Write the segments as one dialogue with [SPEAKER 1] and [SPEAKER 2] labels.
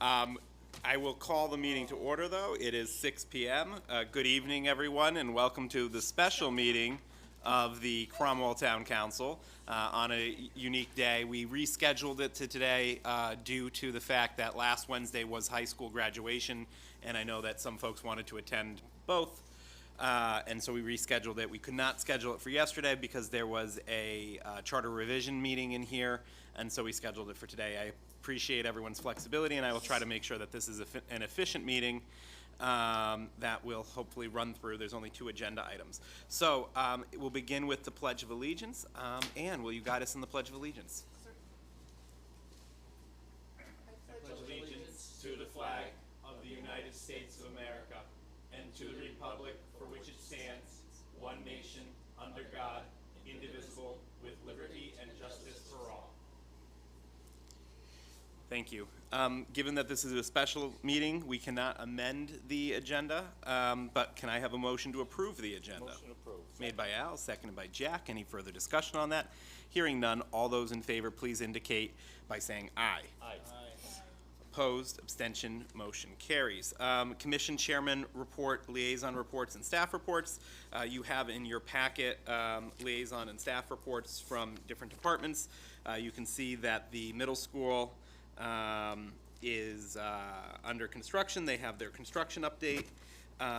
[SPEAKER 1] I will call the meeting to order, though. It is 6 p.m. Good evening, everyone, and welcome to the special meeting of the Cromwell Town Council on a unique day. We rescheduled it to today due to the fact that last Wednesday was high school graduation, and I know that some folks wanted to attend both. And so we rescheduled it. We could not schedule it for yesterday because there was a charter revision meeting in here, and so we scheduled it for today. I appreciate everyone's flexibility, and I will try to make sure that this is an efficient meeting that will hopefully run through. There's only 2 agenda items. So we'll begin with the Pledge of Allegiance. Anne, will you guide us in the Pledge of Allegiance?
[SPEAKER 2] I pledge allegiance to the flag of the United States of America and to the republic for which it stands, one nation, under God, indivisible, with liberty and justice for all.
[SPEAKER 1] Thank you. Given that this is a special meeting, we cannot amend the agenda, but can I have a motion to approve the agenda?
[SPEAKER 2] Motion approved.
[SPEAKER 1] Made by Al, seconded by Jack. Any further discussion on that? Hearing none, all those in favor, please indicate by saying aye.
[SPEAKER 2] Aye.
[SPEAKER 1] Opposed, abstention, motion carries. Commission Chairman report, liaison reports, and staff reports. You have in your packet liaison and staff reports from different departments. You can see that the middle school is under construction. They have their construction update.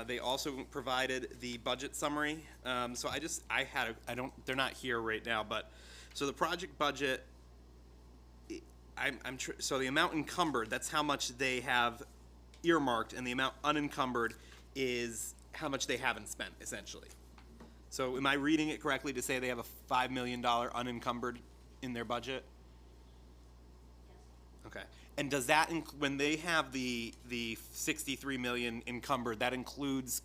[SPEAKER 1] They also provided the budget summary. So they're not here right now, but so the project budget, so the amount encumbered, that's how much they have earmarked, and the amount unencumbered is how much they haven't spent, essentially. So am I reading it correctly to say they have a $5 million unencumbered in their budget? Okay. And does that, when they have the 63 million encumbered, that includes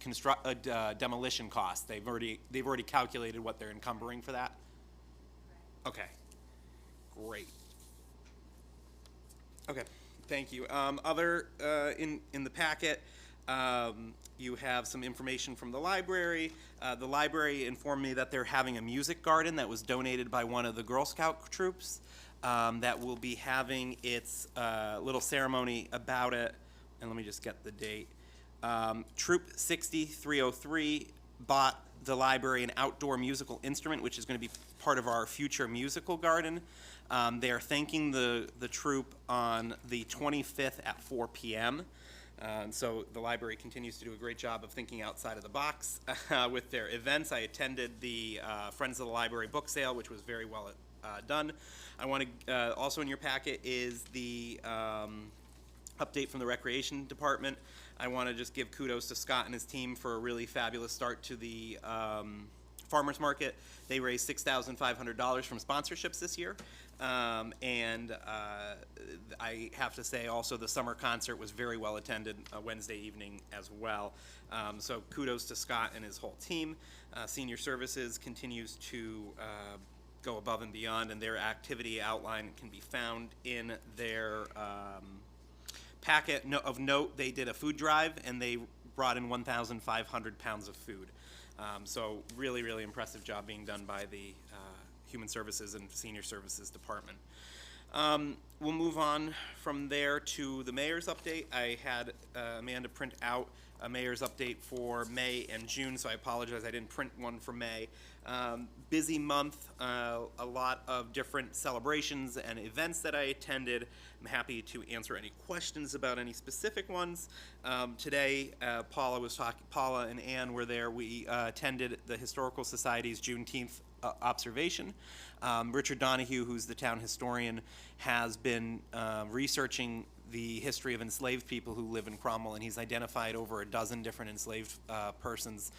[SPEAKER 1] demolition costs? They've already calculated what they're encumbering for that? Okay. Great. Okay, thank you. In the packet, you have some information from the library. The library informed me that they're having a music garden that was donated by one of the Girl Scout troops that will be having its little ceremony about it. And let me just get the date. Troop 6303 bought the library an outdoor musical instrument, which is going to be part of our future musical garden. They are thanking the troop on the 25th at 4 p.m. So the library continues to do a great job of thinking outside of the box with their events. I attended the Friends of the Library book sale, which was very well done. I want to also in your packet is the update from the Recreation Department. I want to just give kudos to Scott and his team for a really fabulous start to the farmers market. They raised $6,500 from sponsorships this year. And I have to say also the summer concert was very well attended Wednesday evening as well. So kudos to Scott and his whole team. Senior Services continues to go above and beyond, and their activity outline can be found in their packet. Of note, they did a food drive and they brought in 1,500 pounds of food. So really, really impressive job being done by the Human Services and Senior Services Department. We'll move on from there to the mayor's update. I had Amanda print out a mayor's update for May and June, so I apologize I didn't print one for May. Busy month, a lot of different celebrations and events that I attended. I'm happy to answer any questions about any specific ones. Today, Paula and Ann were there. We attended the Historical Society's Juneteenth observation. Richard Donahue, who's the town historian, has been researching the history of enslaved people who live in Cromwell, and he's identified over a dozen different enslaved persons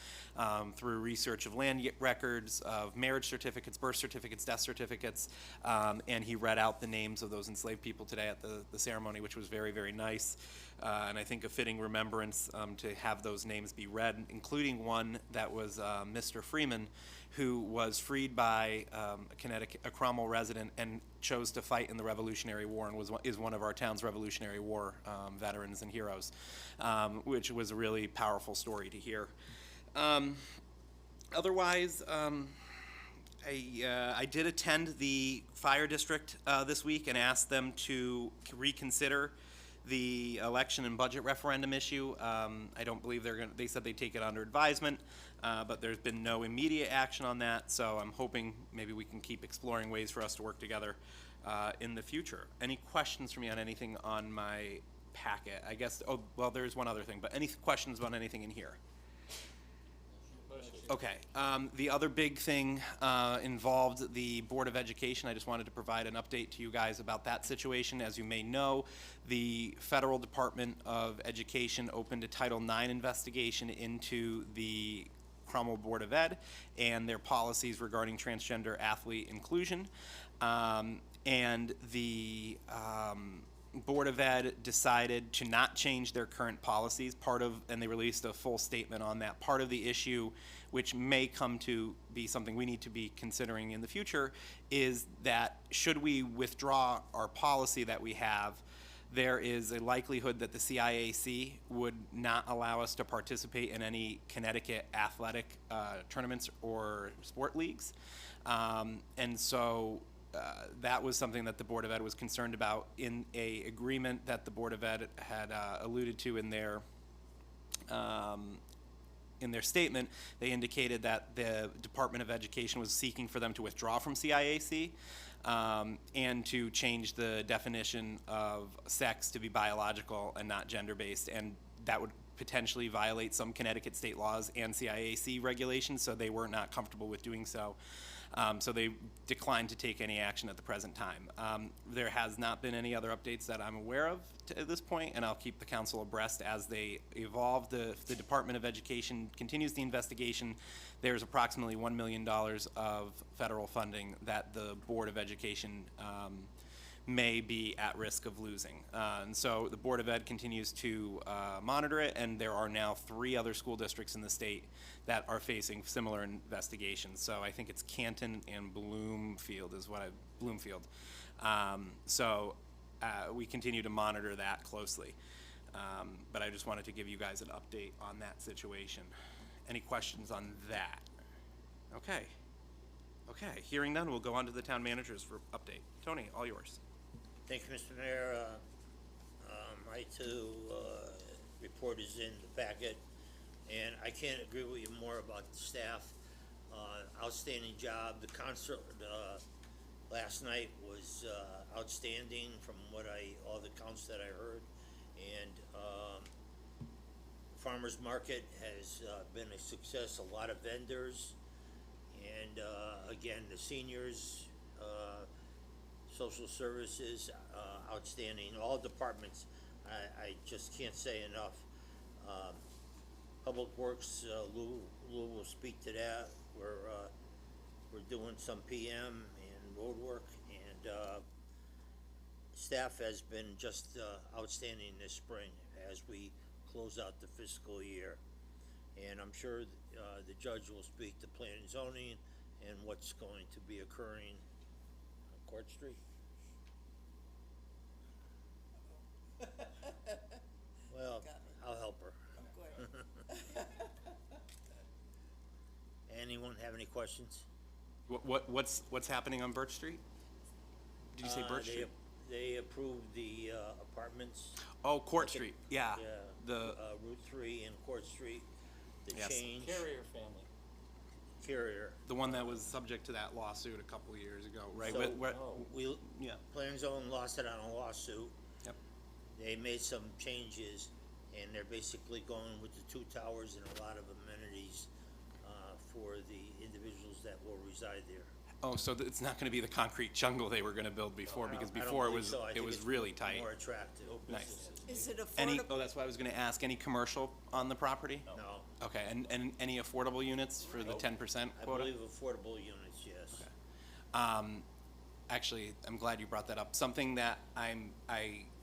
[SPEAKER 1] through research of land records, of marriage certificates, birth certificates, death certificates, and he read out the names of those enslaved people today at the ceremony, which was very, very nice. And I think a fitting remembrance to have those names be read, including one that was Mr. Freeman, who was freed by a Cromwell resident and chose to fight in the Revolutionary War and is one of our town's Revolutionary War veterans and heroes, which was a really powerful story to hear. Otherwise, I did attend the fire district this week and asked them to reconsider the election and budget referendum issue, I don't believe they said they'd take it under advisement, but there's been no immediate action on that, so I'm hoping maybe we can keep exploring ways for us to work together in the future. Any questions for me on anything on my packet? I guess, oh, well, there's one other thing, but any questions about anything in here? Okay. The other big thing involved the Board of Education. I just wanted to provide an update to you guys about that situation. As you may know, the Federal Department of Education opened a Title IX investigation into the Cromwell Board of Ed and their policies regarding transgender athlete inclusion. And the Board of Ed decided to not change their current policies. And they released a full statement on that. Part of the issue, which may come to be something we need to be considering in the future, is that should we withdraw our policy that we have, there is a likelihood that the CIAC would not allow us to participate in any Connecticut athletic tournaments or sport leagues. And so that was something that the Board of Ed was concerned about in a agreement that the Board of Ed had alluded to in their statement. They indicated that the Department of Education was seeking for them to withdraw from CIAC and to change the definition of sex to be biological and not gender-based, and that would potentially violate some Connecticut state laws and CIAC regulations, so they were not comfortable with doing so. So they declined to take any action at the present time. There has not been any other updates that I'm aware of at this point, and I'll keep the council abreast as they evolve. The Department of Education continues the investigation. There's approximately $1 million of federal funding that the Board of Education may be at risk of losing. And so the Board of Ed continues to monitor it, and there are now 3 other school districts in the state that are facing similar investigations. So I think it's Canton and Bloomfield Bloomfield. So we continue to monitor that closely. But I just wanted to give you guys an update on that situation. Any questions on that? Okay. Okay, hearing none, we'll go on to the town managers for update. Tony, all yours.
[SPEAKER 3] Thank you, Mr. Mayor. My report is in the packet, and I can't agree with you more about the staff. Outstanding job. The concert last night was outstanding from all the counts that I heard, and farmers market has been a success. A lot of vendors, and again, the seniors. Social services, outstanding, all departments. I just can't say enough. Public Works, Lou will speak to that. We're doing some PM and road work, and staff has been just outstanding this spring as we close out the fiscal year. And I'm sure the judge will speak to planning and zoning and what's going to be occurring on Court Street. Well, I'll help her. Anyone have any questions?
[SPEAKER 1] What's happening on Birch Street? Did you say Birch Street?
[SPEAKER 3] They approved the apartments.
[SPEAKER 1] Oh, Court Street, yeah.
[SPEAKER 3] Yeah,
[SPEAKER 1] The
[SPEAKER 3] Route 3 and Court Street, the
[SPEAKER 1] Yes.
[SPEAKER 3] change.
[SPEAKER 2] Carrier family.
[SPEAKER 3] Carrier.
[SPEAKER 1] the one that was subject to that lawsuit a couple of years ago, right?
[SPEAKER 3] So,
[SPEAKER 1] Yeah.
[SPEAKER 3] Planning and Zone lost it on a lawsuit.
[SPEAKER 1] Yep.
[SPEAKER 3] They made some changes, and they're basically going with the 2 towers and a lot of amenities for the individuals that will reside there.
[SPEAKER 1] Oh, so it's not going to be the concrete jungle they were going to build before, because
[SPEAKER 3] I don't
[SPEAKER 1] before
[SPEAKER 3] believe so. I
[SPEAKER 1] it
[SPEAKER 3] think
[SPEAKER 1] was
[SPEAKER 3] it's
[SPEAKER 1] really tight.
[SPEAKER 3] More attractive.
[SPEAKER 1] Nice.
[SPEAKER 4] Is it
[SPEAKER 1] Any?
[SPEAKER 4] affordable?
[SPEAKER 1] Oh, that's what I was going to ask. Any commercial on the property?
[SPEAKER 3] No,
[SPEAKER 1] Okay, and any affordable units for the 10%
[SPEAKER 3] I
[SPEAKER 1] quota?
[SPEAKER 3] believe affordable units, yes.
[SPEAKER 1] Actually, I'm glad you brought that up. Something that I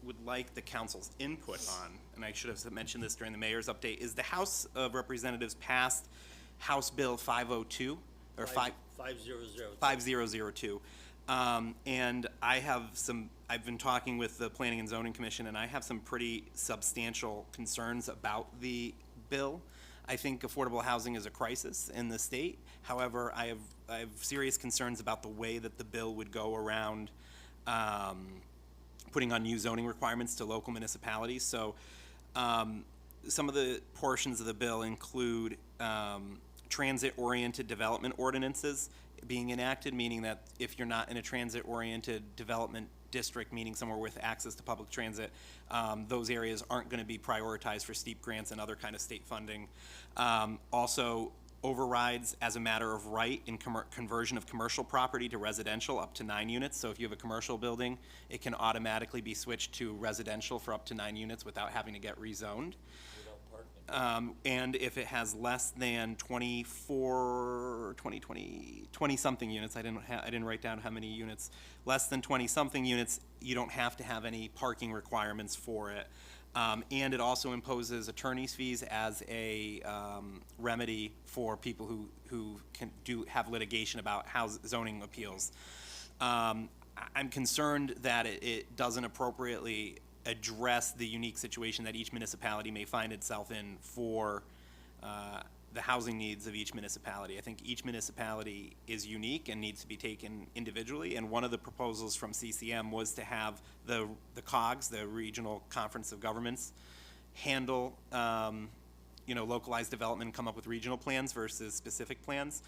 [SPEAKER 1] would like the council's input on, and I should have mentioned this during the mayor's update, is the House of Representatives passed House Bill 502 or
[SPEAKER 3] 5002.
[SPEAKER 1] 5002. And I've been talking with the Planning and Zoning Commission, and I have some pretty substantial concerns about the bill. I think affordable housing is a crisis in the state. However, I have serious concerns about the way that the bill would go around putting on new zoning requirements to local municipalities. So some of the portions of the bill include transit-oriented development ordinances being enacted, meaning that if you're not in a transit-oriented development district, meaning somewhere with access to public transit, those areas aren't going to be prioritized for steep grants and other kind of state funding. Also, overrides as a matter of right in conversion of commercial property to residential up to 9 units. So if you have a commercial building, it can automatically be switched to residential for up to 9 units without having to get rezoned. And if it has less than 20 something units, I didn't write down how many units, less than 20 something units, you don't have to have any parking requirements for it. And it also imposes attorney's fees as a remedy for people who have litigation about zoning appeals. I'm concerned that it doesn't appropriately address the unique situation that each municipality may find itself in for the housing needs of each municipality. I think each municipality is unique and needs to be taken individually, and one of the proposals from CCM was to have the COGS, the Regional Conference of Governments, handle localized development and come up with regional plans versus specific plans.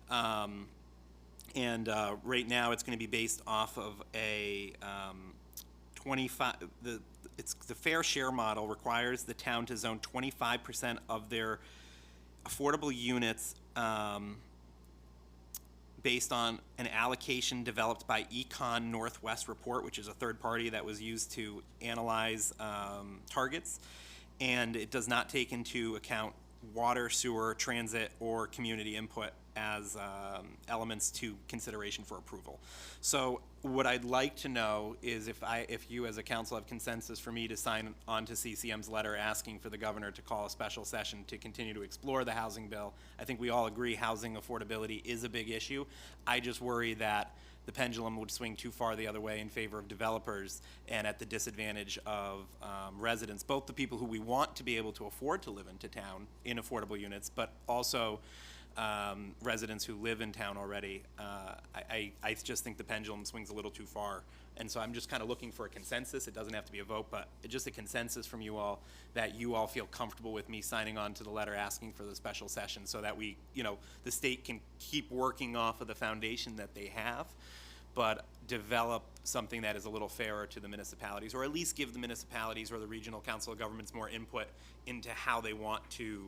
[SPEAKER 1] And right now it's going to be based off of a 25, the fair share model requires the town to zone 25% of their affordable units based on an allocation developed by Econ Northwest Report, which is a third party that was used to analyze targets, and it does not take into account water, sewer, transit, or community input as elements to consideration for approval. So what I'd like to know is if you as a council have consensus for me to sign on to CCM's letter asking for the governor to call a special session to continue to explore the housing bill. I think we all agree housing affordability is a big issue. I just worry that the pendulum would swing too far the other way in favor of developers and at the disadvantage of residents, both the people who we want to be able to afford to live into town in affordable units, but also residents who live in town already. I just think the pendulum swings a little too far. And so I'm just kind of looking for a consensus. It doesn't have to be a vote, but just a consensus from you all that you all feel comfortable with me signing on to the letter asking for the special session so that we, the state can keep working off of the foundation that they have, but develop something that is a little fairer to the municipalities, or at least give the municipalities or the regional council of governments more input into how they want to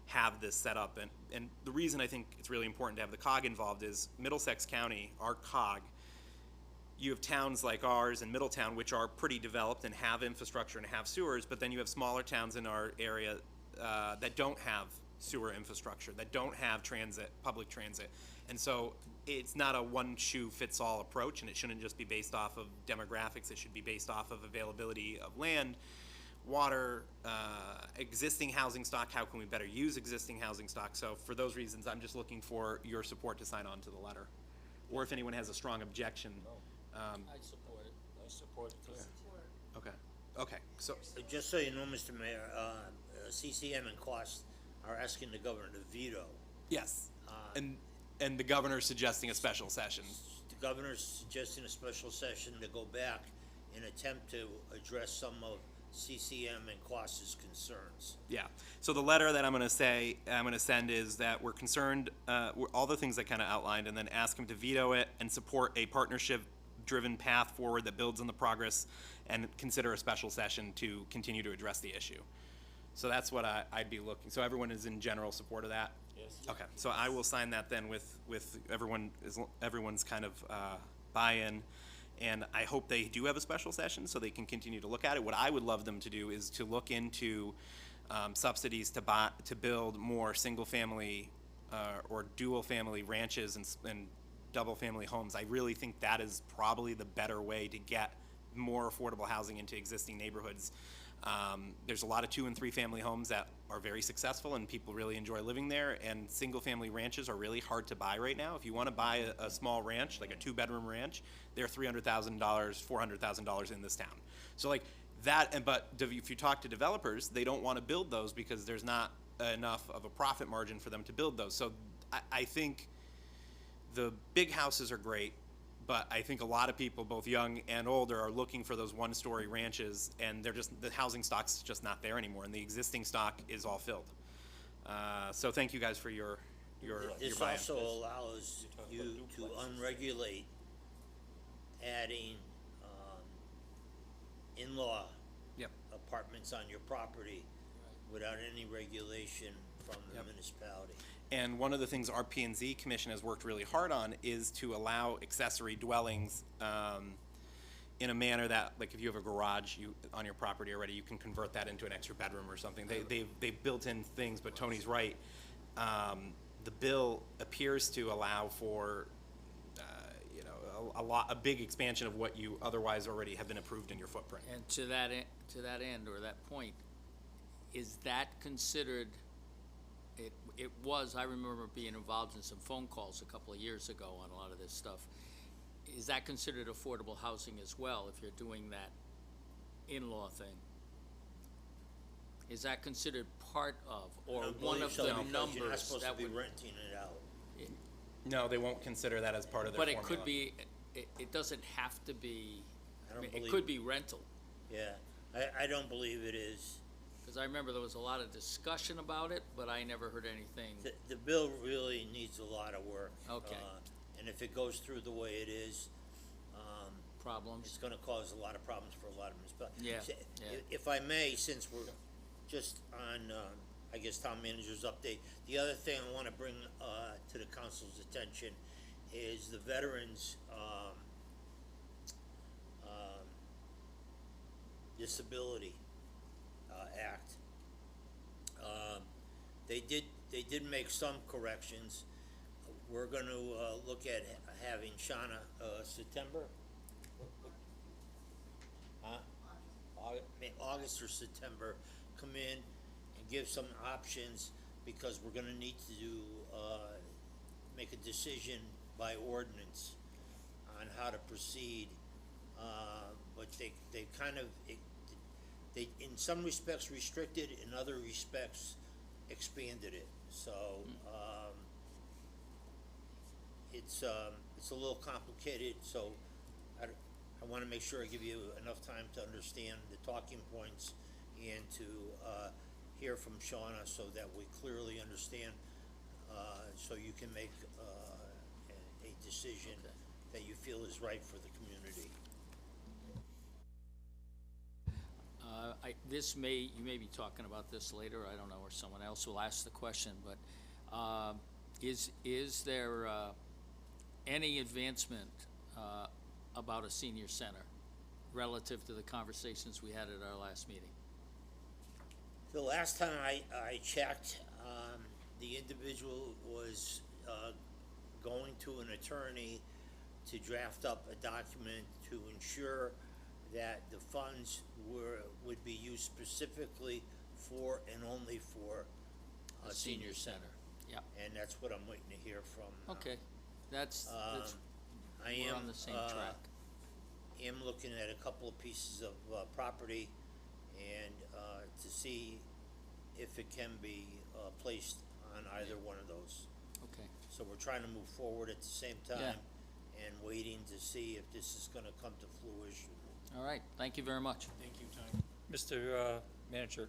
[SPEAKER 1] have this set up. And the reason I think it's really important to have the COG involved is Middlesex County, our COG, you have towns like ours and Middletown, which are pretty developed and have infrastructure and have sewers, but then you have smaller towns in our area that don't have sewer infrastructure, that don't have transit, public transit. And so it's not a one-shoe-fits-all approach, and it shouldn't just be based off of demographics. It should be based off of availability of land, water, existing housing stock. How can we better use existing housing stock? So for those reasons, I'm just looking for your support to sign on to the letter. Or if anyone has a strong objection.
[SPEAKER 4] I support it. I support it too.
[SPEAKER 1] Okay, so,
[SPEAKER 3] Just so you know, Mr. Mayor, CCM and Cost are asking the governor to veto.
[SPEAKER 1] yes. And the governor's suggesting a special session.
[SPEAKER 3] The governor's suggesting a special session to go back and attempt to address some of CCM and Cost's concerns.
[SPEAKER 1] Yeah. So the letter that I'm going to send is that we're concerned, all the things I kind of outlined, and then ask him to veto it and support a partnership-driven path forward that builds on the progress, and consider a special session to continue to address the issue. So that's what I'd be looking. So everyone is in general support of that?
[SPEAKER 4] Yes.
[SPEAKER 1] Okay. So I will sign that then with everyone's kind of buy-in. And I hope they do have a special session so they can continue to look at it. What I would love them to do is to look into subsidies to build more single-family or dual-family ranches and double-family homes. I really think that is probably the better way to get more affordable housing into existing neighborhoods. There's a lot of 2- and 3-family homes that are very successful and people really enjoy living there, and single-family ranches are really hard to buy right now. If you want to buy a small ranch, like a 2-bedroom ranch, they're $300,000, $400,000 in this town. So like that, but if you talk to developers, they don't want to build those because there's not enough of a profit margin for them to build those. So I think the big houses are great, but I think a lot of people, both young and older, are looking for those one-story ranches, and the housing stock's just not there anymore, and the existing stock is all filled. So thank you guys for your
[SPEAKER 3] This
[SPEAKER 1] buy-in.
[SPEAKER 3] also allows you to unregulate adding, in-law
[SPEAKER 1] Yep.
[SPEAKER 3] apartments on your property without any regulation from the
[SPEAKER 1] Yep.
[SPEAKER 3] municipality.
[SPEAKER 1] And one of the things our P&Z Commission has worked really hard on is to allow accessory dwellings in a manner that, like, if you have a garage on your property already, you can convert that into an extra bedroom or something. They've built in things, but Tony's right. The bill appears to allow for a big expansion of what you otherwise already have been approved in your footprint.
[SPEAKER 4] And to that end, or that point, is that considered, it was, I remember being involved in some phone calls a couple of years ago on a lot of this stuff. Is that considered affordable housing as well, if you're doing that in-law thing? Is that considered part of, or
[SPEAKER 3] I don't
[SPEAKER 4] one
[SPEAKER 3] believe
[SPEAKER 4] of
[SPEAKER 3] so,
[SPEAKER 4] the
[SPEAKER 3] because
[SPEAKER 4] numbers
[SPEAKER 3] you're not supposed to
[SPEAKER 4] that
[SPEAKER 3] be
[SPEAKER 4] would?
[SPEAKER 3] renting it out.
[SPEAKER 1] No, they won't consider that as part of their
[SPEAKER 4] But
[SPEAKER 1] formula.
[SPEAKER 4] it could be, it doesn't have to be,
[SPEAKER 3] I don't
[SPEAKER 4] it
[SPEAKER 3] believe-
[SPEAKER 4] could be rental.
[SPEAKER 3] Yeah, I don't believe it is.
[SPEAKER 4] Because I remember there was a lot of discussion about it, but I never heard anything.
[SPEAKER 3] The bill really needs a lot of work.
[SPEAKER 4] Okay.
[SPEAKER 3] And if it goes through the way it is,
[SPEAKER 4] Problems.
[SPEAKER 3] it's gonna cause a lot of problems for a lot of municipalities.
[SPEAKER 4] Yeah,
[SPEAKER 3] So,
[SPEAKER 4] yeah.
[SPEAKER 3] If I may, since we're just on, I guess, town manager's update, the other thing I wanna bring, to the council's attention is the Veterans, Disability, Act. They did make some corrections. We're gonna, look at having Shauna, September? Huh? August or September, come in and give some options, because we're gonna need to do, make a decision by ordinance on how to proceed. But they kind of, they, in some respects restricted, in other respects expanded it, so, it's a little complicated, so I wanna make sure I give you enough time to understand the talking points and to, hear from Shauna so that we clearly understand, so you can make, a decision that you feel is right for the community.
[SPEAKER 4] You may be talking about this later, I don't know, or someone else will ask the question, but, is there, any advancement, about a senior center relative to the conversations we had at our last meeting?
[SPEAKER 3] The last time I checked, the individual was, going to an attorney to draft up a document to ensure that the funds would be used specifically for and only for a senior center.
[SPEAKER 4] Yeah,
[SPEAKER 3] And that's what I'm waiting to hear from.
[SPEAKER 4] okay, that's,
[SPEAKER 3] I
[SPEAKER 4] we're
[SPEAKER 3] am,
[SPEAKER 4] on the same track.
[SPEAKER 3] am looking at a couple of pieces of, property and, to see if it can be, placed on either one of those.
[SPEAKER 4] Okay,
[SPEAKER 3] So we're trying to move forward at the same time
[SPEAKER 4] Yeah.
[SPEAKER 3] and waiting to see if this is gonna come to fruition.
[SPEAKER 4] all right, thank you very much.
[SPEAKER 1] Thank you, Tony.
[SPEAKER 5] Mr. Manager,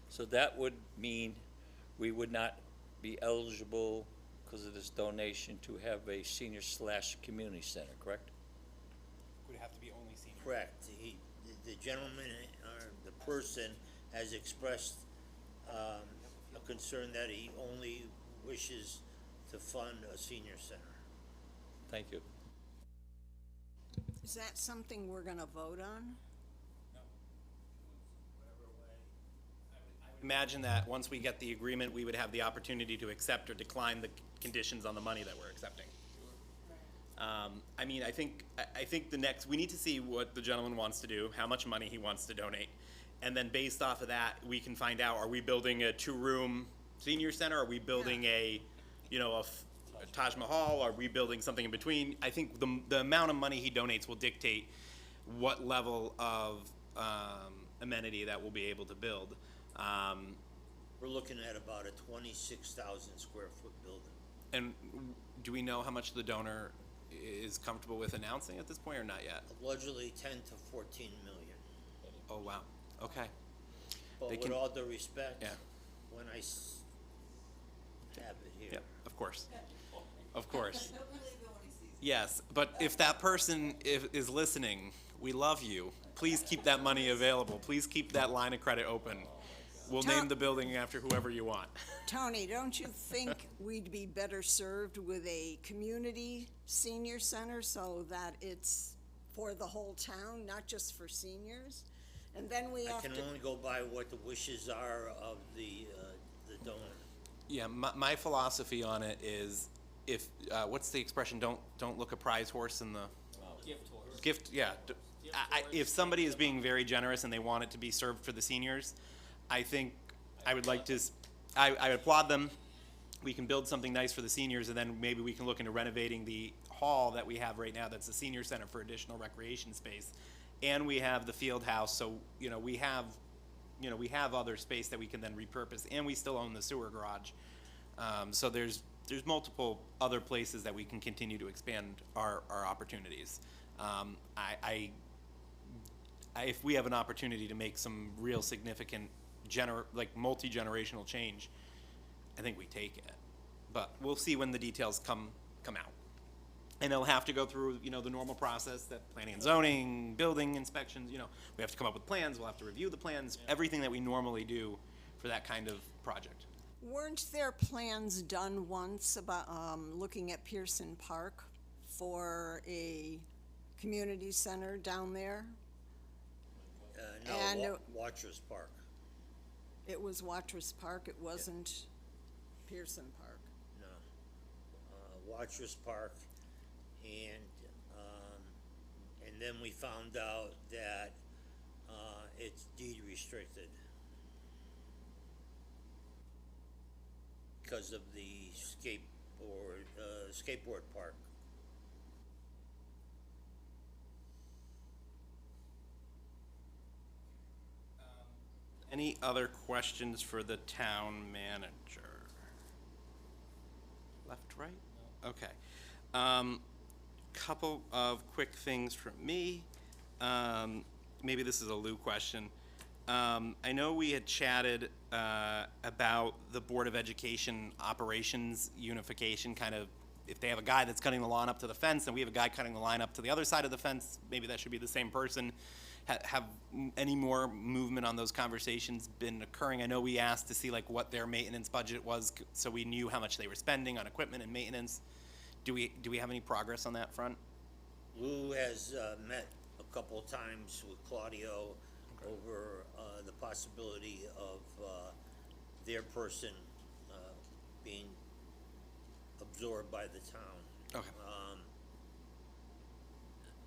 [SPEAKER 5] so that would mean we would not be eligible because of this donation to have a senior/community center, correct?
[SPEAKER 1] Would have to be only senior.
[SPEAKER 3] Correct. The gentleman, or the person has expressed, a concern that he only wishes to fund a senior center.
[SPEAKER 5] Thank you.
[SPEAKER 6] Is that something we're gonna vote on?
[SPEAKER 1] Imagine that once we get the agreement, we would have the opportunity to accept or decline the conditions on the money that we're accepting. I mean, I think we need to see what the gentleman wants to do, how much money he wants to donate. And then based off of that, we can find out, are we building a 2-room senior center? Are we building a Taj Mahal? Are we building something in between? I think the amount of money he donates will dictate what level of amenity that we'll be able to build.
[SPEAKER 3] We're looking at about a 26,000 square foot building.
[SPEAKER 1] And do we know how much the donor is comfortable with announcing at this point, or not yet?
[SPEAKER 3] Allegedly 10 to 14 million.
[SPEAKER 1] Oh, wow, okay.
[SPEAKER 3] But
[SPEAKER 1] They
[SPEAKER 3] with
[SPEAKER 1] can-
[SPEAKER 3] all due respect,
[SPEAKER 1] Yeah.
[SPEAKER 3] when I have it here.
[SPEAKER 1] Yeah, of course. Of course. Yes, but if that person is listening, we love you. Please keep that money available. Please keep that line of credit open. We'll name the building after whoever you want.
[SPEAKER 6] Tony, don't you think we'd be better served with a community senior center so that it's for the whole town, not just for seniors? And then we
[SPEAKER 3] I
[SPEAKER 6] have
[SPEAKER 3] can
[SPEAKER 6] to,
[SPEAKER 3] only go by what the wishes are of the donor.
[SPEAKER 1] Yeah, my philosophy on it is, if what's the expression? Don't look a prize horse in the
[SPEAKER 4] Gift horse.
[SPEAKER 1] gift. Yeah, if somebody is being very generous and they want it to be served for the seniors, I think I would like to. I applaud them. We can build something nice for the seniors, and then maybe we can look into renovating the hall that we have right now. That's the senior center for additional recreation space, and we have the field house. So we have other space that we can then repurpose, and we still own the sewer garage. So there's multiple other places that we can continue to expand our opportunities. If we have an opportunity to make some real significant multi-generational change, I think we take it. But we'll see when the details come out. And they'll have to go through, the normal process that planning and zoning, building inspections, we have to come up with plans, we'll have to review the plans, everything that we normally do for that kind of project.
[SPEAKER 6] weren't there plans done once about, looking at Pearson Park for a community center down there? And
[SPEAKER 3] No, Watchers Park.
[SPEAKER 6] It was Watrous Park, it wasn't Pearson Park.
[SPEAKER 3] No. Watchers Park, and then we found out that, it's deed restricted. Because of the skateboard park.
[SPEAKER 1] Any other questions for the town manager? Left, right? Okay. Couple of quick things from me. Maybe this is a Lou question. I know we had chatted about the Board of Education operations unification, kind of, if they have a guy that's cutting the lawn up to the fence and we have a guy cutting the line up to the other side of the fence, maybe that should be the same person. Have any more movement on those conversations been occurring? I know we asked to see like what their maintenance budget was, so we knew how much they were spending on equipment and maintenance. Do we have any progress on that front?
[SPEAKER 3] Lou has met a couple of times with Claudio over the possibility of their person being absorbed by the town.
[SPEAKER 1] Okay.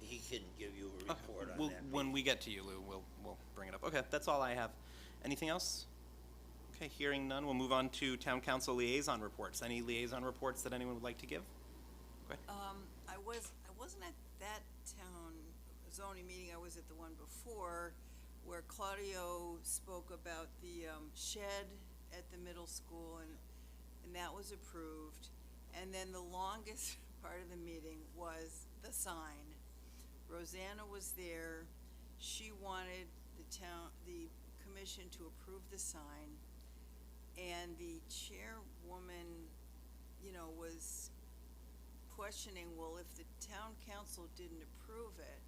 [SPEAKER 3] He can give you a report on
[SPEAKER 1] Well,
[SPEAKER 3] that.
[SPEAKER 1] when we get to you, Lou, we'll bring it up. Okay, that's all I have. Anything else? Okay, hearing none, we'll move on to town council liaison reports. Any liaison reports that anyone would like to give? Go ahead.
[SPEAKER 6] I wasn't at that town zoning meeting, I was at the one before, where Claudio spoke about the shed at the middle school, and that was approved. And then the longest part of the meeting was the sign. Rosanna was there, she wanted the commission to approve the sign, and the chairwoman, was questioning, well, if the town council didn't approve it.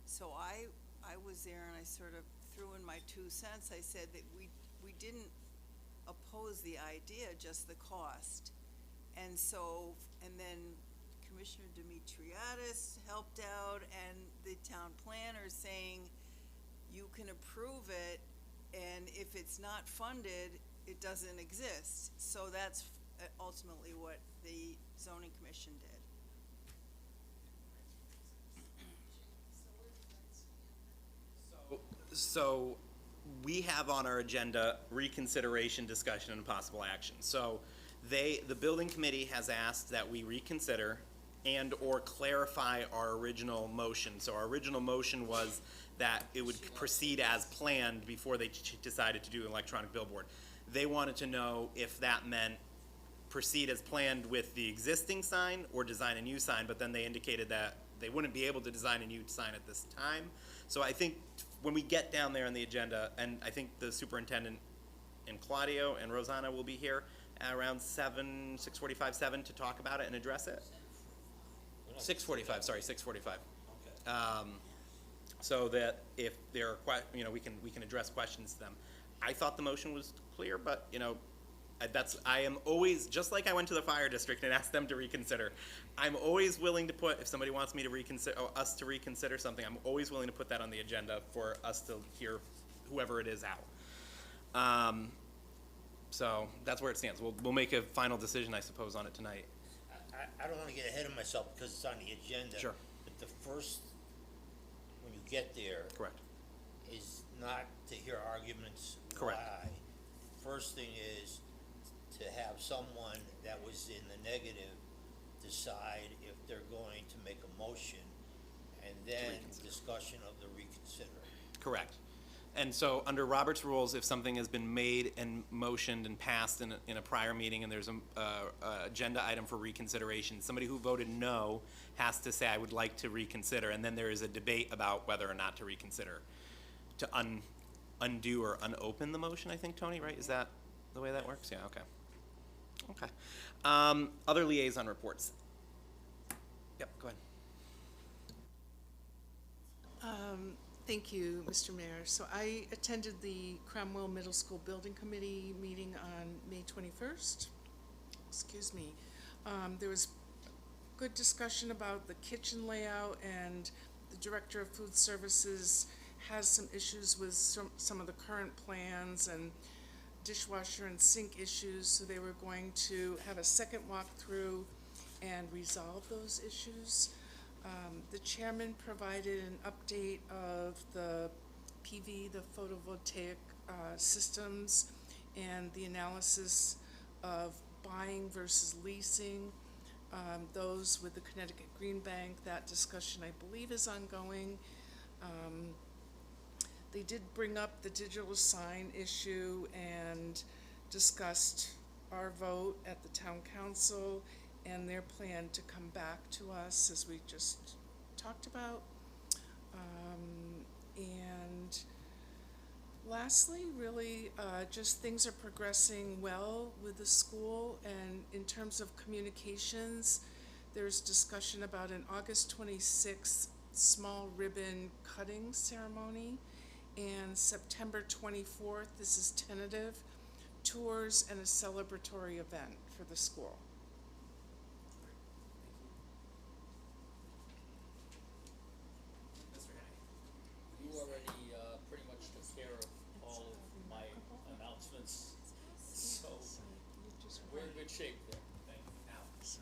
[SPEAKER 6] So I was there and I sort of threw in my 2 cents. I said that we didn't oppose the idea, just the cost. And then Commissioner Demetriadis helped out, and the town planner saying, you can approve it, and if it's not funded, it doesn't exist. So that's ultimately what the zoning commission did.
[SPEAKER 1] So we have on our agenda reconsideration, discussion, and possible action. So the building committee has asked that we reconsider and or clarify our original motion. So our original motion was that it would proceed as planned before they decided to do an electronic billboard. They wanted to know if that meant proceed as planned with the existing sign or design a new sign, but then they indicated that they wouldn't be able to design a new sign at this time. So I think when we get down there on the agenda, and I think the superintendent and Claudio and Rosanna will be here at around 6:45, 7 to talk about it and address it. 6:45, sorry, 6:45.
[SPEAKER 3] Okay.
[SPEAKER 1] So that if there are we can address questions to them. I thought the motion was clear, but I am always, just like I went to the fire district and asked them to reconsider, I'm always willing to put, if somebody wants me to reconsider, or us to reconsider something, I'm always willing to put that on the agenda for us to hear whoever it is out. So that's where it stands. We'll make a final decision, I suppose, on it tonight.
[SPEAKER 3] I don't wanna get ahead of myself because it's on the agenda.
[SPEAKER 1] Sure.
[SPEAKER 3] But the first, when you get there,
[SPEAKER 1] Correct.
[SPEAKER 3] is not to hear arguments
[SPEAKER 1] Correct.
[SPEAKER 3] why. First thing is to have someone that was in the negative decide if they're going to make a motion, and then
[SPEAKER 1] reconsider.
[SPEAKER 3] discussion of the reconsider.
[SPEAKER 1] Correct. And so, under Robert's rules, if something has been made and motioned and passed in a prior meeting, and there's a agenda item for reconsideration, somebody who voted no has to say, I would like to reconsider, and then there is a debate about whether or not to reconsider, to undo or unopen the motion, I think, Tony, right? Is that the way that works? Yeah, okay. Okay. Other liaison reports. Yep, go ahead.
[SPEAKER 7] Thank you, Mr. Mayor. So I attended the Cromwell Middle School Building Committee meeting on May 21st. Excuse me. There was good discussion about the kitchen layout, and the Director of Food Services has some issues with some of the current plans and dishwasher and sink issues, so they were going to have a second walkthrough and resolve those issues. The chairman provided an update of the PV, the photovoltaic systems, and the analysis of buying versus leasing those with the Connecticut Green Bank. That discussion, I believe, is ongoing. They did bring up the digital sign issue and discussed our vote at the town council and their plan to come back to us, as we just talked about. And lastly, really, just things are progressing well with the school, and in terms of communications, there's discussion about an August 26th small ribbon cutting ceremony, and September 24th, this is tentative, tours and a celebratory event for the school.
[SPEAKER 4] You already pretty much took care of all of my announcements, so we're in good shape there. Thank you.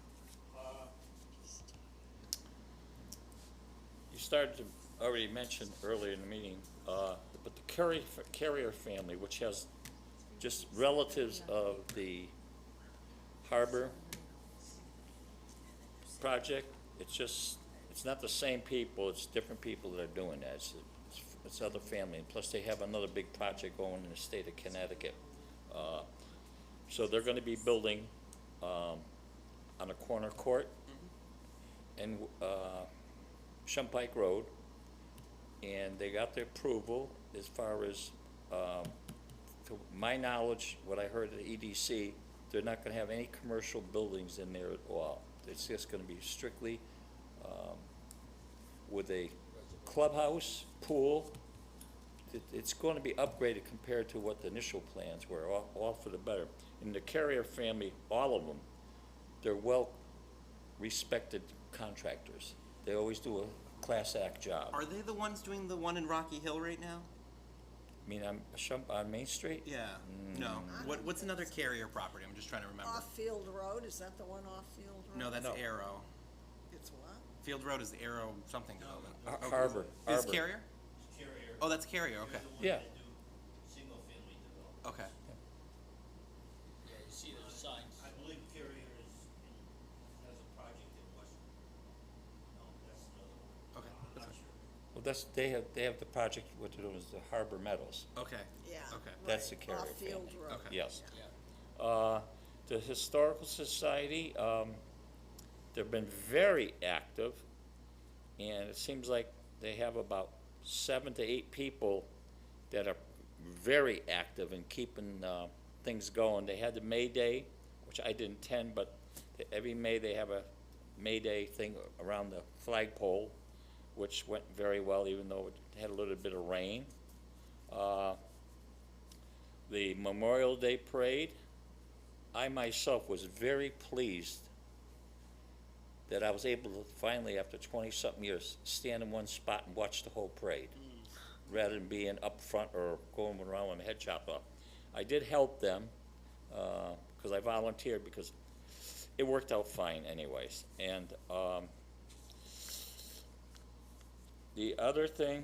[SPEAKER 5] You started to already mention earlier in the meeting, but the Carrier family, which has just relatives of the harbor project, it's not the same people, it's different people that are doing that. It's other family, and plus they have another big project going in the state of Connecticut. So they're gonna be building, on a corner court and, Shumpike Road, and they got the approval as far as, to my knowledge, what I heard at the EDC, they're not gonna have any commercial buildings in there at all. It's just gonna be strictly, with a clubhouse, pool. It's gonna be upgraded compared to what the initial plans were, all for the better. And the Carrier family, all of them, they're well-respected contractors. They always do a class act job.
[SPEAKER 1] Are they the ones doing the one in Rocky Hill right now?
[SPEAKER 5] I mean, on Main Street?
[SPEAKER 1] Yeah. No. What's another Carrier property? I'm just trying to remember.
[SPEAKER 8] Off-Field Road, is that the one off-Field Road?
[SPEAKER 1] No, that's Arrow.
[SPEAKER 8] It's what?
[SPEAKER 1] Field Road is Arrow something development.
[SPEAKER 5] Harbor.
[SPEAKER 1] Is
[SPEAKER 5] Harbor.
[SPEAKER 1] Carrier?
[SPEAKER 3] Carrier.
[SPEAKER 1] Oh, that's Carrier. Okay.
[SPEAKER 5] Yeah.
[SPEAKER 3] Single-family development.
[SPEAKER 1] Okay.
[SPEAKER 4] Yeah, you see the signs.
[SPEAKER 3] I believe Carrier has a project in Western. No, that's another one.
[SPEAKER 1] Okay,
[SPEAKER 3] I'm
[SPEAKER 1] that's
[SPEAKER 3] not sure.
[SPEAKER 5] Well, they have the project, what they're doing is the Harbor Meadows.
[SPEAKER 1] Okay.
[SPEAKER 8] Yeah.
[SPEAKER 1] Okay.
[SPEAKER 5] That's
[SPEAKER 8] right,
[SPEAKER 5] the Carrier
[SPEAKER 8] Off-Field
[SPEAKER 5] family.
[SPEAKER 8] Road.
[SPEAKER 1] Okay.
[SPEAKER 5] Yes.
[SPEAKER 4] Yeah.
[SPEAKER 5] The Historical Society, they've been very active, and it seems like they have about 7 to 8 people that are very active in keeping things going. They had the May Day, which I didn't attend, but every May they have a May Day thing around the flagpole, which went very well, even though it had a little bit of rain. The Memorial Day Parade, I myself was very pleased that I was able to finally, after 20-something years, stand in one spot and watch the whole parade, rather than being up front or going around with my head chopped off. I did help them, because I volunteered, because it worked out fine anyways. And the other thing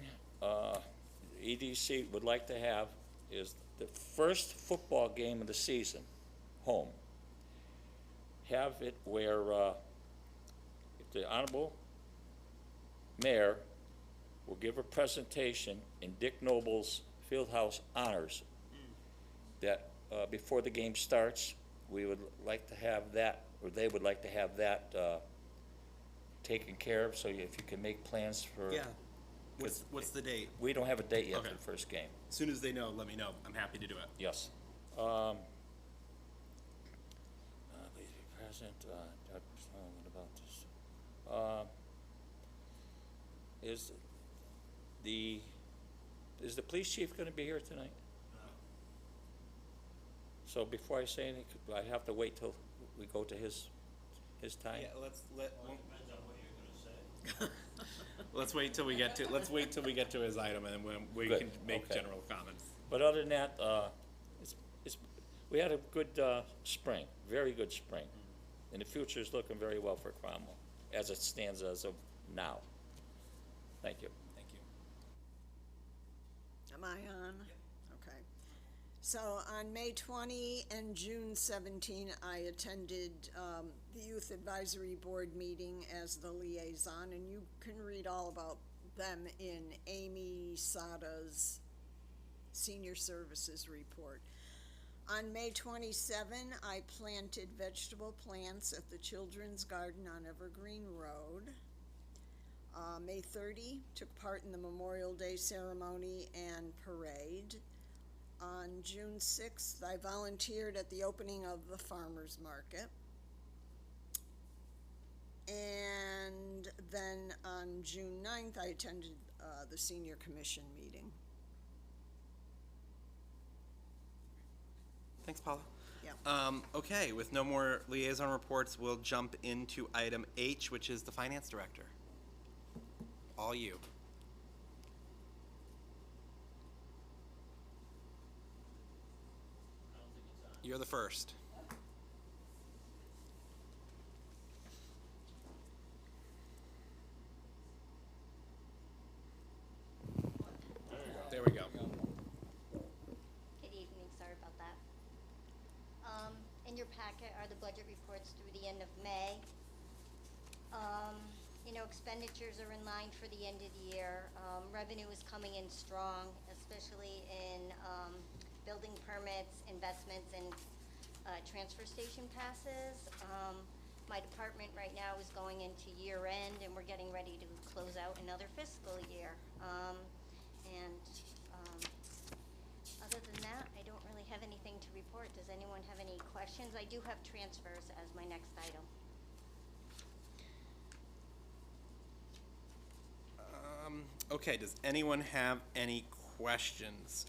[SPEAKER 5] EDC would like to have is the first football game of the season, home. Have it where if the Honorable Mayor will give a presentation in Dick Noble's Fieldhouse Honors, that before the game starts, we would like to have that, or they would like to have that taken care of, so if you can make plans for.
[SPEAKER 1] Yeah. What's the date?
[SPEAKER 5] We don't have a date yet
[SPEAKER 1] Okay.
[SPEAKER 5] for the first game.
[SPEAKER 1] As soon as they know, let me know. I'm happy to do it.
[SPEAKER 5] Yes. Please be present, what about this? Is the police chief gonna be here tonight? So before I say anything, I have to wait till we go to his time?
[SPEAKER 1] Yeah, let's wait till we get to his item, and then we
[SPEAKER 5] Good,
[SPEAKER 1] can make
[SPEAKER 5] okay.
[SPEAKER 1] general comments.
[SPEAKER 5] But other than that, we had a good spring, very good spring. And the future is looking very well for Cromwell, as it stands as of now. Thank you.
[SPEAKER 1] Thank you.
[SPEAKER 8] Am I on? Okay. So on May 20 and June 17, I attended the Youth Advisory Board meeting as the liaison, and you can read all about them in Amy Sada's Senior Services Report. On May 27, I planted vegetable plants at the Children's Garden on Evergreen Road. May 30, took part in the Memorial Day ceremony and parade. On June 6th, I volunteered at the opening of the farmers market. And then on June 9th, I attended the senior commission meeting.
[SPEAKER 1] Thanks, Paula.
[SPEAKER 8] Yeah.
[SPEAKER 1] Okay, with no more liaison reports, we'll jump into item H, which is the finance director. All you. You're the first. There we go.
[SPEAKER 9] Good evening, sorry about that. In your packet are the budget reports through the end of May. Expenditures are in line for the end of the year. Revenue is coming in strong, especially in building permits, investments, and transfer station passes. My department right now is going into year end, and we're getting ready to close out another fiscal year. Other than that, I don't really have anything to report. Does anyone have any questions? I do have transfers as my next item.
[SPEAKER 1] Okay, does anyone have any questions?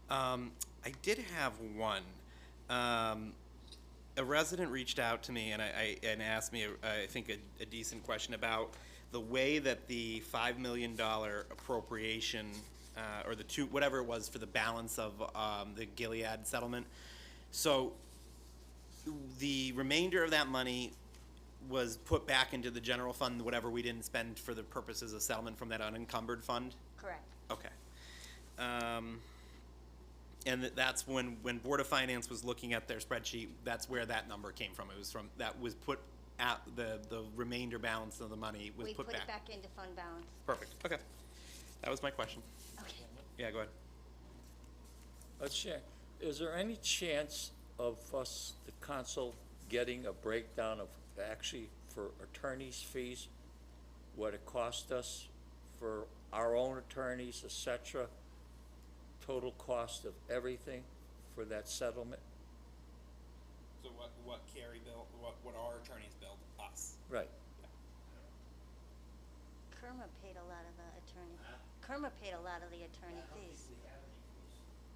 [SPEAKER 1] I did have one. A resident reached out to me and asked me, I think, a decent question about the way that the $5 million appropriation, or the two, whatever it was, for the balance of the Gilead settlement. So the remainder of that money was put back into the general fund, whatever we didn't spend for the purposes of settlement from that unencumbered fund?
[SPEAKER 9] Correct.
[SPEAKER 1] Okay. And that's when Board of Finance was looking at their spreadsheet, that's where that number came from. It was from, that was put at, the remainder balance of the money was
[SPEAKER 9] We
[SPEAKER 1] put
[SPEAKER 9] put
[SPEAKER 1] back.
[SPEAKER 9] it back into fund balance.
[SPEAKER 1] Perfect, okay. That was my question.
[SPEAKER 9] Okay.
[SPEAKER 1] Yeah, go ahead.
[SPEAKER 5] Chair, is there any chance of us, the council, getting a breakdown of actually for attorneys' fees, what it cost us for our own attorneys, et cetera, total cost of everything for that settlement?
[SPEAKER 1] So what Carrie billed, what our attorneys billed us?
[SPEAKER 5] Right.
[SPEAKER 9] Kerma paid a lot of the attorney, Kerma paid a lot of the attorney fees.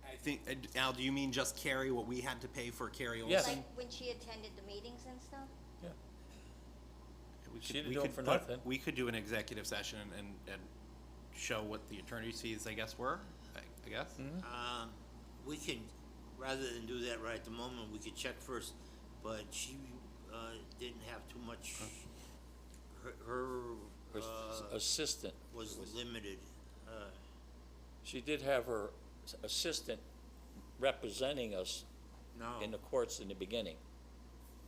[SPEAKER 1] I think, Al, do you mean just Carrie, what we had to pay for Carrie Olson?
[SPEAKER 5] Yes.
[SPEAKER 9] Like when she attended the meetings and stuff?
[SPEAKER 5] Yeah.
[SPEAKER 1] We
[SPEAKER 5] She
[SPEAKER 1] could-
[SPEAKER 5] didn't
[SPEAKER 1] we
[SPEAKER 5] do it
[SPEAKER 1] could
[SPEAKER 5] for
[SPEAKER 1] put-
[SPEAKER 5] nothing.
[SPEAKER 1] We could do an executive session and show what the attorney's fees, I guess, were, I guess?
[SPEAKER 3] We can, rather than do that right at the moment, we could check first, but she, didn't have too much, her,
[SPEAKER 5] Her assistant,
[SPEAKER 3] was limited.
[SPEAKER 5] she did have her assistant representing us
[SPEAKER 3] No.
[SPEAKER 5] in the courts in the beginning.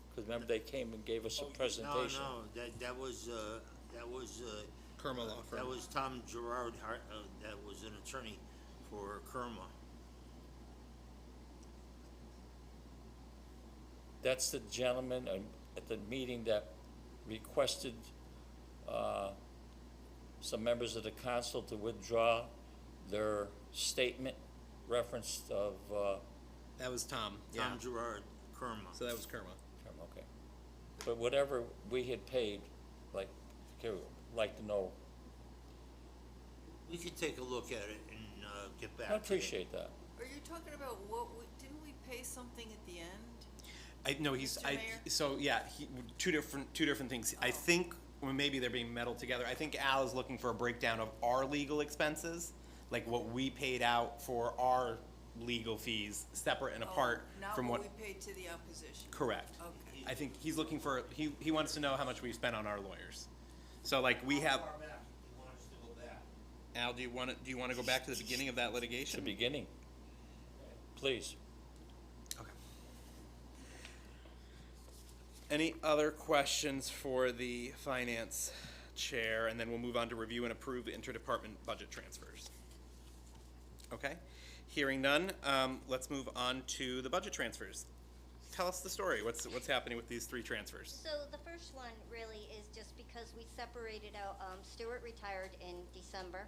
[SPEAKER 5] Because remember, they came and gave us a
[SPEAKER 3] No,
[SPEAKER 5] presentation.
[SPEAKER 3] no, that was,
[SPEAKER 1] Kerma Law Firm.
[SPEAKER 3] that was Tom Gerard, that was an attorney for Kerma.
[SPEAKER 5] That's the gentleman at the meeting that requested some members of the council to withdraw their statement reference of,
[SPEAKER 1] That was Tom, yeah.
[SPEAKER 3] Tom Gerard, Kerma.
[SPEAKER 1] So that was Kerma.
[SPEAKER 5] okay. But whatever we had paid, like, like to know,
[SPEAKER 3] We could take a look at it and, get back
[SPEAKER 5] I
[SPEAKER 3] to you.
[SPEAKER 5] appreciate that.
[SPEAKER 6] Are you talking about didn't we pay something at the end?
[SPEAKER 1] No,
[SPEAKER 6] Mr. Mayor?
[SPEAKER 1] so, yeah, two different things. I think, well, maybe they're being melded together. I think Al is looking for a breakdown of our legal expenses, like what we paid out for our legal fees, separate and apart from
[SPEAKER 6] Not
[SPEAKER 1] what.
[SPEAKER 6] what we paid to the opposition.
[SPEAKER 1] Correct.
[SPEAKER 6] Okay.
[SPEAKER 1] I think he's looking for, he wants to know how much we've spent on our lawyers. So like, we have, Al, do you wanna go back to the beginning of that
[SPEAKER 5] It's the
[SPEAKER 1] litigation?
[SPEAKER 5] beginning. Please.
[SPEAKER 1] Okay. Any other questions for the finance chair? And then we'll move on to review and approve interdepartment budget transfers. Okay, hearing none, let's move on to the budget transfers. Tell us the story. What's happening with these three transfers?
[SPEAKER 9] So the first one really is just because we separated out, Stuart retired in December,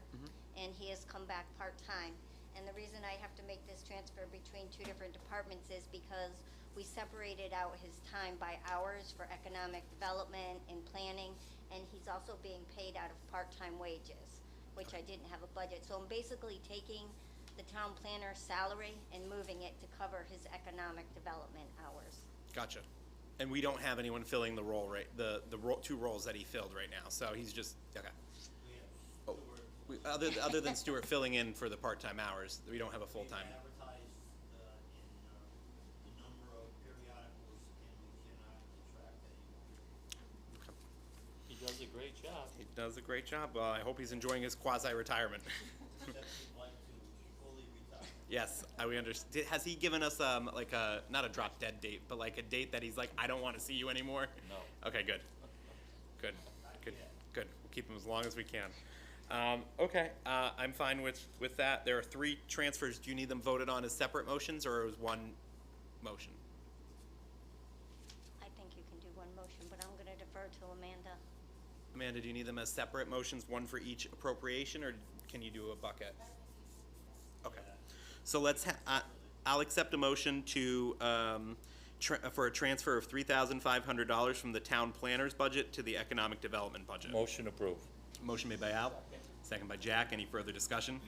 [SPEAKER 9] and he has come back part-time. And the reason I have to make this transfer between two different departments is because we separated out his time by hours for economic development and planning, and he's also being paid out of part-time wages, which I didn't have a budget. So I'm basically taking the town planner's salary and moving it to cover his economic development hours.
[SPEAKER 1] Gotcha. And we don't have anyone filling the role, right, two roles that he filled right now, so he's just, okay. Oh, other than Stuart filling in for the part-time hours, we don't have a full-time.
[SPEAKER 3] We advertised, in the number of periodicals, and we cannot attract anyone.
[SPEAKER 5] He does a great job.
[SPEAKER 1] He does a great job. Well, I hope he's enjoying his quasi-retirement.
[SPEAKER 3] Except we'd like to fully retire.
[SPEAKER 1] Yes, we understand. Has he given us, like a, not a drop dead date, but like a date that he's like, I don't want to see you anymore?
[SPEAKER 5] No.
[SPEAKER 1] Okay, good. Good. We'll keep him as long as we can. Okay, I'm fine with that. There are three transfers. Do you need them voted on as separate motions or as one motion?
[SPEAKER 9] I think you can do one motion, but I'm gonna defer to Amanda.
[SPEAKER 1] Amanda, do you need them as separate motions, one for each appropriation, or can you do a bucket? Okay, so I'll accept a motion to, for a transfer of $3,500 from the town planner's budget to the economic development budget.
[SPEAKER 5] Motion approved.
[SPEAKER 1] Motion made by Al, second by Jack. Any further discussion?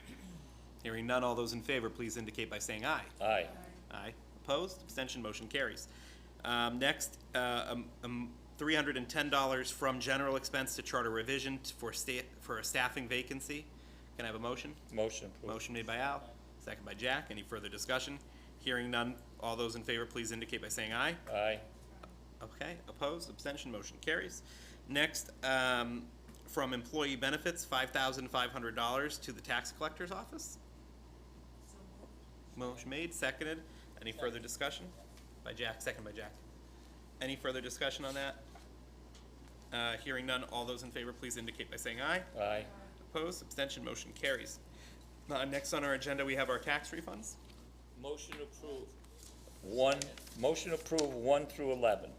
[SPEAKER 1] Hearing none, all those in favor, please indicate by saying aye.
[SPEAKER 5] Aye.
[SPEAKER 1] Aye. Opposed? Abstention, motion carries. Next, $310 from general expense to charter revision for a staffing vacancy. Can I have a motion?
[SPEAKER 5] Motion approved.
[SPEAKER 1] Motion made by Al, second by Jack. Any further discussion? Hearing none, all those in favor, please indicate by saying aye.
[SPEAKER 5] Aye.
[SPEAKER 1] Okay, opposed, abstention, motion carries. Next, from employee benefits, $5,500 to the tax collector's office. Motion made, seconded. Any further discussion? By Jack, second by Jack. Any further discussion on that? Hearing none, all those in favor, please indicate by saying aye.
[SPEAKER 5] Aye.
[SPEAKER 1] Opposed, abstention, motion carries. Next on our agenda, we have our tax refunds.
[SPEAKER 5] Motion to approve. Motion to approve 1 through 11.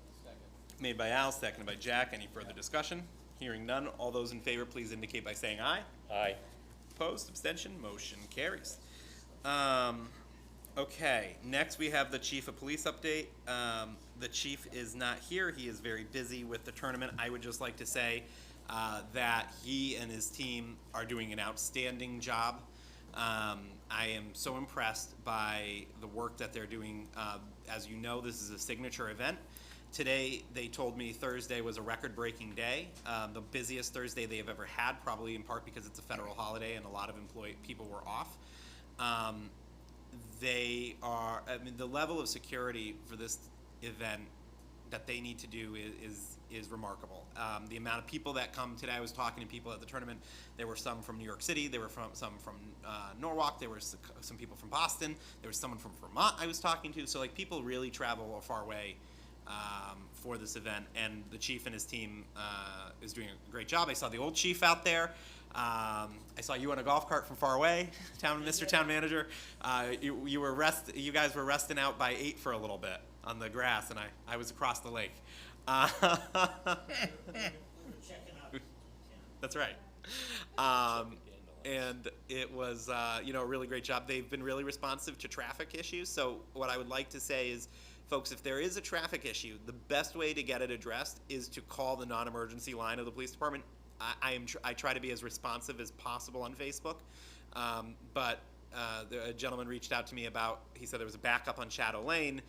[SPEAKER 1] Made by Al, seconded by Jack. Any further discussion? Hearing none. All those in favor, please indicate by saying aye.
[SPEAKER 5] Aye.
[SPEAKER 1] Opposed, abstention, motion carries. Okay, next we have the chief of police update. The chief is not here. He is very busy with the tournament. I would just like to say that he and his team are doing an outstanding job. I am so impressed by the work that they're doing. As you know, this is a signature event. Today, they told me Thursday was a record-breaking day, the busiest Thursday they have ever had, probably in part because it's a federal holiday and a lot of people were off. The level of security for this event that they need to do is remarkable. The amount of people that come today, I was talking to people at the tournament, there were some from New York City, there were some from Norwalk, there were some people from Boston, there was someone from Vermont I was talking to, so like people really travel a far way for this event, and the chief and his team is doing a great job. I saw the old chief out there. I saw you on a golf cart from far away, Mr. Town Manager. You guys were resting out by 8 for a little bit on the grass, and I was across the lake. That's right. And it was a really great job. They've been really responsive to traffic issues. So what I would like to say is, folks, if there is a traffic issue, the best way to get it addressed is to call the non-emergency line of the police department. I try to be as responsive as possible on Facebook, but a gentleman reached out to me he said there was a backup on Shadow Lane.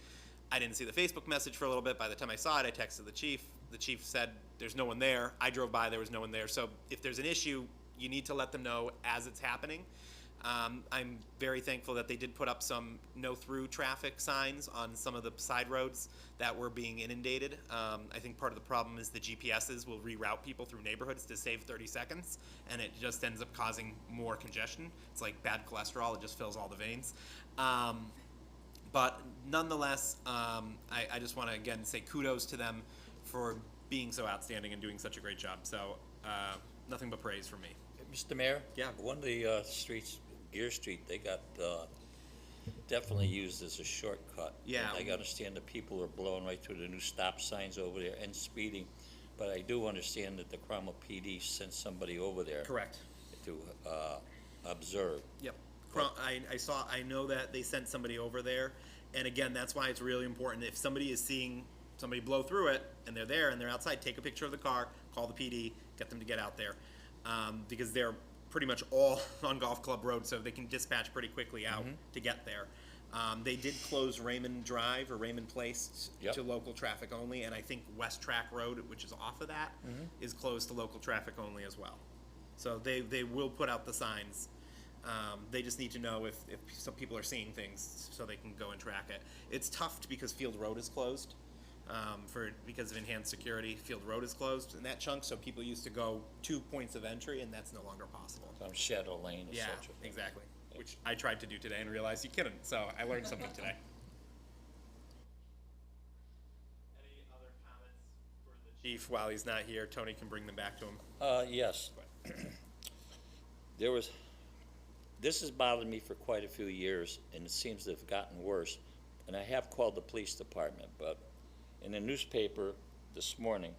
[SPEAKER 1] I didn't see the Facebook message for a little bit. By the time I saw it, I texted the chief. The chief said there's no one there. I drove by, there was no one there. So if there's an issue, you need to let them know as it's happening. I'm very thankful that they did put up some no-through traffic signs on some of the side roads that were being inundated. I think part of the problem is the GPSs will reroute people through neighborhoods to save 30 seconds, and it just ends up causing more congestion. It's like bad cholesterol, it just fills all the veins. But nonetheless, I just want to again say kudos to them for being so outstanding and doing such a great job. So nothing but praise from me.
[SPEAKER 5] Mr. Mayor?
[SPEAKER 1] Yeah.
[SPEAKER 5] One of the streets, Gear Street, they got definitely used as a shortcut.
[SPEAKER 1] Yeah.
[SPEAKER 5] And I understand that people are blowing right through the new stop signs over there and speeding, but I do understand that the Cromwell PD sent somebody over there.
[SPEAKER 1] Correct.
[SPEAKER 5] To observe.
[SPEAKER 1] Yep. I know that they sent somebody over there, and again, that's why it's really important. If somebody is seeing somebody blow through it, and they're there, and they're outside, take a picture of the car, call the PD, get them to get out there, because they're pretty much all on Golf Club Road, so they can dispatch pretty quickly out to get there. They did close Raymond Drive or Raymond Place to local traffic only, and I think West Track Road, which is off of that, is closed to local traffic only as well. So they will put out the signs. They just need to know if some people are seeing things so they can go and track it. It's tough because Field Road is closed because of enhanced security. Field Road is closed in that chunk, so people used to go 2 points of entry, and that's no longer possible.
[SPEAKER 5] On Shadow Lane,
[SPEAKER 1] Yeah,
[SPEAKER 5] etc.
[SPEAKER 1] exactly. Which I tried to do today and realized you couldn't, so I learned something today. Any other comments for the chief while he's not here? Tony can bring them back to him.
[SPEAKER 5] Yes. This has bothered me for quite a few years, and it seems to have gotten worse. And I have called the police department, but in the newspaper this morning,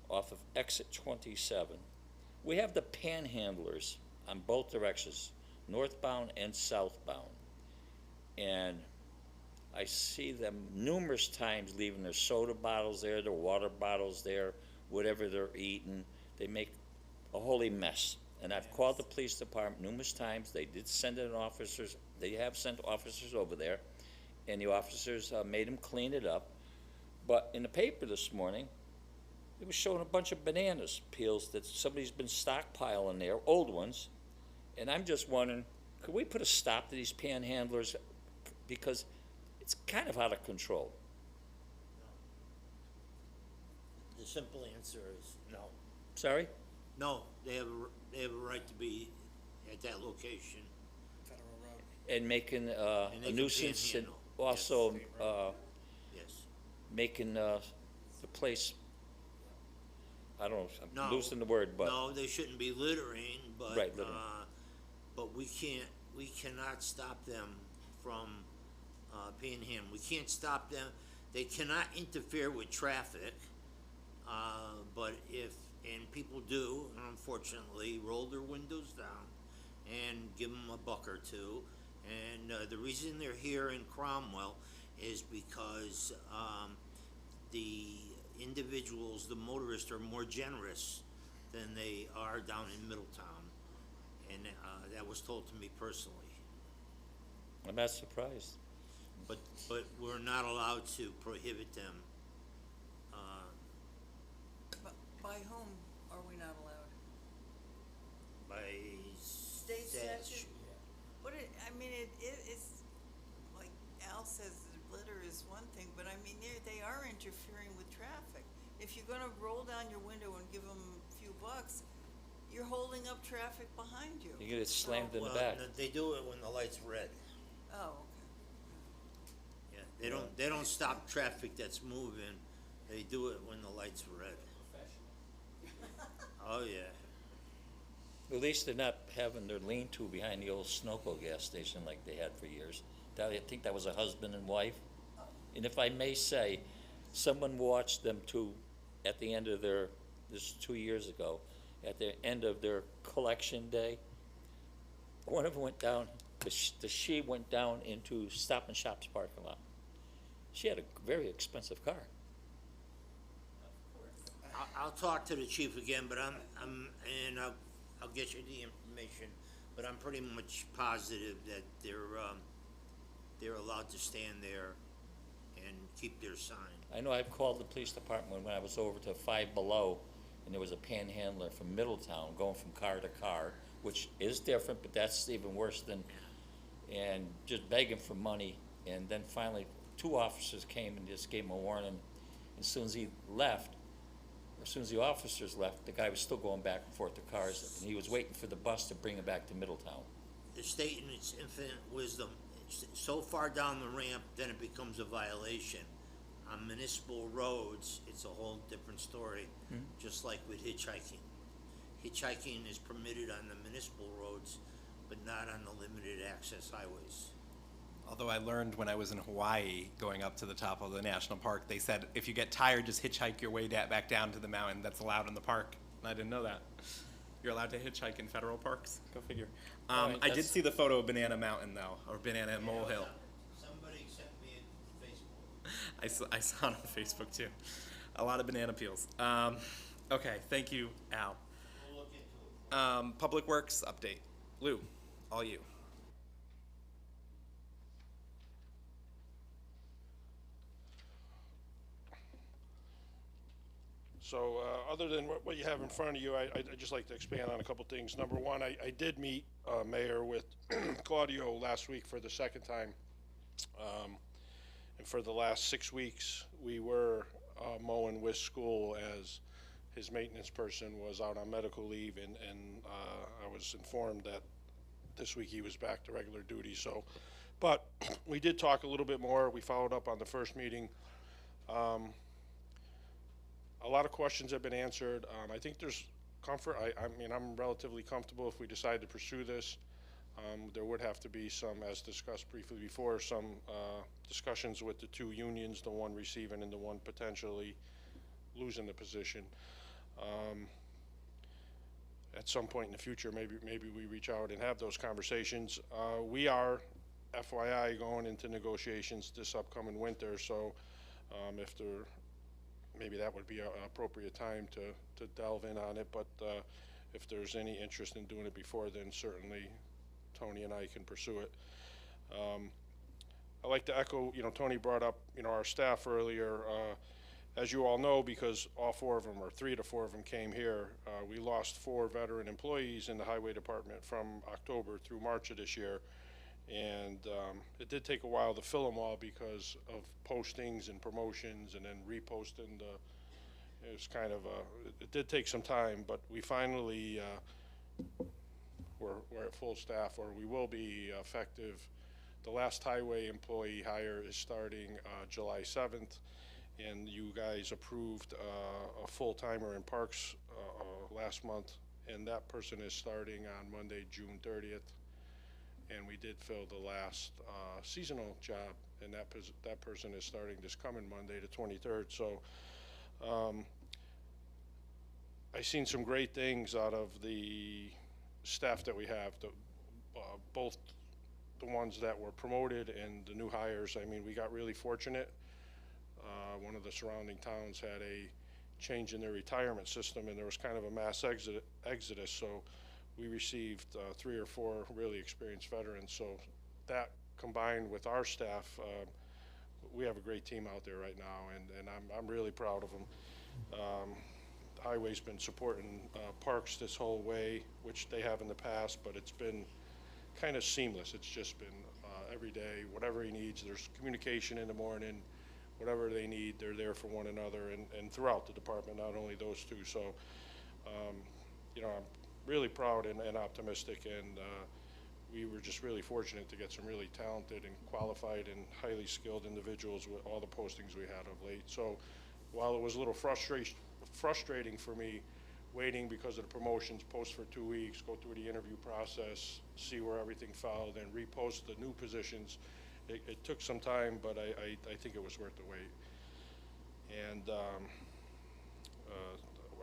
[SPEAKER 5] off of exit 27, we have the panhandlers on both directions, northbound and southbound. And I see them numerous times leaving their soda bottles there, their water bottles there, whatever they're eating. They make a holy mess. And I've called the police department numerous times. They did send in officers. They have sent officers over there, and the officers made them clean it up. But in the paper this morning, it was showing a bunch of bananas peels that somebody's been stockpiling there, old ones. And I'm just wondering, could we put a stop to these panhandlers? Because it's kind of out of control.
[SPEAKER 3] The simple answer is no.
[SPEAKER 5] Sorry?
[SPEAKER 3] No, they have a right to be at that location.
[SPEAKER 5] And making
[SPEAKER 3] And they
[SPEAKER 5] a
[SPEAKER 3] can
[SPEAKER 5] nuisance, and
[SPEAKER 3] panhandle.
[SPEAKER 5] also
[SPEAKER 3] Yes.
[SPEAKER 5] making the place, I don't know,
[SPEAKER 3] No.
[SPEAKER 5] I'm losing the word, but.
[SPEAKER 3] No, they shouldn't be littering, but,
[SPEAKER 5] Right, littering.
[SPEAKER 3] but we cannot stop them from panhandle. We can't stop them. They cannot interfere with traffic, but and people do, unfortunately, roll their windows down and give them a buck or two. And the reason they're here in Cromwell is because the individuals, the motorists, are more generous than they are down in Middletown. And that was told to me personally.
[SPEAKER 5] I'm not surprised.
[SPEAKER 3] But we're not allowed to prohibit them.
[SPEAKER 6] But by whom are we not allowed?
[SPEAKER 3] By
[SPEAKER 6] State statute? But it's, like Al says, the litter is one thing, but I mean, they are interfering with traffic. If you're gonna roll down your window and give them a few bucks, you're holding up traffic behind you.
[SPEAKER 5] You get slammed in the
[SPEAKER 3] Well,
[SPEAKER 5] back.
[SPEAKER 3] they do it when the light's red.
[SPEAKER 6] Oh, okay.
[SPEAKER 3] Yeah, they don't stop traffic that's moving. They do it when the light's red. Oh, yeah.
[SPEAKER 5] At least they're not having their lean-to behind the old Sunoco gas station like they had for years. I think that was a husband and wife. And if I may say, someone watched them two at the end of this is 2 years ago, at the end of their collection day. One of them went down, she went down into Stop and Shop's parking lot. She had a very expensive car.
[SPEAKER 3] I'll talk to the chief again, but I'll get you the information, but I'm pretty much positive that they're allowed to stand there and keep their sign.
[SPEAKER 5] I know I've called the police department when I was over to Five Below, and there was a panhandler from Middletown going from car to car, which is different, but that's even worse than, and just begging for money. And then finally, 2 officers came and just gave him a warning. As soon as he left, or as soon as the officers left, the guy was still going back and forth to cars, and he was waiting for the bus to bring him back to Middletown.
[SPEAKER 3] The state, in its infinite wisdom, it's so far down the ramp, then it becomes a violation. On municipal roads, it's a whole different story, just like with hitchhiking. Hitchhiking is permitted on the municipal roads, but not on the limited access highways.
[SPEAKER 1] Although I learned when I was in Hawaii, going up to the top of the national park, they said if you get tired, just hitchhike your way back down to the mountain. That's allowed in the park. I didn't know that. You're allowed to hitchhike in federal parks? Go figure.
[SPEAKER 5] Right,
[SPEAKER 1] I did see the photo of Banana Mountain, though, or Banana Molehill.
[SPEAKER 3] Somebody sent me a Facebook.
[SPEAKER 1] I saw it on Facebook, too. A lot of banana peels. Okay, thank you, Al.
[SPEAKER 3] We'll look into it.
[SPEAKER 1] Public Works update. Lou, all you.
[SPEAKER 10] So, other than what you have in front of you, I'd just like to expand on a couple things. Number one, I did meet Mayor with Claudio last week for the second time. And for the last 6 weeks, we were mowing with school as his maintenance person was out on medical leave, and I was informed that this week he was back to regular duty. So, but we did talk a little bit more. We followed up on the first meeting. A lot of questions have been answered. I think there's comfort. I mean, I'm relatively comfortable if we decide to pursue this. There would have to be some, as discussed briefly before, some discussions with the 2 unions, the one receiving and the one potentially losing the position. At some point in the future, maybe we reach out and have those conversations. We are, FYI, going into negotiations this upcoming winter, so if there, maybe that would be an appropriate time to delve in on it, but if there's any interest in doing it before then, certainly Tony and I can pursue it. I'd like to echo, Tony brought up, our staff earlier. As you all know, because all 4 of them, or 3 to 4 of them came here, we lost 4 veteran employees in the highway department from October through March of this year. And it did take a while to fill them all because of postings and promotions and then reposting it was kind of it did take some time, but we finally we're at full staff, or we will be effective. The last highway employee hire is starting July 7th, and you guys approved a full-timer in Parks last month, and that person is starting on Monday, June 30th. And we did fill the last seasonal job and that person is starting this coming Monday, the 23rd. So I seen some great things out of the staff that we have, both the ones that were promoted and the new hires. I mean, we got really fortunate. One of the surrounding towns had a change in their retirement system, and there was kind of a mass exodus. So we received 3 or 4 really experienced veterans. So that combined with our staff, we have a great team out there right now, and I'm really proud of them. The highway's been supporting parks this whole way, which they have in the past, but it's been kind of seamless. It's just been every day, whatever he needs. There's communication in the morning. Whatever they need, they're there for one another, and throughout the department, not only those two. So, you know, I'm really proud and optimistic, and we were just really fortunate to get some really talented and qualified and highly skilled individuals with all the postings we had of late. So while it was a little frustrating for me waiting because of the promotions, post for 2 weeks, go through the interview process, see where everything fell, then repost the new positions, it took some time, but I think it was worth the wait. And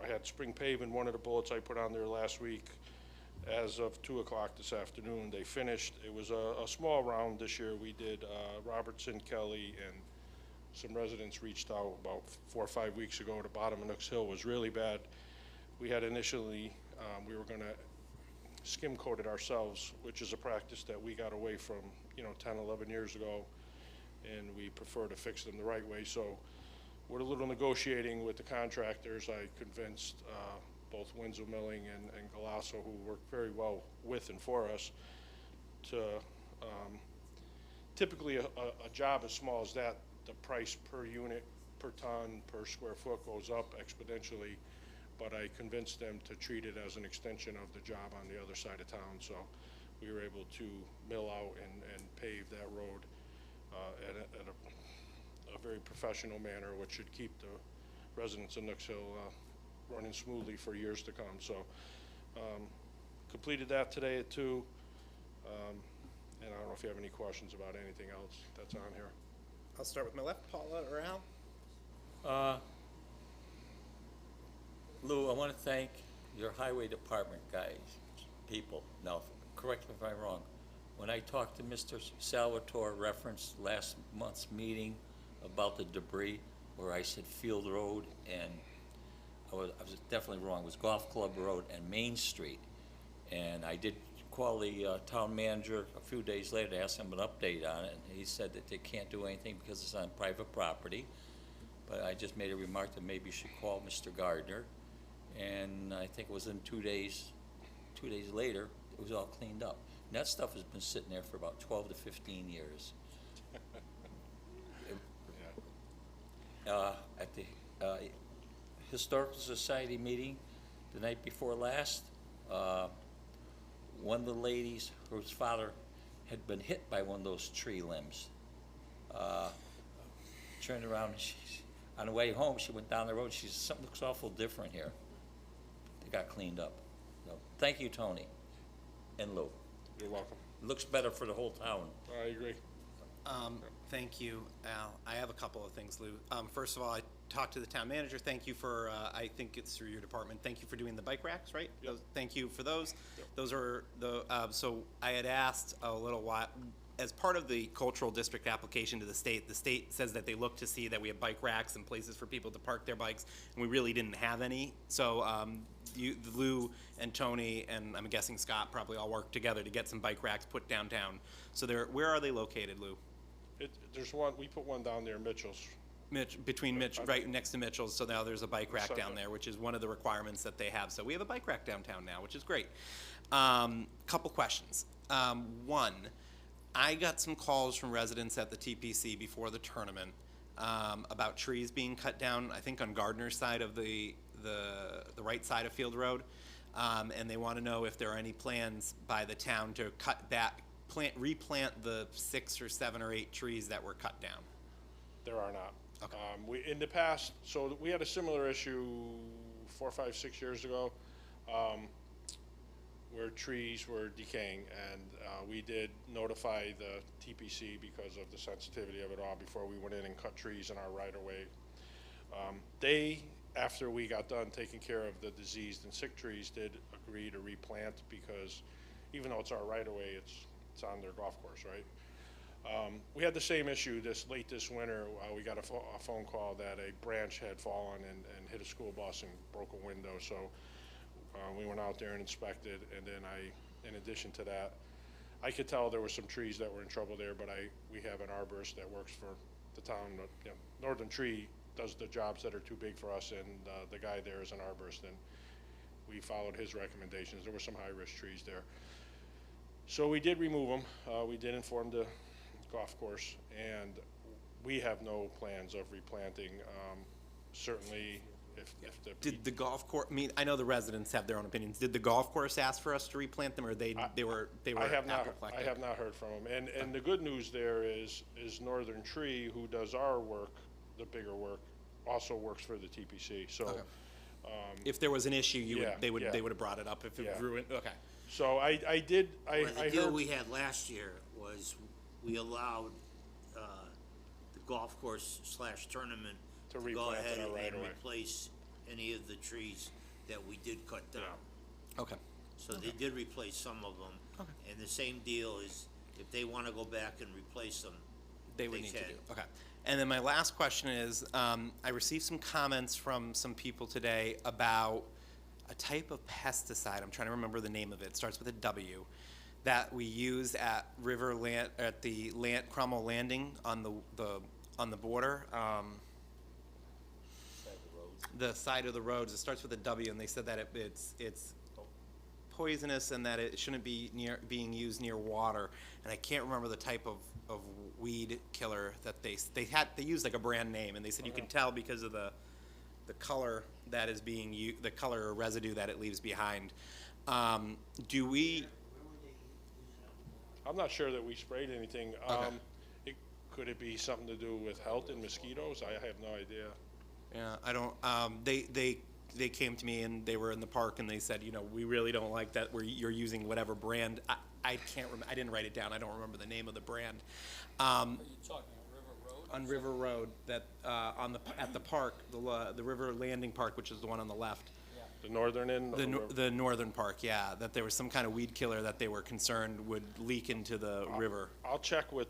[SPEAKER 10] I had spring paving, one of the bullets I put on there last week. As of 2 o'clock this afternoon, they finished. It was a small round this year. We did Robertson, Kelly, and some residents reached out about 4 or 5 weeks ago. The bottom of Nooks Hill was really bad. We had initially, we were gonna skim coat it ourselves, which is a practice that we got away from, 10, 11 years ago, and we prefer to fix them the right way. So with a little negotiating with the contractors, I convinced both Winslow Milling and Galasso, who work very well with and for us, to typically a job as small as that, the price per unit, per ton, per square foot goes up exponentially, but I convinced them to treat it as an extension of the job on the other side of town. So we were able to mill out and pave that road at a very professional manner, which should keep the residents of Nooks Hill running smoothly for years to come. So completed that today at 2. And I don't know if you have any questions about anything else that's on here.
[SPEAKER 1] I'll start with my left, Paula or Al.
[SPEAKER 5] Lou, I want to thank your highway department guys, people. Now, correct me if I'm wrong. When I talked to Mr. Salvatore, referenced last month's meeting about the debris, where I said Field Road, and I was definitely wrong. It was Golf Club Road and Main Street. And I did call the town manager a few days later to ask him an update on it, and he said that they can't do anything because it's on private property. But I just made a remark that maybe you should call Mr. Gardner. And I think it was in 2 days later, it was all cleaned up. And that stuff has been sitting there for about 12 to 15 years. At the Historical Society meeting the night before last, one of the ladies whose father had been hit by one of those tree limbs turned around and on the way home, she went down the road. She said, something looks awful different here. It got cleaned up. So, thank you, Tony and Lou.
[SPEAKER 10] You're welcome.
[SPEAKER 5] It looks better for the whole town.
[SPEAKER 10] I agree.
[SPEAKER 1] Thank you, Al. I have a couple of things, Lou. First of all, I talked to the town manager. Thank you for, I think it's through your department. Thank you for doing the bike racks, right?
[SPEAKER 10] Yep.
[SPEAKER 1] Thank you for those.
[SPEAKER 10] Yep.
[SPEAKER 1] Those are the, so I had asked a little while, as part of the cultural district application to the state says that they look to see that we have bike racks and places for people to park their bikes, and we really didn't have any. So Lou and Tony, and I'm guessing Scott, probably all worked together to get some bike racks put downtown. So where are they located, Lou?
[SPEAKER 10] There's one, we put one down there, Mitchell's.
[SPEAKER 1] Between right next to Mitchell's, so now there's a bike rack down there, which is one of the requirements that they have. So we have a bike rack downtown now, which is great. Couple questions. One, I got some calls from residents at the TPC before the tournament about trees being cut down, I think on Gardner's side of the right side of Field Road. And they want to know if there are any plans by the town to cut back, replant the 6 or 7 or 8 trees that were cut down.
[SPEAKER 10] There are not.
[SPEAKER 1] Okay.
[SPEAKER 10] We, in the past, so we had a similar issue 4, 5, 6 years ago. where trees were decaying, and we did notify the TPC because of the sensitivity of it all before we went in and cut trees in our right-of-way. They, after we got done taking care of the diseased and sick trees, did agree to replant because even though it's our right-of-way, it's on their golf course, right? We had the same issue late this winter. We got a phone call that a branch had fallen and hit a school bus and broke a window. So we went out there and inspected, and then in addition to that, I could tell there were some trees that were in trouble there, but we have an arborist that works for the town. You know, Northern Tree does the jobs that are too big for us, and the guy there is an arborist, and we followed his recommendations. There were some high-risk trees there. So we did remove them. We did inform the golf course, and we have no plans of replanting. Certainly, if the
[SPEAKER 1] Did the golf course, I mean, I know the residents have their own opinions. Did the golf course ask for us to replant them, or they were
[SPEAKER 10] I have not
[SPEAKER 1] apoplectic?
[SPEAKER 10] heard from them. And the good news there is Northern Tree, who does our work, the bigger work, also works for the TPC. So,
[SPEAKER 1] Okay. If there was an issue, they would
[SPEAKER 10] yeah.
[SPEAKER 1] have brought it up if it
[SPEAKER 10] Yeah.
[SPEAKER 1] ruined, okay.
[SPEAKER 10] so I
[SPEAKER 3] Well, the
[SPEAKER 10] I
[SPEAKER 3] deal
[SPEAKER 10] heard.
[SPEAKER 3] we had last year was we allowed, the golf course / tournament
[SPEAKER 10] To
[SPEAKER 3] to go
[SPEAKER 10] replant
[SPEAKER 3] ahead
[SPEAKER 10] in our
[SPEAKER 3] and
[SPEAKER 10] right-of-way.
[SPEAKER 3] replace any of the trees that we did cut down.
[SPEAKER 1] Okay.
[SPEAKER 3] So they did replace some of them.
[SPEAKER 1] Okay.
[SPEAKER 3] And the same deal is, if they wanna go back and replace them,
[SPEAKER 1] They would
[SPEAKER 3] They
[SPEAKER 1] need to
[SPEAKER 3] can.
[SPEAKER 1] do, okay. And then my last question is, I received some comments from some people today about a type of pesticide, I'm trying to remember the name of it, starts with a W, that we use at Cromwell Landing on the border, the side of the roads, it starts with a W, and they said that it's poisonous and that it shouldn't be being used near water. And I can't remember the type of weed killer that they used like a brand name, and they said you can tell because of the color that is being used, the color or residue that it leaves behind. Do we?
[SPEAKER 10] I'm not sure that we sprayed anything.
[SPEAKER 1] Okay.
[SPEAKER 10] Could it be something to do with health and mosquitoes? I have no idea.
[SPEAKER 1] Yeah, I don't. They came to me and they were in the park and they said, you know, we really don't like that you're using whatever brand. I can't remember. I didn't write it down. I don't remember the name of the brand.
[SPEAKER 4] Are you talking on River Road?
[SPEAKER 1] On River Road, that at the park, the River Landing Park, which is the one on the left.
[SPEAKER 10] The northern end?
[SPEAKER 1] The northern park, yeah, that there was some kind of weed killer that they were concerned would leak into the river.
[SPEAKER 10] I'll check with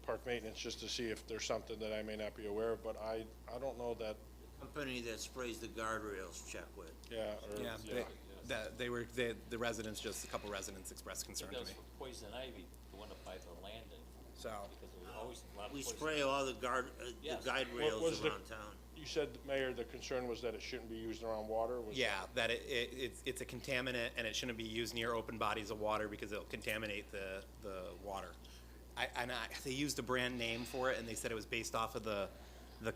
[SPEAKER 10] park maintenance just to see if there's something that I may not be aware of, but I don't know that,
[SPEAKER 3] company that sprays the guardrails, check with.
[SPEAKER 10] yeah, or,
[SPEAKER 1] Yeah, the residents, just a couple residents expressed concern to
[SPEAKER 5] Because
[SPEAKER 1] me.
[SPEAKER 5] for poison ivy, the one up by the landing,
[SPEAKER 1] So,
[SPEAKER 5] because there was always a lot of
[SPEAKER 3] We
[SPEAKER 5] poison.
[SPEAKER 3] spray all the
[SPEAKER 5] Yes.
[SPEAKER 3] guide
[SPEAKER 10] What
[SPEAKER 3] rails
[SPEAKER 10] was the-
[SPEAKER 3] around town.
[SPEAKER 10] you said, Mayor, the concern was that it shouldn't be used around water? Was
[SPEAKER 1] yeah, that it's a contaminant and it shouldn't be used near open bodies of water because it'll contaminate the water. They used a brand name for it and they said it was based off of the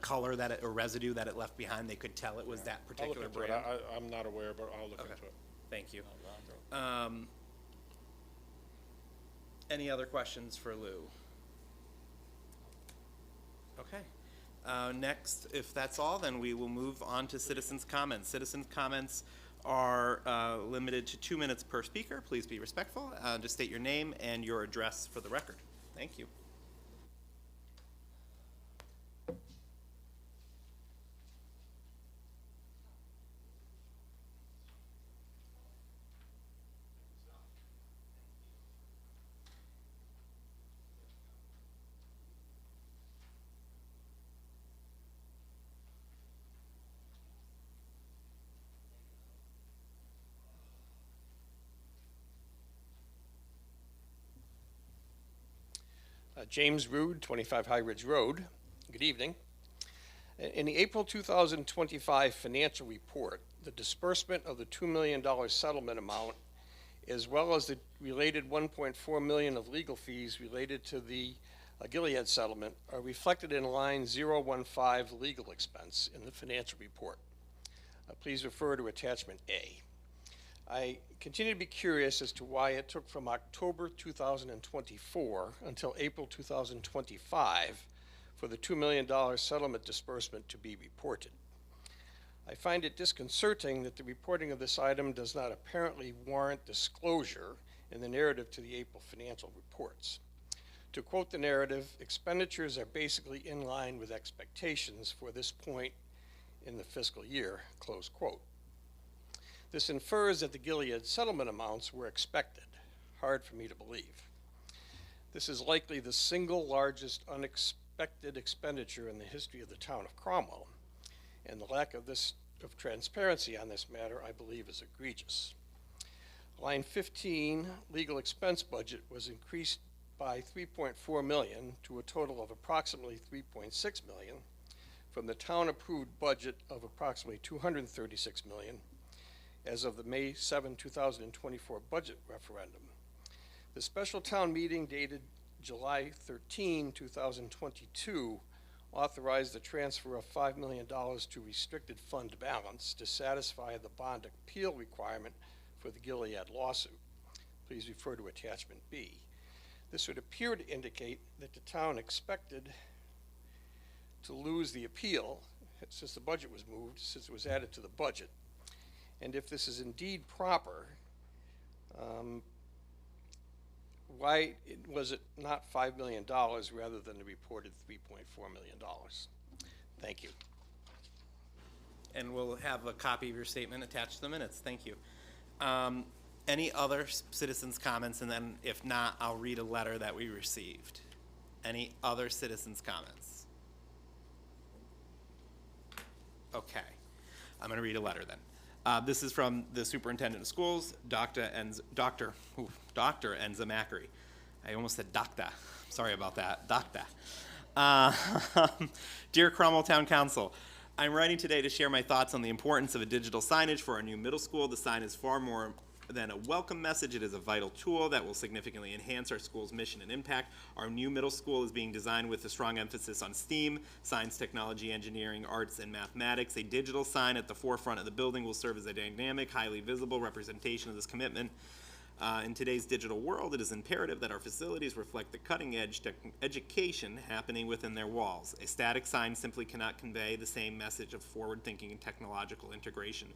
[SPEAKER 1] color or residue that it left behind. They could tell it was that
[SPEAKER 10] I'll look
[SPEAKER 1] particular
[SPEAKER 10] into it.
[SPEAKER 1] brand.
[SPEAKER 10] I'm not aware, but I'll look
[SPEAKER 1] Okay.
[SPEAKER 10] into it.
[SPEAKER 1] Thank you.
[SPEAKER 5] Alondra.
[SPEAKER 1] Any other questions for Lou? Okay. Next, if that's all, then we will move on to citizens' comments. Citizens' comments are limited to 2 minutes per speaker. Please be respectful. Just state your name and your address for the record. Thank you.
[SPEAKER 11] James Rood, 25 High Ridge Road. Good evening. In the April 2025 financial report, the disbursement of the $2 million settlement amount, as well as the related $1.4 million of legal fees related to the Gilead settlement, are reflected in line 015 legal expense in the financial report. Please refer to attachment A. I continue to be curious as to why it took from October 2024 until April 2025 for the $2 million settlement disbursement to be reported. I find it disconcerting that the reporting of this item does not apparently warrant disclosure in the narrative to the April financial reports. To quote the narrative, expenditures are basically in line with expectations for this point in the fiscal year, close quote. This infers that the Gilead settlement amounts were expected. Hard for me to believe. This is likely the single largest unexpected expenditure in the history of the town of Cromwell, and the lack of transparency on this matter, I believe, is egregious. Line 15, legal expense budget, was increased by $3.4 million to a total of approximately $3.6 million from the town-approved budget of approximately $236 million as of the May 7, 2024 budget referendum. The special town meeting dated July 13, 2022 authorized the transfer of $5 million to restricted fund balance to satisfy the bond appeal requirement for the Gilead lawsuit. Please refer to attachment B. This would appear to indicate that the town expected to lose the appeal since the budget was moved, since it was added to the budget. And if this is indeed proper, why was it not $5 million rather than the reported $3.4 million? Thank you.
[SPEAKER 1] And we'll have a copy of your statement attached to the minutes. Thank you. Any other citizens' comments? And then if not, I'll read a letter that we received. Any other citizens' comments? Okay. I'm going to read a letter then. This is from the superintendent of schools, Dr. Enza Macri. I almost said doctor. Sorry about that. Doctor. Dear Cromwell Town Council, I'm writing today to share my thoughts on the importance of a digital signage for our new middle school. The sign is far more than a welcome message. It is a vital tool that will significantly enhance our school's mission and impact. Our new middle school is being designed with a strong emphasis on STEAM, science, technology, engineering, arts, and mathematics. A digital sign at the forefront of the building will serve as a dynamic, highly visible representation of this commitment. In today's digital world, it is imperative that our facilities reflect the cutting-edge education happening within their walls. A static sign simply cannot convey the same message of forward-thinking and technological integration.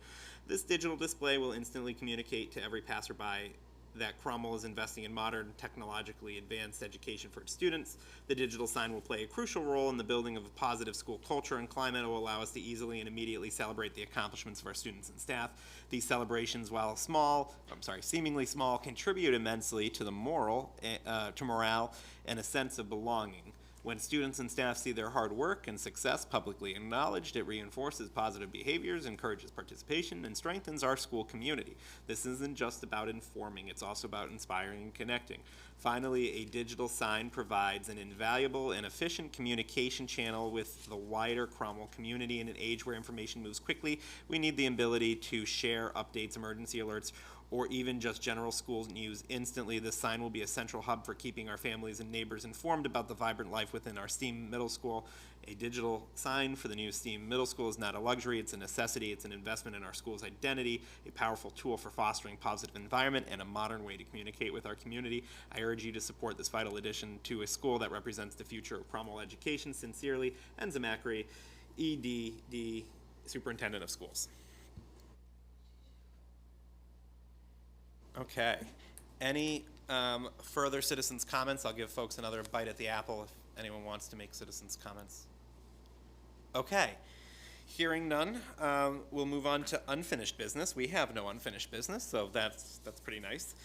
[SPEAKER 1] This digital display will instantly communicate to every passerby that Cromwell is investing in modern, technologically advanced education for its students. The digital sign will play a crucial role in the building of a positive school culture and climate. It will allow us to easily and immediately celebrate the accomplishments of our students and staff. These celebrations, while seemingly small, contribute immensely to the morale and a sense of belonging. When students and staff see their hard work and success publicly acknowledged, it reinforces positive behaviors, encourages participation, and strengthens our school community. This isn't just about informing, it's also about inspiring and connecting. Finally, a digital sign provides an invaluable and efficient communication channel with the wider Cromwell community. In an age where information moves quickly, we need the ability to share updates, emergency alerts, or even just general school news instantly. This sign will be a central hub for keeping our families and neighbors informed about the vibrant life within our STEAM middle school. A digital sign for the new STEAM middle school is not a luxury, it's a necessity, it's an investment in our school's identity, a powerful tool for fostering positive environment, and a modern way to communicate with our community. I urge you to support this vital addition to a school that represents the future of Cromwell education. Sincerely, Enza Macri, EDD, Superintendent of Schools. Okay. Any further citizens' comments? I'll give folks another bite at the apple if anyone wants to make citizens' comments. Okay. Hearing none, we'll move on to unfinished business. We have no unfinished business, so that's pretty nice.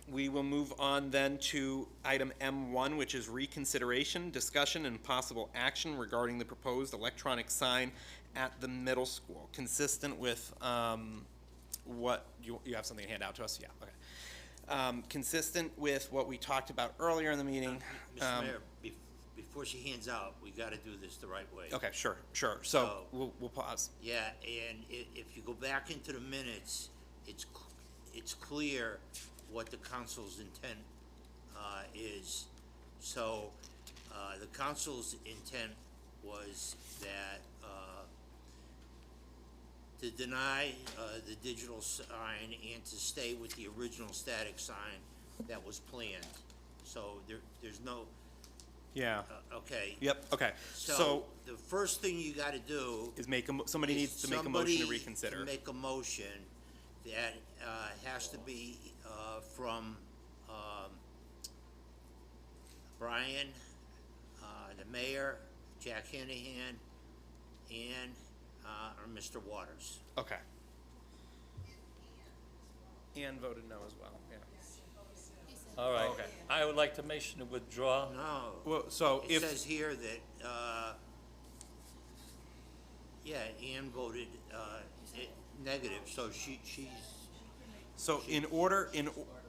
[SPEAKER 1] We will move on then to item M1, which is reconsideration, discussion, and possible action regarding the proposed electronic sign at the middle school, consistent with what you have something to hand out to us? Yeah, okay. Consistent with what we talked about earlier in the meeting.
[SPEAKER 3] Mr. Mayor, before she hands out, we gotta do this the right way.
[SPEAKER 1] Okay, sure. So we'll pause.
[SPEAKER 3] Yeah, and if you go back into the minutes, it's clear what the council's intent is. So the council's intent was that to deny the digital sign and to stay with the original static sign that was planned. So there's no,
[SPEAKER 1] Yeah.
[SPEAKER 3] Okay?
[SPEAKER 1] Yep, okay.
[SPEAKER 3] So,
[SPEAKER 1] So,
[SPEAKER 3] the first thing you gotta do.
[SPEAKER 1] is somebody
[SPEAKER 3] is
[SPEAKER 1] needs to make a motion to
[SPEAKER 3] somebody
[SPEAKER 1] reconsider.
[SPEAKER 3] to make a motion that, has to be, from, Brian, the mayor, Jack Hanahan, and, or Mr. Waters.
[SPEAKER 1] Okay. Ann voted no as well, yeah.
[SPEAKER 5] All right,
[SPEAKER 1] Okay.
[SPEAKER 5] I would like to motion to withdraw.
[SPEAKER 3] No.
[SPEAKER 1] Well, so
[SPEAKER 3] It
[SPEAKER 1] if,
[SPEAKER 3] says here that, yeah, Ann voted, negative, so she's,
[SPEAKER 1] so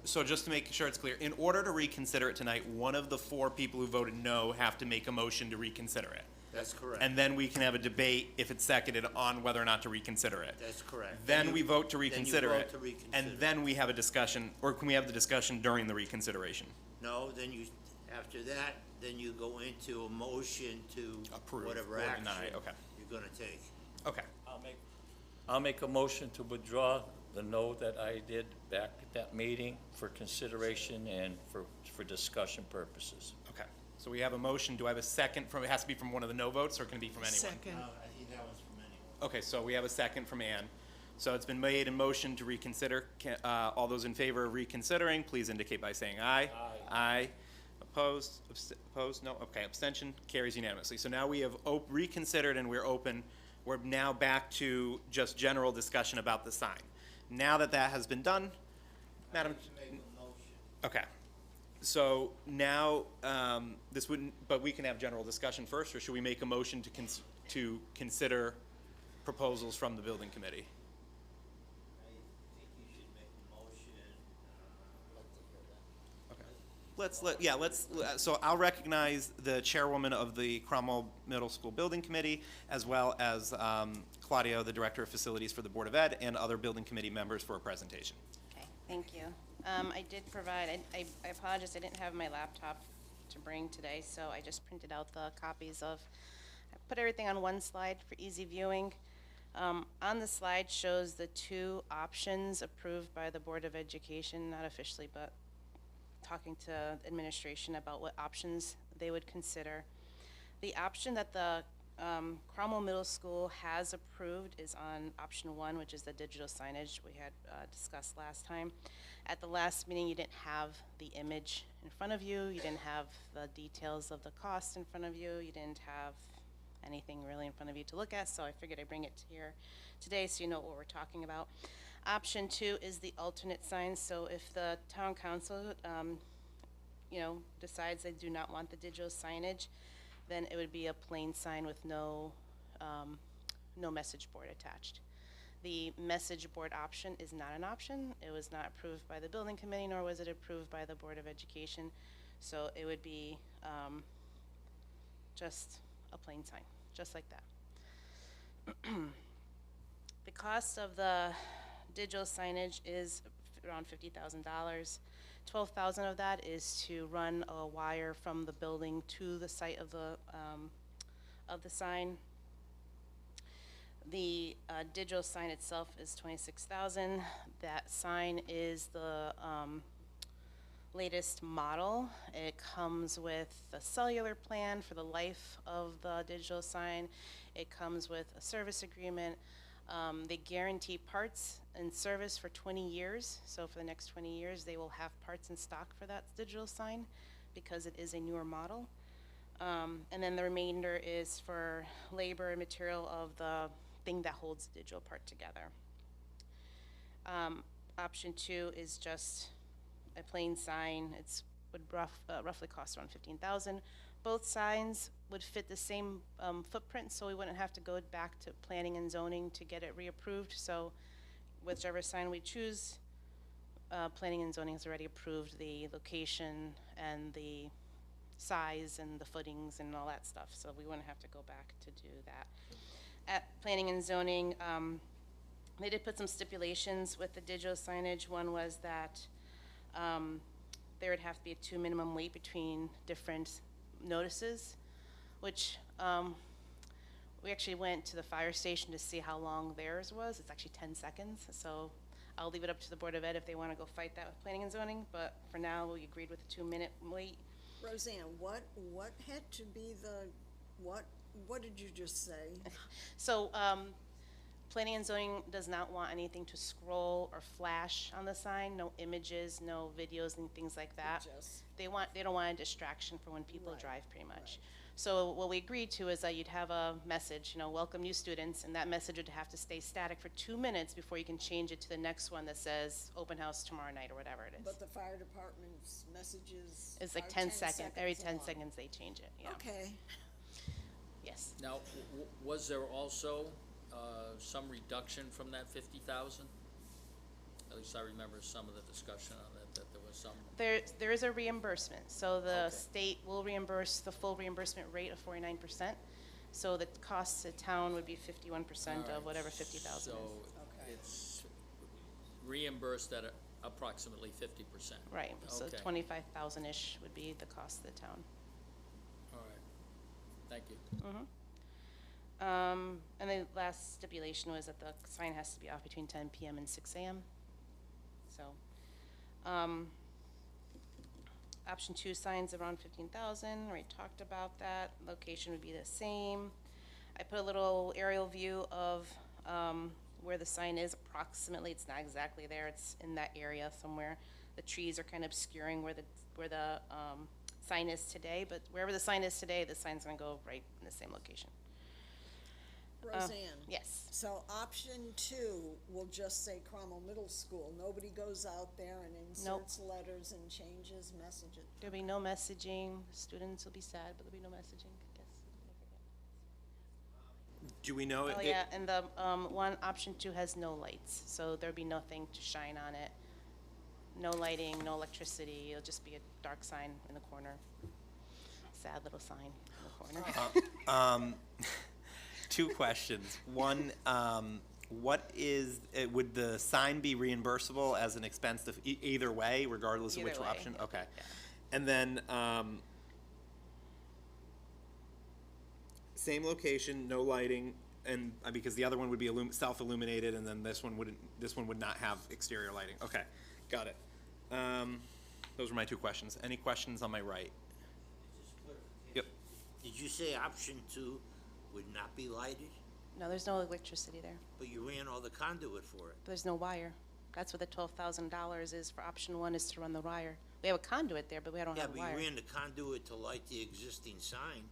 [SPEAKER 1] so just to make sure it's clear, in order to reconsider it tonight, one of the 4 people who voted no have to make a motion to reconsider it.
[SPEAKER 3] that's correct.
[SPEAKER 1] And then we can have a debate, if it's seconded, on whether or not to reconsider it.
[SPEAKER 3] That's correct.
[SPEAKER 1] Then
[SPEAKER 3] you-
[SPEAKER 1] we vote to
[SPEAKER 3] then you
[SPEAKER 1] reconsider
[SPEAKER 3] vote
[SPEAKER 1] it.
[SPEAKER 3] to reconsider.
[SPEAKER 1] And then we have a discussion, or can we have the discussion during the reconsideration?
[SPEAKER 3] No, then you, after that, then you go into a motion to
[SPEAKER 1] Approve
[SPEAKER 3] whatever
[SPEAKER 1] or
[SPEAKER 3] action
[SPEAKER 1] deny, okay.
[SPEAKER 3] you're gonna take.
[SPEAKER 1] Okay.
[SPEAKER 5] I'll make a motion to withdraw the no that I did back at that meeting for consideration and for discussion purposes.
[SPEAKER 1] Okay. So we have a motion. Do I have a second from, it has to be from one of the no votes, or can it be from anyone?
[SPEAKER 7] Second.
[SPEAKER 3] I think that one's from anyone.
[SPEAKER 1] Okay, so we have a second from Ann. So it's been made and motion to reconsider. All those in favor of reconsidering, please indicate by saying aye. Aye. Opposed? Opposed? No? Okay, abstention carries unanimously. So now we have reconsidered and we're open. We're now back to just general discussion about the sign. Now that that has been done, Madam.
[SPEAKER 3] Make a motion.
[SPEAKER 1] Okay. So now, this wouldn't, but we can have general discussion first, or should we make a motion to consider proposals from the building committee?
[SPEAKER 3] I think you should make a motion,
[SPEAKER 1] So I'll recognize the chairwoman of the Cromwell Middle School Building Committee, as well as Claudio, the Director of Facilities for the Board of Ed, and other building committee members for a presentation.
[SPEAKER 12] Okay, thank you. I did provide, I apologize, I didn't have my laptop to bring today, so I just printed out the copies of, I put everything on one slide for easy viewing. On the slide shows the 2 options approved by the Board of Education, not officially, but talking to administration about what options they would consider. The option that the Cromwell Middle School has approved is on option 1, which is the digital signage we had discussed last time. At the last meeting, you didn't have the image in front of you, you didn't have the details of the cost in front of you, you didn't have anything really in front of you to look at, so I figured I'd bring it here today so you know what we're talking about. Option 2 is the alternate sign, so if the town council, decides they do not want the digital signage, then it would be a plain sign with no message board attached. The message board option is not an option. It was not approved by the building committee, nor was it approved by the Board of Education. So it would be just a plain sign, just like that. The cost of the digital signage is around $50,000. $12,000 of that is to run a wire from the building to the site of the sign. The digital sign itself is $26,000. That sign is the latest model. It comes with a cellular plan for the life of the digital sign. It comes with a service agreement. They guarantee parts and service for 20 years. So for the next 20 years, they will have parts in stock for that digital sign because it is a newer model. And then the remainder is for labor and material of the thing that holds the digital part together. Option 2 is just a plain sign. It's would roughly cost around $15,000. Both signs would fit the same footprint, so we wouldn't have to go back to planning and zoning to get it reapproved. So whichever sign we choose, planning and zoning has already approved the location and the size and the footings and all that stuff, so we wouldn't have to go back to do that. At planning and zoning, they did put some stipulations with the digital signage. One was that there would have to be a 2 minimum wait between different notices, which we actually went to the fire station to see how long theirs was. It's actually 10 seconds, so I'll leave it up to the Board of Ed if they want to go fight that with planning and zoning, but for now we agreed with the 2-minute wait.
[SPEAKER 8] Roseanne, what had to be what did you just say?
[SPEAKER 12] So, planning and zoning does not want anything to scroll or flash on the sign, no images, no videos and things like that.
[SPEAKER 8] Just-
[SPEAKER 12] They don't want a distraction for when people
[SPEAKER 8] Right,
[SPEAKER 12] drive, pretty much. So what we agreed to is that you'd have a message, welcome new students, and that message would have to stay static for 2 minutes before you can change it to the next one that says open house tomorrow night, or whatever it is.
[SPEAKER 8] But the fire department's messages
[SPEAKER 12] It's like
[SPEAKER 8] are
[SPEAKER 12] 10 seconds, every 10
[SPEAKER 8] long.
[SPEAKER 12] seconds they change it, yeah.
[SPEAKER 8] Okay,
[SPEAKER 12] Yes.
[SPEAKER 4] Now, was there also some reduction from that 50,000? At least I remember some of the discussion on that there was some.
[SPEAKER 12] There is a reimbursement, so the
[SPEAKER 4] Okay.
[SPEAKER 12] state will reimburse the full reimbursement rate of 49%. So the cost to town would be 51%
[SPEAKER 4] All right,
[SPEAKER 12] of whatever 50,000 is.
[SPEAKER 4] So it's reimbursed at approximately 50%.
[SPEAKER 12] Right, so
[SPEAKER 4] Okay.
[SPEAKER 12] 25,000-ish would be the cost to the town.
[SPEAKER 4] All right, thank you.
[SPEAKER 12] And the last stipulation was that the sign has to be off between 10 PM and 6 AM. So, option 2, signs around 15,000, already talked about that. Location would be the same. I put a little aerial view of, where the sign is approximately. It's not exactly there, it's in that area somewhere. The trees are kind of obscuring where the sign is today, but wherever the sign is today, the sign's gonna go right in the same location.
[SPEAKER 8] Roseanne.
[SPEAKER 12] Yes.
[SPEAKER 8] So option 2 will just say Cromwell Middle School. Nobody goes out there and inserts letters and changes messages.
[SPEAKER 12] There'll be no messaging. Students will be sad, but there'll be no messaging. Yes.
[SPEAKER 1] Do we know?
[SPEAKER 12] Oh, yeah, and the, option 2 has no lights, so there'll be nothing to shine on it. No lighting, no electricity. It'll just be a dark sign in the corner. Sad little sign in the corner.
[SPEAKER 1] Two questions. One, would the sign be reimbursable as an expense either way, regardless of
[SPEAKER 12] Either
[SPEAKER 1] which
[SPEAKER 12] way,
[SPEAKER 1] option?
[SPEAKER 12] yeah.
[SPEAKER 1] Okay.
[SPEAKER 12] Yeah.
[SPEAKER 1] And then, same location, no lighting, and because the other one would be self-illuminated, and then this one would not have exterior lighting. Okay, got it. Those were my two questions. Any questions on my right? Yep.
[SPEAKER 3] Did you say option 2 would not be lighted?
[SPEAKER 12] No, there's no electricity there.
[SPEAKER 3] But you ran all the conduit for it.
[SPEAKER 12] But there's no wire. That's what the $12,000 is for option 1, is to run the wire. We have a conduit there, but we don't
[SPEAKER 3] Yeah,
[SPEAKER 12] have a
[SPEAKER 3] but
[SPEAKER 12] wire.
[SPEAKER 3] you ran the conduit to light the existing sign.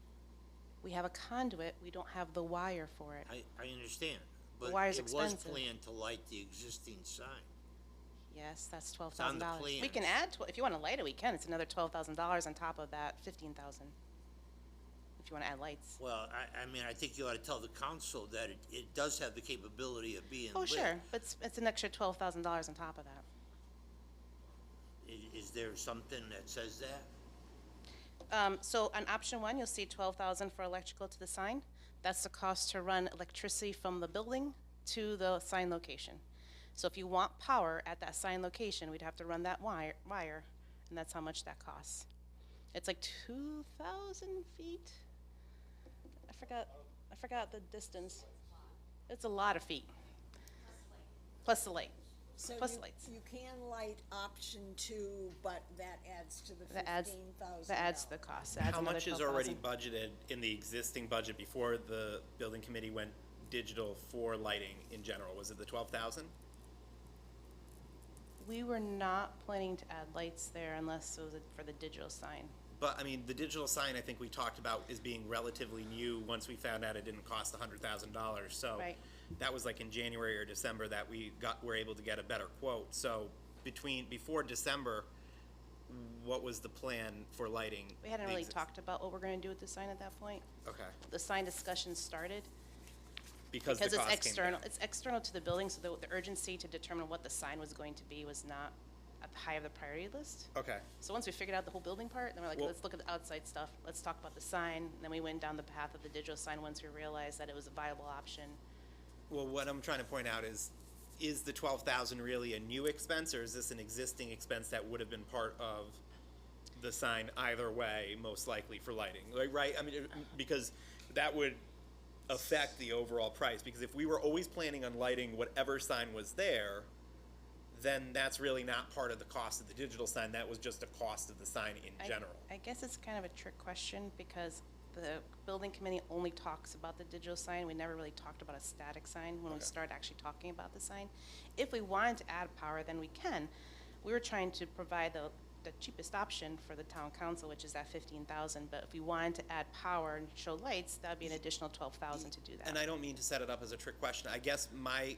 [SPEAKER 12] We have a conduit, we don't have the wire for it.
[SPEAKER 3] I understand. But
[SPEAKER 12] wire's
[SPEAKER 3] it was
[SPEAKER 12] expensive.
[SPEAKER 3] planned to light the existing sign.
[SPEAKER 12] Yes, that's
[SPEAKER 3] on the
[SPEAKER 12] $12,000. We can
[SPEAKER 3] plans.
[SPEAKER 12] add, if you want to light it, we can. It's another $12,000 on top of that 15,000. If you want to add lights.
[SPEAKER 3] Well, I mean, I think you ought to tell the council that it does have the capability of being
[SPEAKER 12] Oh,
[SPEAKER 3] lit.
[SPEAKER 12] sure, but it's an extra $12,000 on top of that.
[SPEAKER 3] Is there something that says that?
[SPEAKER 12] So on option 1, you'll see 12,000 for electrical to the sign. That's the cost to run electricity from the building to the sign location. So if you want power at that sign location, we'd have to run that wire, and that's how much that costs. It's like 2,000 feet. I forgot the distance. It's a lot of feet. Plus the light.
[SPEAKER 8] So
[SPEAKER 12] Plus lights.
[SPEAKER 8] you can light option 2, but that adds to the
[SPEAKER 12] That adds,
[SPEAKER 8] $15,000.
[SPEAKER 12] that adds to the cost. That adds
[SPEAKER 1] How
[SPEAKER 12] another
[SPEAKER 1] much is already
[SPEAKER 12] 12,000.
[SPEAKER 1] budgeted in the existing budget before the building committee went digital for lighting in general? Was it the 12,000?
[SPEAKER 12] We were not planning to add lights there unless it was for the digital sign.
[SPEAKER 1] But, I mean, the digital sign, I think we talked about is being relatively new once we found out it didn't cost $100,000. So
[SPEAKER 12] Right.
[SPEAKER 1] that was like in January or December that were able to get a better quote. So before December, what was the plan for lighting?
[SPEAKER 12] We hadn't
[SPEAKER 1] the
[SPEAKER 12] really
[SPEAKER 1] exist-
[SPEAKER 12] talked about what we're gonna do with the sign at that point.
[SPEAKER 1] Okay,
[SPEAKER 12] The sign discussion started
[SPEAKER 1] because the
[SPEAKER 12] because it's
[SPEAKER 1] cost came
[SPEAKER 12] external,
[SPEAKER 1] down.
[SPEAKER 12] it's external to the building, so the urgency to determine what the sign was going to be was not at the high of the priority list.
[SPEAKER 1] Okay,
[SPEAKER 12] So once we figured out the whole building part, then we're like,
[SPEAKER 1] Well-
[SPEAKER 12] let's look at the outside stuff, let's talk about the sign, and then we went down the path of the digital sign once we realized that it was a viable option.
[SPEAKER 1] well, what I'm trying to point out is the 12,000 really a new expense, or is this an existing expense that would have been part of the sign either way, most likely for lighting, like, right? I mean, because that would affect the overall price, because if we were always planning on lighting whatever sign was there, then that's really not part of the cost of the digital sign. That was just a cost of the sign in general.
[SPEAKER 12] I guess it's kind of a trick question because the building committee only talks about the digital sign. We never really talked about a static sign when we started actually talking about the sign. If we wanted to add power, then we can. We were trying to provide the cheapest option for the town council, which is that 15,000. But if we wanted to add power and show lights, that'd be an additional 12,000 to do that.
[SPEAKER 1] And I don't mean to set it up as a trick question. I guess my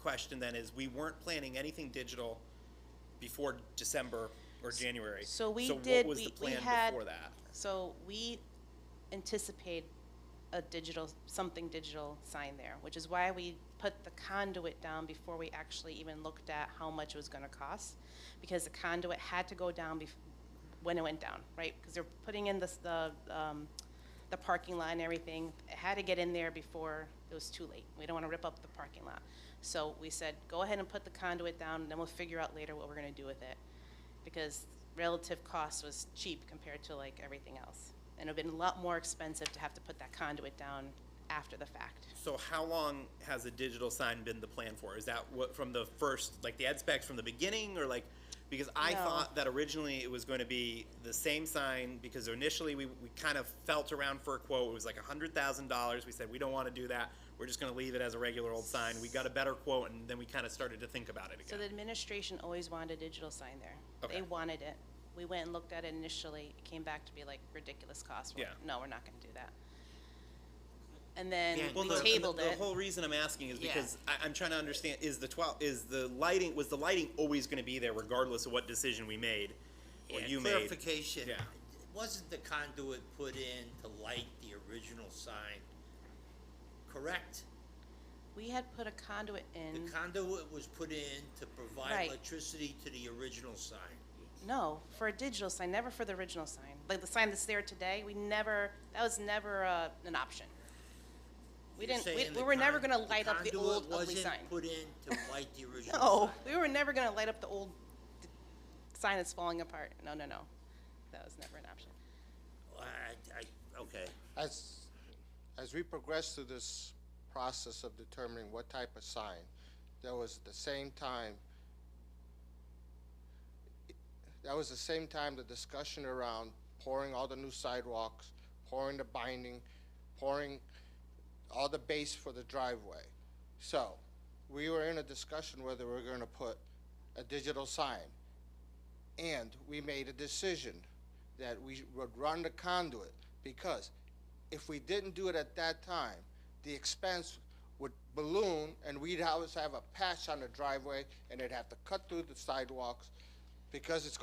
[SPEAKER 1] question then is, we weren't planning anything digital before December or January.
[SPEAKER 12] So we
[SPEAKER 1] what
[SPEAKER 12] did.
[SPEAKER 1] was the
[SPEAKER 12] we
[SPEAKER 1] plan
[SPEAKER 12] had.
[SPEAKER 1] before that?
[SPEAKER 12] So we anticipate a something digital sign there, which is why we put the conduit down before we actually even looked at how much it was going to cost, because the conduit had to go down when it went down, right? Because they're putting in the parking lot and everything. It had to get in there before it was too late. We don't want to rip up the parking lot. So we said, go ahead and put the conduit down, and then we'll figure out later what we're going to do with it, because relative cost was cheap compared to like everything else. And it would have been a lot more expensive to have to put that conduit down after the fact.
[SPEAKER 1] So how long has a digital sign been the plan for? Is that what, from the first, like the ed specs from the beginning, or like, because I
[SPEAKER 12] No.
[SPEAKER 1] thought that originally it was going to be the same sign, because initially we kind of felt around for a quote. It was like $100,000. We said, we don't want to do that. We're just going to leave it as a regular old sign. We got a better quote, and then we kind of started to think about it again.
[SPEAKER 12] So the administration always wanted a digital sign there.
[SPEAKER 1] Okay.
[SPEAKER 12] They wanted it. We went and looked at it initially. It came back to be like ridiculous cost. We're
[SPEAKER 1] Yeah.
[SPEAKER 12] like, no, we're not going to do that. And then
[SPEAKER 1] Well,
[SPEAKER 12] we
[SPEAKER 1] the
[SPEAKER 12] tabled it.
[SPEAKER 1] whole reason I'm asking is
[SPEAKER 12] Yeah.
[SPEAKER 1] because I'm trying to understand, was the lighting always going to be there regardless of what decision we made, or
[SPEAKER 3] Yeah,
[SPEAKER 1] you made?
[SPEAKER 3] clarification.
[SPEAKER 1] Yeah.
[SPEAKER 3] Wasn't the conduit put in to light the original sign? Correct?
[SPEAKER 12] We had put a conduit in.
[SPEAKER 3] The conduit was put in to provide
[SPEAKER 12] Right.
[SPEAKER 3] electricity to the original sign.
[SPEAKER 12] No, for a digital sign, never for the original sign. Like the sign that's there today, that was never an option. We
[SPEAKER 3] You're
[SPEAKER 12] didn't,
[SPEAKER 3] saying
[SPEAKER 12] we were never gonna
[SPEAKER 3] the
[SPEAKER 12] light up the
[SPEAKER 3] conduit
[SPEAKER 12] old ugly sign.
[SPEAKER 3] wasn't put in to light the original
[SPEAKER 12] No,
[SPEAKER 3] sign?
[SPEAKER 12] we were never gonna light up the old sign that's falling apart. No, no, no. That was never an option.
[SPEAKER 3] Okay.
[SPEAKER 13] As we progress through this process of determining what type of sign, there was the same time the discussion around pouring all the new sidewalks, pouring the binding, pouring all the base for the driveway. So we were in a discussion whether we were going to put a digital sign, and we made a decision that we would run the conduit, because if we didn't do it at that time, the expense would balloon, and we'd always have a patch on the driveway, and they'd have to cut through the sidewalks, because it's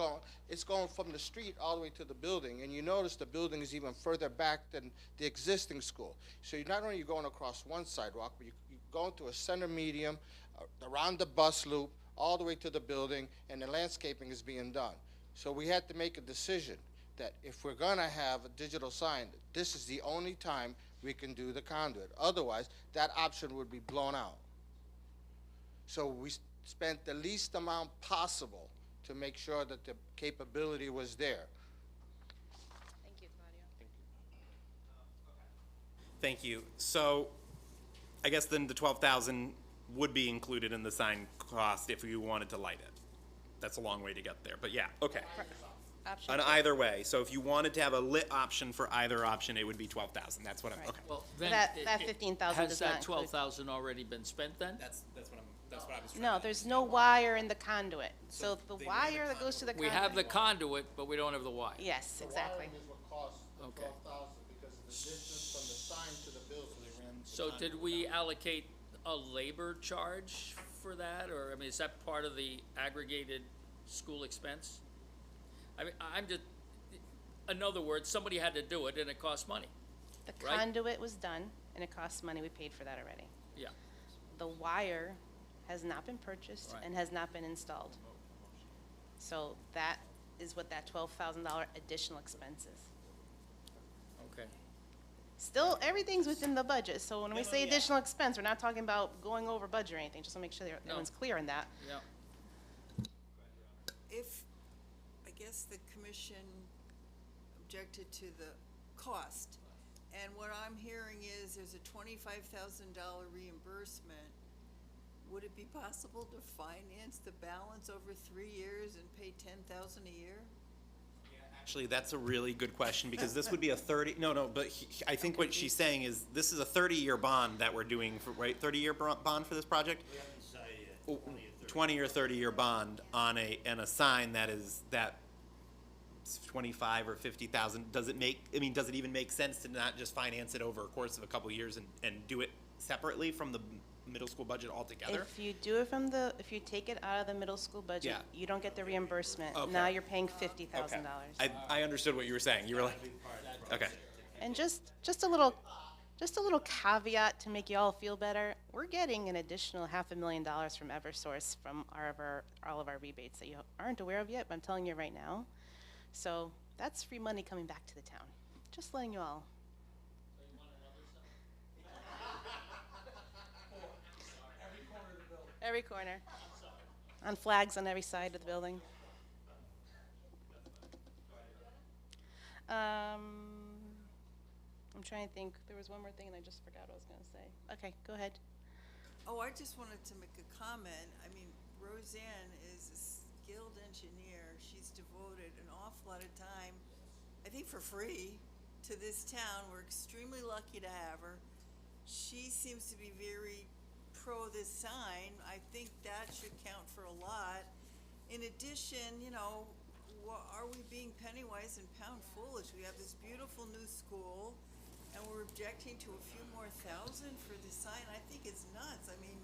[SPEAKER 13] going from the street all the way to the building. And you notice the building is even further back than the existing school. So you're not only going across one sidewalk, but you're going to a center medium, around the bus loop, all the way to the building, and the landscaping is being done. So we had to make a decision that if we're gonna have a digital sign, this is the only time we can do the conduit. Otherwise, that option would be blown out. So we spent the least amount possible to make sure that the capability was there.
[SPEAKER 12] Thank you, Claudio.
[SPEAKER 1] Thank you. So, I guess then the 12,000 would be included in the sign cost if you wanted to light it. That's a long way to get there, but yeah, okay.
[SPEAKER 12] Option
[SPEAKER 1] On
[SPEAKER 12] two.
[SPEAKER 1] either way, so if you wanted to have a lit option for either option, it would be 12,000. That's what I'm,
[SPEAKER 12] Right.
[SPEAKER 1] okay.
[SPEAKER 4] Well,
[SPEAKER 12] So
[SPEAKER 4] then.
[SPEAKER 12] that 15,000
[SPEAKER 4] Has
[SPEAKER 12] does not
[SPEAKER 4] that
[SPEAKER 12] include-
[SPEAKER 4] 12,000 already been spent then?
[SPEAKER 1] That's what I was trying
[SPEAKER 12] No,
[SPEAKER 1] to.
[SPEAKER 12] there's no wire in the conduit. So the
[SPEAKER 1] they
[SPEAKER 12] wire that goes to the
[SPEAKER 4] We
[SPEAKER 12] conduit.
[SPEAKER 4] have the conduit, but we don't have the wire.
[SPEAKER 12] Yes, exactly.
[SPEAKER 13] The wiring is what cost the
[SPEAKER 4] Okay.
[SPEAKER 13] 12,000, because of the distance from the sign to the building.
[SPEAKER 4] So did we allocate a labor charge for that, or, I mean, is that part of the aggregated school expense? I mean, in other words, somebody had to do it and it cost money.
[SPEAKER 12] The
[SPEAKER 4] Right.
[SPEAKER 12] conduit was done, and it costs money. We paid for that already.
[SPEAKER 4] Yeah,
[SPEAKER 12] The wire has not been purchased
[SPEAKER 4] Right.
[SPEAKER 12] and has not been installed. So that is what that $12,000 additional expense is.
[SPEAKER 4] okay.
[SPEAKER 12] Still, everything's within the budget, so when we
[SPEAKER 1] no,
[SPEAKER 12] say
[SPEAKER 1] yeah.
[SPEAKER 12] additional expense, we're not talking about going over budget or anything, just to make sure that everyone's clear on that.
[SPEAKER 4] Yeah.
[SPEAKER 6] If, I guess the commission objected to the cost, and what I'm hearing is there's a $25,000 reimbursement would it be possible to finance the balance over 3 years and pay $10,000 a year?
[SPEAKER 1] Actually, that's a really good question, because this would be a 30, no, but I think what she's saying is, this is a 30-year bond that we're doing, for right, 30-year bond for this project?
[SPEAKER 3] We haven't decided yet,
[SPEAKER 1] 20 or 30-year bond on a sign that is, that 25 or 50,000, does it even make sense to not just finance it over a course of a couple years and do it separately from the middle school budget altogether?
[SPEAKER 12] If you do it if you take it out of the middle school budget,
[SPEAKER 1] Yeah.
[SPEAKER 12] you don't get the reimbursement.
[SPEAKER 1] Okay.
[SPEAKER 12] Now you're paying
[SPEAKER 1] Okay.
[SPEAKER 12] $50,000.
[SPEAKER 1] I understood what you were saying, you were like, okay.
[SPEAKER 12] And just a little caveat to make you all feel better. We're getting an additional $500,000 from Eversource from all of our rebates that you aren't aware of yet, but I'm telling you right now. So that's free money coming back to the town. Just letting you all. Every corner. On flags on every side of the building. I'm trying to think. There was one more thing and I just forgot what I was going to say. Okay, go ahead.
[SPEAKER 6] Oh, I just wanted to make a comment. I mean, Roseanne is a skilled engineer. She's devoted an awful lot of time, I think for free, to this town. We're extremely lucky to have her. She seems to be very pro this sign. I think that should count for a lot. In addition, you know, are we being penny wise and pound foolish? We have this beautiful new school, and we're objecting to a few more thousand for the sign. I think it's nuts. I mean,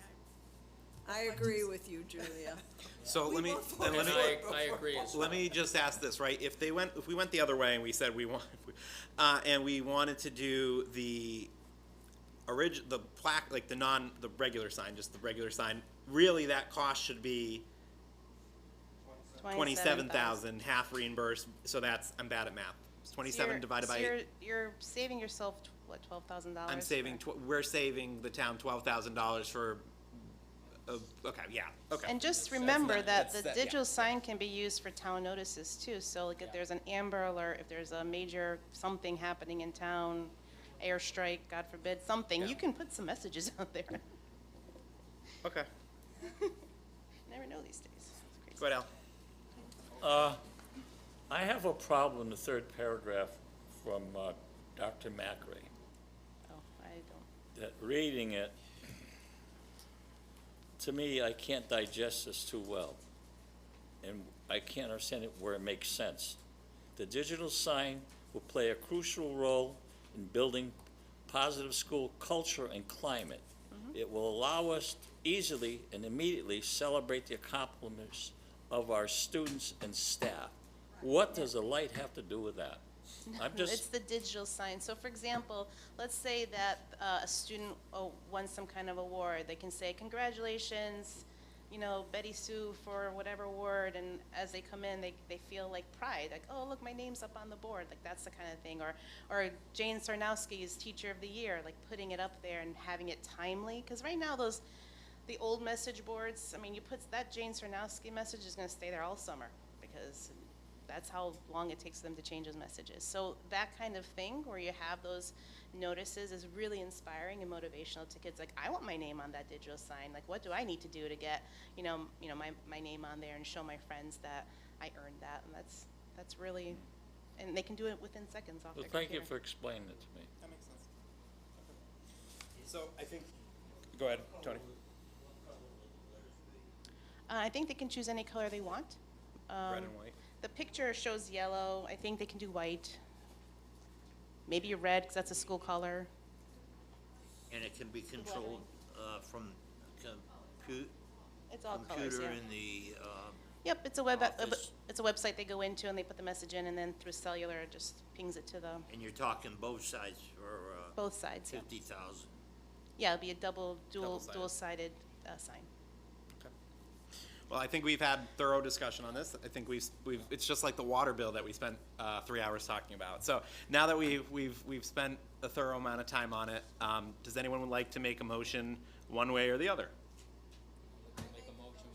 [SPEAKER 8] I agree with you, Julia.
[SPEAKER 1] So
[SPEAKER 6] We
[SPEAKER 1] let me,
[SPEAKER 6] both
[SPEAKER 1] let
[SPEAKER 6] voted
[SPEAKER 1] me,
[SPEAKER 6] for it
[SPEAKER 4] I
[SPEAKER 6] before.
[SPEAKER 4] agree as well.
[SPEAKER 1] let me just ask this, right? If we went the other way and we said and we wanted to do the the plaque, like the regular sign, just the regular sign, really that cost should be 27,000, half reimbursed, so that's, I'm bad at math. 27 divided by,
[SPEAKER 12] You're saving yourself, what, $12,000?
[SPEAKER 1] I'm saving, we're saving the town $12,000 for, okay, yeah, okay.
[SPEAKER 12] And just remember that the
[SPEAKER 1] yeah.
[SPEAKER 12] digital sign can be used for town notices too. So like if there's an Amber Alert, if there's a major something happening in town, airstrike, God forbid, something,
[SPEAKER 1] Yeah.
[SPEAKER 12] you can put some messages out there.
[SPEAKER 1] Okay,
[SPEAKER 12] Never know these days. It's crazy.
[SPEAKER 1] go ahead, Al.
[SPEAKER 5] I have a problem in the third paragraph from Dr. Macri,
[SPEAKER 12] Oh, I don't.
[SPEAKER 5] that reading it, to me, I can't digest this too well. And I can't understand it where it makes sense. The digital sign will play a crucial role in building positive school culture and climate. It will allow us easily and immediately celebrate the accomplishments of our students and staff. What does the light have to do with that? I'm
[SPEAKER 12] It's
[SPEAKER 5] just,
[SPEAKER 12] the digital sign. So for example, let's say that a student won some kind of award. They can say, congratulations, you know, Betty Sue for whatever award, and as they come in, they feel like pride, like, oh, look, my name's up on the board, like that's the kind of thing. Or Jane Sarnowski is Teacher of the Year, like putting it up there and having it timely, because right now the old message boards, I mean, you put that Jane Sarnowski message is gonna stay there all summer, because that's how long it takes them to change those messages. So that kind of thing, where you have those notices, is really inspiring and motivational to kids. Like, I want my name on that digital sign. Like, what do I need to do to get, my name on there and show my friends that I earned that? And that's really, and they can do it within seconds off
[SPEAKER 5] well,
[SPEAKER 12] their
[SPEAKER 5] thank you
[SPEAKER 12] computer.
[SPEAKER 5] for explaining it to me.
[SPEAKER 1] That makes sense. So I think, go ahead, Tony.
[SPEAKER 12] I think they can choose any color they want.
[SPEAKER 1] Red and white.
[SPEAKER 12] The picture shows yellow. I think they can do white. Maybe red, because that's a school color.
[SPEAKER 3] and it can be controlled from
[SPEAKER 12] It's all colors,
[SPEAKER 3] computer
[SPEAKER 12] yeah.
[SPEAKER 3] in the,
[SPEAKER 12] Yep, it's a
[SPEAKER 3] office.
[SPEAKER 12] it's a website they go into and they put the message in, and then through cellular it just pings it to the
[SPEAKER 3] and you're talking both sides for
[SPEAKER 12] both sides. Yeah,
[SPEAKER 3] 50,000.
[SPEAKER 12] yeah, it'll be a dual-sided
[SPEAKER 1] Double-sided.
[SPEAKER 12] sign.
[SPEAKER 1] Well, I think we've had thorough discussion on this. I think we've it's just like the water bill that we spent 3 hours talking about. So now that we've spent a thorough amount of time on it, does anyone would like to make a motion one way or the other?
[SPEAKER 4] Make a motion.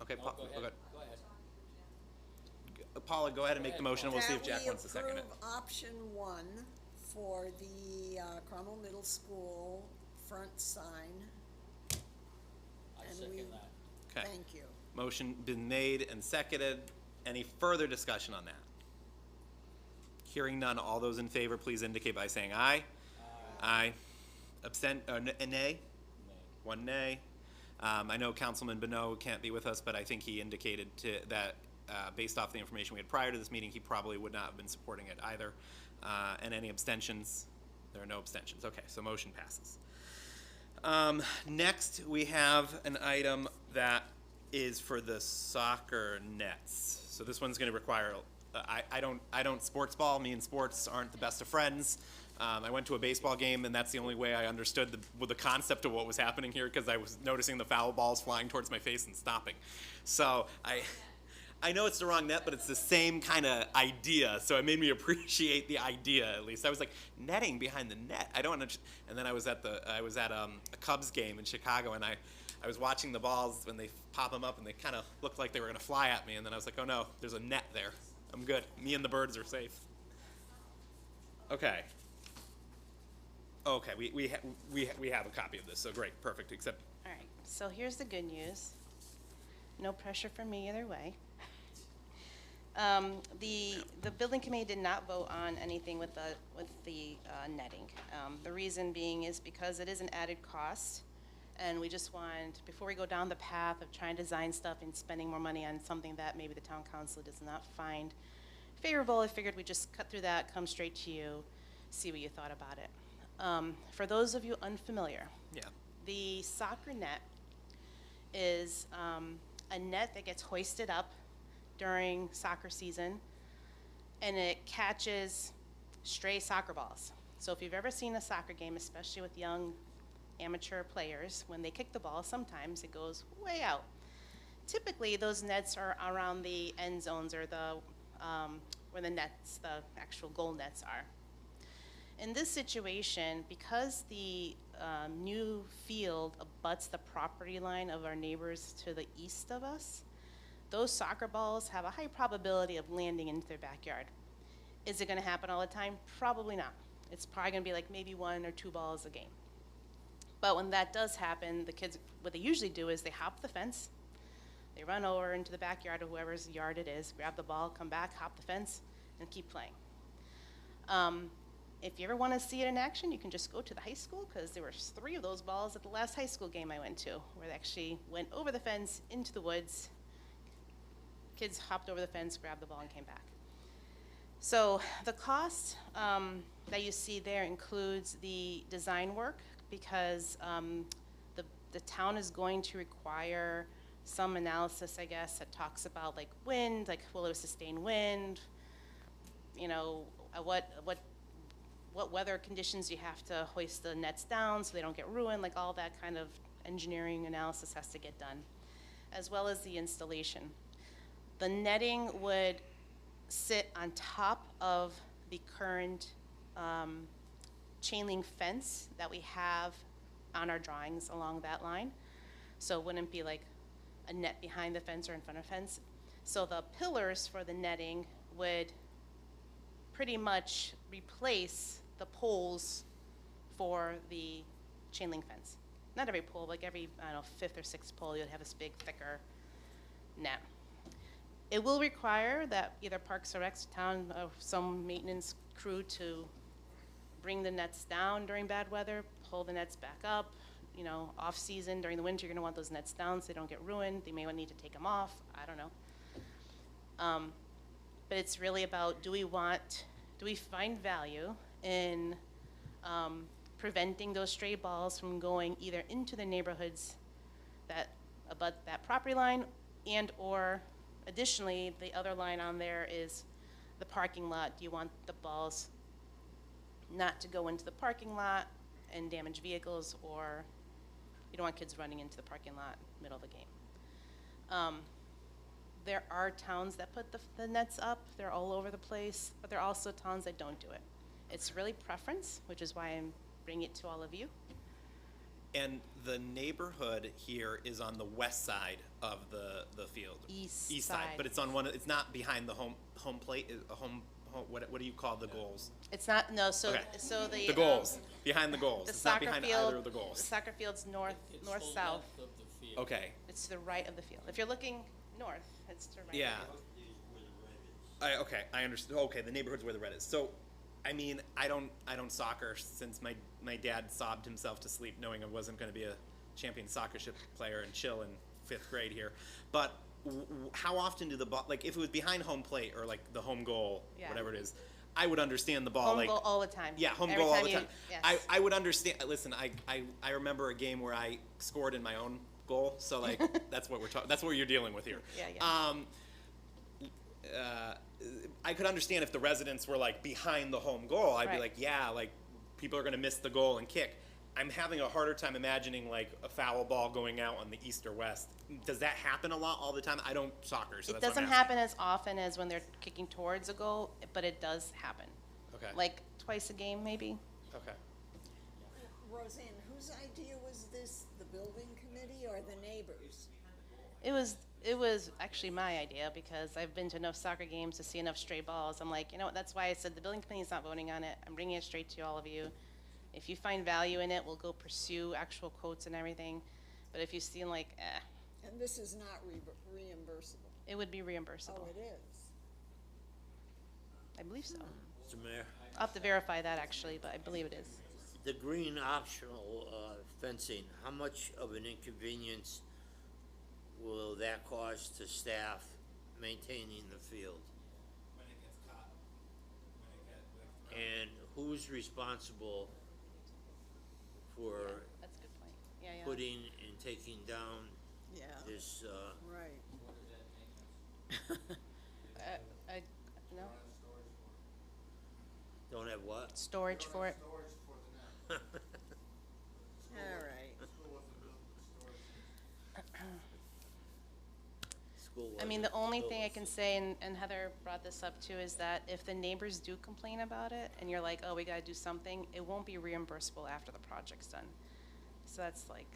[SPEAKER 1] Okay,
[SPEAKER 4] No,
[SPEAKER 1] Paul,
[SPEAKER 4] go ahead.
[SPEAKER 1] go ahead.
[SPEAKER 4] Go ahead.
[SPEAKER 1] Paula, go ahead and make the motion, and we'll see if Jack wants to second it.
[SPEAKER 8] That we approve option 1 for the Cromwell Middle School front sign. and we,
[SPEAKER 4] second that.
[SPEAKER 1] Okay.
[SPEAKER 8] thank you.
[SPEAKER 1] Motion been made and seconded. Any further discussion on that? Hearing none, all those in favor, please indicate by saying aye. Aye. A nay? One nay. I know Councilman Bonneau can't be with us, but I think he indicated that based off the information we had prior to this meeting, he probably would not have been supporting it either. And any abstentions? There are no abstentions. Okay, so motion passes. Next, we have an item that is for the soccer nets. So this one's going to require. I don't sports ball. Me and sports aren't the best of friends. I went to a baseball game, and that's the only way I understood the concept of what was happening here, because I was noticing the foul balls flying towards my face and stopping. So I know it's the wrong net, but it's the same kind of idea. So it made me appreciate the idea, at least. I was like, netting behind the net. I don't understand. And then I was at a Cubs game in Chicago, and I was watching the balls when they pop them up, and they kind of looked like they were going to fly at me. And then I was like, oh no, there's a net there. I'm good. Me and the birds are safe. Okay. Okay, we have a copy of this, so great, perfect, except.
[SPEAKER 12] All right, so here's the good news. No pressure from me either way. The building committee did not vote on anything with the netting. The reason being is because it is an added cost, and we just want, before we go down the path of trying to design stuff and spending more money on something that maybe the town council does not find favorable, I figured we'd just cut through that, come straight to you, see what you thought about it. For those of you unfamiliar,
[SPEAKER 1] Yeah.
[SPEAKER 12] the soccer net is a net that gets hoisted up during soccer season, and it catches stray soccer balls. So if you've ever seen a soccer game, especially with young amateur players, when they kick the ball, sometimes it goes way out. Typically, those nets are around the end zones, or the where the nets, the actual goal nets are. In this situation, because the new field abuts the property line of our neighbors to the east of us, those soccer balls have a high probability of landing into their backyard. Is it going to happen all the time? Probably not. It's probably going to be like maybe 1 or 2 balls a game. But when that does happen, the kids, what they usually do is they hop the fence, they run over into the backyard of whoever's yard it is, grab the ball, come back, hop the fence, and keep playing. If you ever want to see it in action, you can just go to the high school, because there were 3 of those balls at the last high school game I went to, where they actually went over the fence into the woods. Kids hopped over the fence, grabbed the ball, and came back. So the cost that you see there includes the design work, because the town is going to require some analysis, I guess, that talks about like wind, like will it sustain wind, you know, what weather conditions you have to hoist the nets down so they don't get ruined, like all that kind of engineering analysis has to get done, as well as the installation. The netting would sit on top of the current chain link fence that we have on our drawings along that line. So it wouldn't be like a net behind the fence or in front of the fence. So the pillars for the netting would pretty much replace the poles for the chain link fence. Not every pole, like every, I don't know, 5th or 6th pole, you'd have this big, thicker net. It will require that either Parks or Rec town, some maintenance crew to bring the nets down during bad weather, pull the nets back up. You know, off season, during the winter, you're gonna want those nets down so they don't get ruined. They may need to take them off, I don't know. But it's really about, do we find value in preventing those stray balls from going either into the neighborhoods that abut that property line, and or additionally, the other line on there is the parking lot. Do you want the balls not to go into the parking lot and damage vehicles, or you don't want kids running into the parking lot middle of the game? There are towns that put the nets up. They're all over the place, but there are also towns that don't do it. It's really preference, which is why I'm bringing it to all of you.
[SPEAKER 1] And the neighborhood here is on the west side of the field.
[SPEAKER 12] East
[SPEAKER 1] side.
[SPEAKER 12] side.
[SPEAKER 1] But it's on it's not behind the home plate, home what do you call the goals?
[SPEAKER 12] It's not, no, so,
[SPEAKER 1] Okay.
[SPEAKER 12] so the.
[SPEAKER 1] The goals, behind the goals.
[SPEAKER 12] The
[SPEAKER 1] It's not
[SPEAKER 12] soccer
[SPEAKER 1] behind
[SPEAKER 12] field.
[SPEAKER 1] either of the
[SPEAKER 12] The
[SPEAKER 1] goals.
[SPEAKER 12] soccer field's north,
[SPEAKER 4] It's
[SPEAKER 12] north-south.
[SPEAKER 4] the length of the field.
[SPEAKER 1] Okay,
[SPEAKER 12] It's to the right of the field. If you're looking north, it's to the right of the
[SPEAKER 1] yeah.
[SPEAKER 12] field.
[SPEAKER 1] Okay, I understand. Okay, the neighborhood's where the red is. So, I mean, I don't soccer since my dad sobbed himself to sleep knowing I wasn't going to be a champion soccer ship player and chill in 5th grade here. But how often do the ball, like if it was behind home plate or like the home goal,
[SPEAKER 12] Yeah.
[SPEAKER 1] whatever it is, I would understand the ball.
[SPEAKER 12] Home
[SPEAKER 1] like
[SPEAKER 12] goal all the time.
[SPEAKER 1] Yeah, home
[SPEAKER 12] Every
[SPEAKER 1] goal all the
[SPEAKER 12] you-
[SPEAKER 1] time.
[SPEAKER 12] yes.
[SPEAKER 1] I would understand. Listen, I remember a game where I scored in my own goal, so like that's what we're talking. That's what you're dealing with here.
[SPEAKER 12] Yeah, yeah.
[SPEAKER 1] I could understand if the residents were like behind the home goal. I'd be
[SPEAKER 12] Right.
[SPEAKER 1] like, yeah, like people are gonna miss the goal and kick. I'm having a harder time imagining like a foul ball going out on the east or west. Does that happen a lot all the time? I don't soccer, so
[SPEAKER 12] It
[SPEAKER 1] that's what
[SPEAKER 12] doesn't
[SPEAKER 1] I'm
[SPEAKER 12] happen as often as when they're kicking towards a goal, but it does happen.
[SPEAKER 1] asking. Okay.
[SPEAKER 12] Like twice a game, maybe.
[SPEAKER 1] Okay.
[SPEAKER 8] Roseanne, whose idea was this, the building committee or the neighbors?
[SPEAKER 12] It was actually my idea because I've been to enough soccer games to see enough stray balls. I'm like, you know what, that's why I said the building committee is not voting on it. I'm bringing it straight to all of you. If you find value in it, we'll go pursue actual quotes and everything. But if you see like,
[SPEAKER 8] And this is not reimbursable?
[SPEAKER 12] it would be reimbursable.
[SPEAKER 8] Oh, it is?
[SPEAKER 12] I believe so.
[SPEAKER 3] Mr. Mayor,
[SPEAKER 12] I'll have to verify that actually, but I believe it is.
[SPEAKER 3] the green optional fencing, how much of an inconvenience will that cause to staff maintaining the field?
[SPEAKER 1] When it gets caught.
[SPEAKER 3] And who's responsible for
[SPEAKER 12] That's a good point. Yeah, yeah.
[SPEAKER 3] putting and taking down
[SPEAKER 8] Yeah,
[SPEAKER 3] this,
[SPEAKER 8] right.
[SPEAKER 12] No,
[SPEAKER 3] don't have what?
[SPEAKER 12] storage for it.
[SPEAKER 8] All right.
[SPEAKER 3] School
[SPEAKER 12] I mean,
[SPEAKER 3] wasn't-
[SPEAKER 12] the only
[SPEAKER 3] school
[SPEAKER 12] thing I
[SPEAKER 3] was-
[SPEAKER 12] can say, and Heather brought this up too, is that if the neighbors do complain about it, and you're like, oh, we gotta do something, it won't be reimbursable after the project's done. So that's like,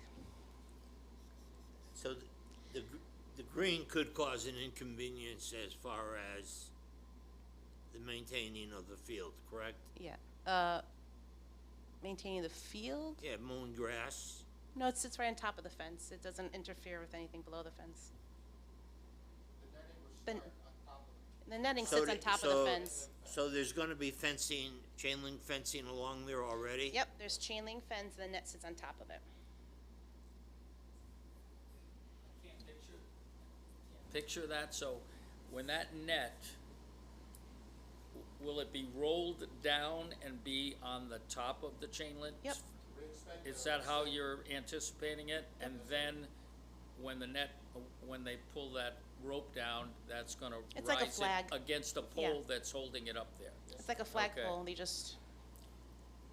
[SPEAKER 3] So the green could cause an inconvenience as far as the maintaining of the field, correct?
[SPEAKER 12] yeah, maintaining the field?
[SPEAKER 3] Yeah, mowing grass.
[SPEAKER 12] No, it sits right on top of the fence. It doesn't interfere with anything below the fence. The netting
[SPEAKER 3] So
[SPEAKER 12] sits on
[SPEAKER 3] the-
[SPEAKER 12] top of the fence.
[SPEAKER 3] So there's gonna be fencing, chain link fencing along there already?
[SPEAKER 12] Yep, there's chain link fence, and the net sits on top of it.
[SPEAKER 4] Picture that, so when that net, will it be rolled down and be on the top of the chain link?
[SPEAKER 12] Yep.
[SPEAKER 4] Is that how you're anticipating it? And then when the net, when they pull that rope down, that's gonna
[SPEAKER 12] It's like a
[SPEAKER 4] rise it
[SPEAKER 12] flag.
[SPEAKER 4] against a
[SPEAKER 12] Yeah.
[SPEAKER 4] pole that's holding it up there?
[SPEAKER 12] It's like a
[SPEAKER 4] Okay.
[SPEAKER 12] flagpole, they just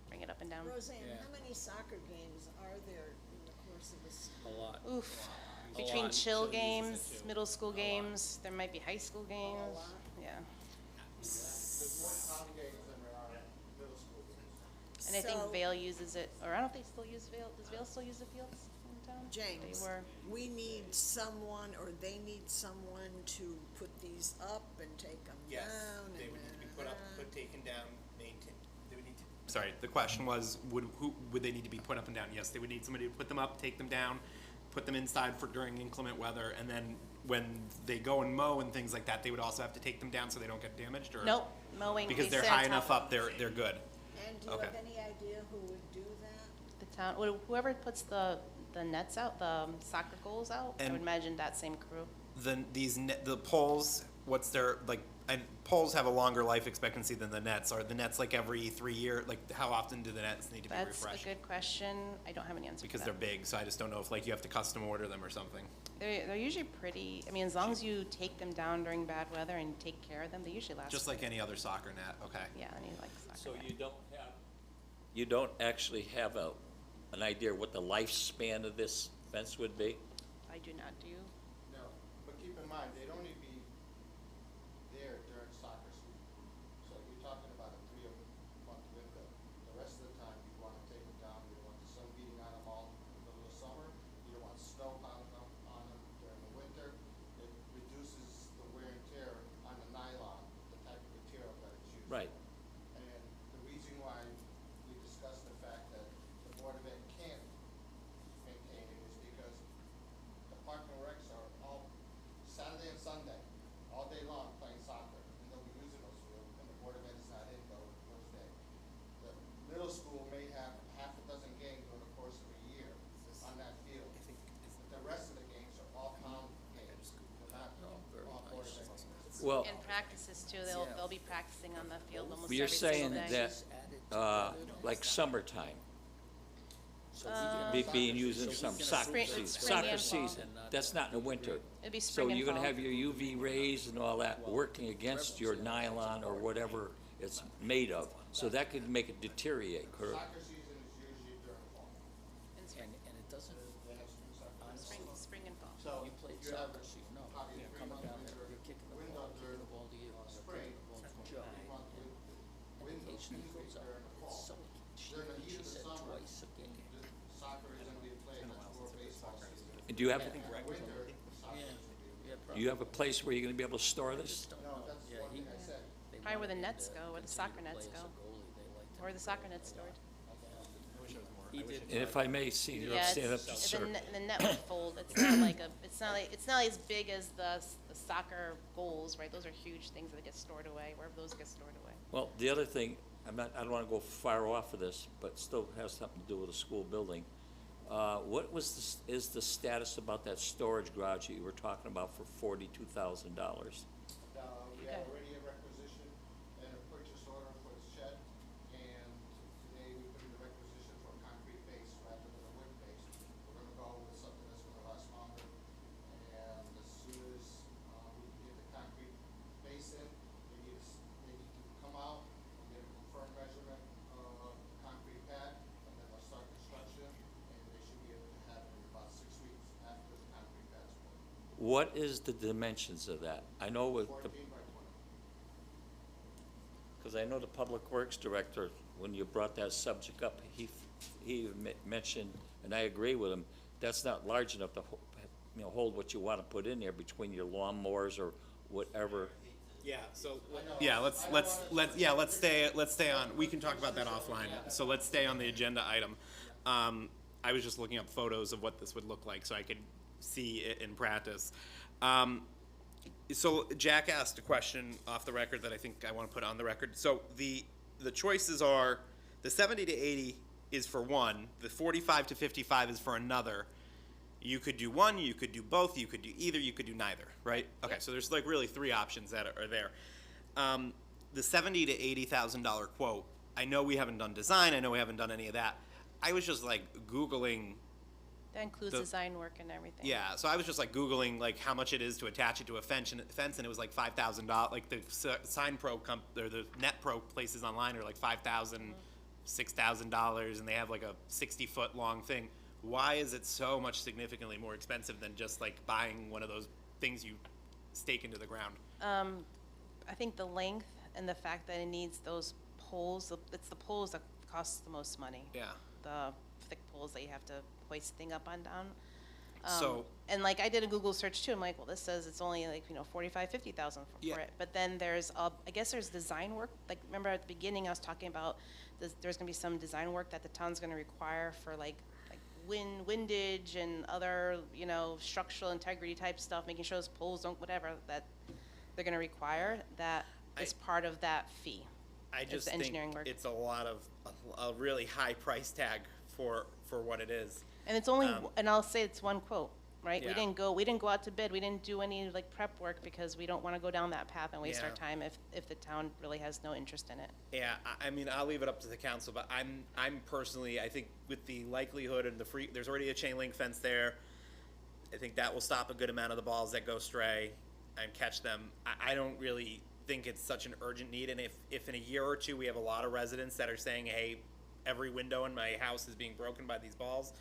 [SPEAKER 12] bring it up and down.
[SPEAKER 8] Roseanne,
[SPEAKER 4] Yeah.
[SPEAKER 8] how many soccer games are there in the course of this?
[SPEAKER 4] A lot.
[SPEAKER 12] Oof.
[SPEAKER 4] A
[SPEAKER 12] Between
[SPEAKER 4] lot.
[SPEAKER 12] chill games, middle school games, there might be high school games, yeah. And I think
[SPEAKER 8] So-
[SPEAKER 12] Vale uses it, or I don't know if they still use Vale, does Vale still use the fields in town?
[SPEAKER 8] James,
[SPEAKER 12] They were,
[SPEAKER 8] we need someone, or they need someone to put these up and take them
[SPEAKER 1] Yes,
[SPEAKER 8] down?
[SPEAKER 1] they
[SPEAKER 8] and
[SPEAKER 1] would need to be
[SPEAKER 8] da,
[SPEAKER 1] put
[SPEAKER 8] da,
[SPEAKER 1] up,
[SPEAKER 8] da.
[SPEAKER 1] taken down, maintained. They would need to. Sorry, the question was, would they need to be put up and down? Yes, they would need somebody to put them up, take them down, put them inside for during inclement weather, and then when they go and mow and things like that, they would also have to take them down so they don't get damaged, or?
[SPEAKER 12] nope, mowing.
[SPEAKER 1] Because
[SPEAKER 12] they
[SPEAKER 1] they're
[SPEAKER 12] sit on
[SPEAKER 1] high enough
[SPEAKER 12] top
[SPEAKER 1] up, they're good.
[SPEAKER 8] And do you
[SPEAKER 1] Okay.
[SPEAKER 8] have any idea who would do that?
[SPEAKER 12] The town, whoever puts the nets out, the soccer goals out, I
[SPEAKER 1] And-
[SPEAKER 12] would imagine that same crew.
[SPEAKER 1] The poles, what's their, like, and poles have a longer life expectancy than the nets. Are the nets like every 3 years? Like, how often do the nets need to be
[SPEAKER 12] That's a
[SPEAKER 1] refreshed?
[SPEAKER 12] good question. I don't have an answer for
[SPEAKER 1] Because
[SPEAKER 12] that.
[SPEAKER 1] they're big, so I just don't know if like you have to custom order them or something.
[SPEAKER 12] They're usually pretty, I mean, as long as you take them down during bad weather and take care of them, they usually last.
[SPEAKER 1] Just like any other soccer net, okay.
[SPEAKER 12] Yeah, any like soccer.
[SPEAKER 5] So
[SPEAKER 12] net.
[SPEAKER 5] you don't actually have an idea what the lifespan of this fence would be?
[SPEAKER 12] I do not do.
[SPEAKER 13] No, but keep in mind, they'd only be there during soccer season. So you're talking about a 3-month window. The rest of the time, you wanna take them down, you don't want the sun beating on them all in the middle of summer. You don't want snow piling up on them during the winter. It reduces the wear and tear on the nylon, the type of material that it's
[SPEAKER 5] Well,
[SPEAKER 12] And practices too, they'll be practicing on the field almost
[SPEAKER 5] you're
[SPEAKER 12] every single
[SPEAKER 5] saying
[SPEAKER 12] day.
[SPEAKER 5] that, like summertime, being used in some soccer
[SPEAKER 12] Spring-
[SPEAKER 5] season,
[SPEAKER 12] spring
[SPEAKER 5] soccer
[SPEAKER 12] and fall.
[SPEAKER 5] season, that's not in the winter.
[SPEAKER 12] It'd be
[SPEAKER 5] So
[SPEAKER 12] spring and
[SPEAKER 5] you're gonna
[SPEAKER 12] fall.
[SPEAKER 5] have your UV rays and all that working against your nylon or whatever it's made of, so that could make it deteriorate, correct?
[SPEAKER 13] Soccer season is usually during fall.
[SPEAKER 12] And spring,
[SPEAKER 4] And it doesn't,
[SPEAKER 13] They have some soccer.
[SPEAKER 12] spring and fall.
[SPEAKER 13] So
[SPEAKER 4] you played
[SPEAKER 13] you have
[SPEAKER 4] soccer, so you know,
[SPEAKER 13] probably
[SPEAKER 4] you're
[SPEAKER 13] 3
[SPEAKER 4] coming
[SPEAKER 13] months
[SPEAKER 4] down there,
[SPEAKER 13] winter,
[SPEAKER 4] you're kicking the
[SPEAKER 13] wind
[SPEAKER 4] ball,
[SPEAKER 13] under
[SPEAKER 4] kicking the ball to you, you're
[SPEAKER 13] spring,
[SPEAKER 4] kicking the ball to
[SPEAKER 13] three
[SPEAKER 4] July,
[SPEAKER 13] months
[SPEAKER 4] and
[SPEAKER 13] wind
[SPEAKER 4] occasionally it
[SPEAKER 13] two
[SPEAKER 4] goes
[SPEAKER 13] weeks
[SPEAKER 4] up.
[SPEAKER 13] during the fall.
[SPEAKER 4] It's so,
[SPEAKER 13] During the
[SPEAKER 4] she
[SPEAKER 13] heat of the
[SPEAKER 4] said
[SPEAKER 13] summer,
[SPEAKER 4] twice a game.
[SPEAKER 13] the soccer is gonna be played before baseball season.
[SPEAKER 5] And do you have,
[SPEAKER 13] Winter, soccer is gonna be.
[SPEAKER 5] you have a place where you're gonna be able to store this?
[SPEAKER 13] No, that's one thing I said.
[SPEAKER 12] Probably where the nets go, where the soccer nets go, or the soccer net's stored.
[SPEAKER 4] He did.
[SPEAKER 5] And if I may, see, you
[SPEAKER 12] Yeah,
[SPEAKER 5] stand up,
[SPEAKER 12] it's,
[SPEAKER 5] sir.
[SPEAKER 12] the net will fold, it's not like it's not as big as the soccer goals, right? Those are huge things that get stored away, wherever those get stored away.
[SPEAKER 5] Well, the other thing, I don't wanna go far off of this, but still has something to do with the school building. What is the status about that storage garage that you were talking about for $42,000?
[SPEAKER 13] We have already a requisition and a purchase order for the shed, and today we put in the requisition for a concrete base rather than a wood base. We're gonna go with something that's gonna last longer, and as soon as, we can get the concrete base in, they need to come out and get a confirmed measurement of concrete pad, and then they'll start construction, and they should be able to have it in about 6 weeks after the concrete pad's poured.
[SPEAKER 5] What is the dimensions of that? I know with the
[SPEAKER 13] 14 by 20.
[SPEAKER 5] because I know the Public Works Director, when you brought that subject up, he mentioned, and I agree with him, that's not large enough to, hold what you want to put in there between your lawnmowers or whatever.
[SPEAKER 1] Yeah, so, let's stay on, we can talk about that offline, so let's stay on the agenda item. I was just looking up photos of what this would look like, so I could see it in practice. So Jack asked a question off the record that I think I want to put on the record. So the choices are, the 70 to 80 is for one, the 45 to 55 is for another. You could do one, you could do both, you could do either, you could do neither, right? Okay, so there's like really three options that are there. The $70,000 to $80,000 quote, I know we haven't done design, I know we haven't done any of that. I was just like Googling.
[SPEAKER 12] That includes design work and everything.
[SPEAKER 1] Yeah, so I was just like Googling like how much it is to attach it to a fence, and it was like $5,000. Like the Sign Pro or the Net Pro places online are like $5,000, $6,000, and they have like a 60-foot long thing. Why is it so much significantly more expensive than just like buying one of those things you stake into the ground?
[SPEAKER 12] I think the length and the fact that it needs those poles, it's the poles that cost the most money.
[SPEAKER 1] Yeah.
[SPEAKER 12] The thick poles that you have to hoist the thing up and down.
[SPEAKER 1] So-
[SPEAKER 12] And like I did a Google search too. I'm like, well, this says it's only like 45, 50,000
[SPEAKER 1] Yeah.
[SPEAKER 12] for it. But then there's I guess there's design work. Like remember at the beginning I was talking about there's gonna be some design work that the town's gonna require for like windage and other structural integrity type stuff, making sure those poles don't whatever that they're gonna require. That is part of that fee.
[SPEAKER 1] I just
[SPEAKER 12] the
[SPEAKER 1] think
[SPEAKER 12] engineering work.
[SPEAKER 1] it's a really high price tag for what it is.
[SPEAKER 12] And it's only, and I'll say it's one quote, right?
[SPEAKER 1] Yeah.
[SPEAKER 12] We didn't go out to bid, we didn't do any like prep work because we don't wanna go down that path and waste our
[SPEAKER 1] Yeah.
[SPEAKER 12] time if the town really has no interest in it.
[SPEAKER 1] Yeah, I mean, I'll leave it up to the council, but I'm personally, I think with the likelihood and there's already a chain link fence there. I think that will stop a good amount of the balls that go stray and catch them. I don't really think it's such an urgent need, and if in a year or two we have a lot of residents that are saying, hey, every window in my house is being broken by these balls,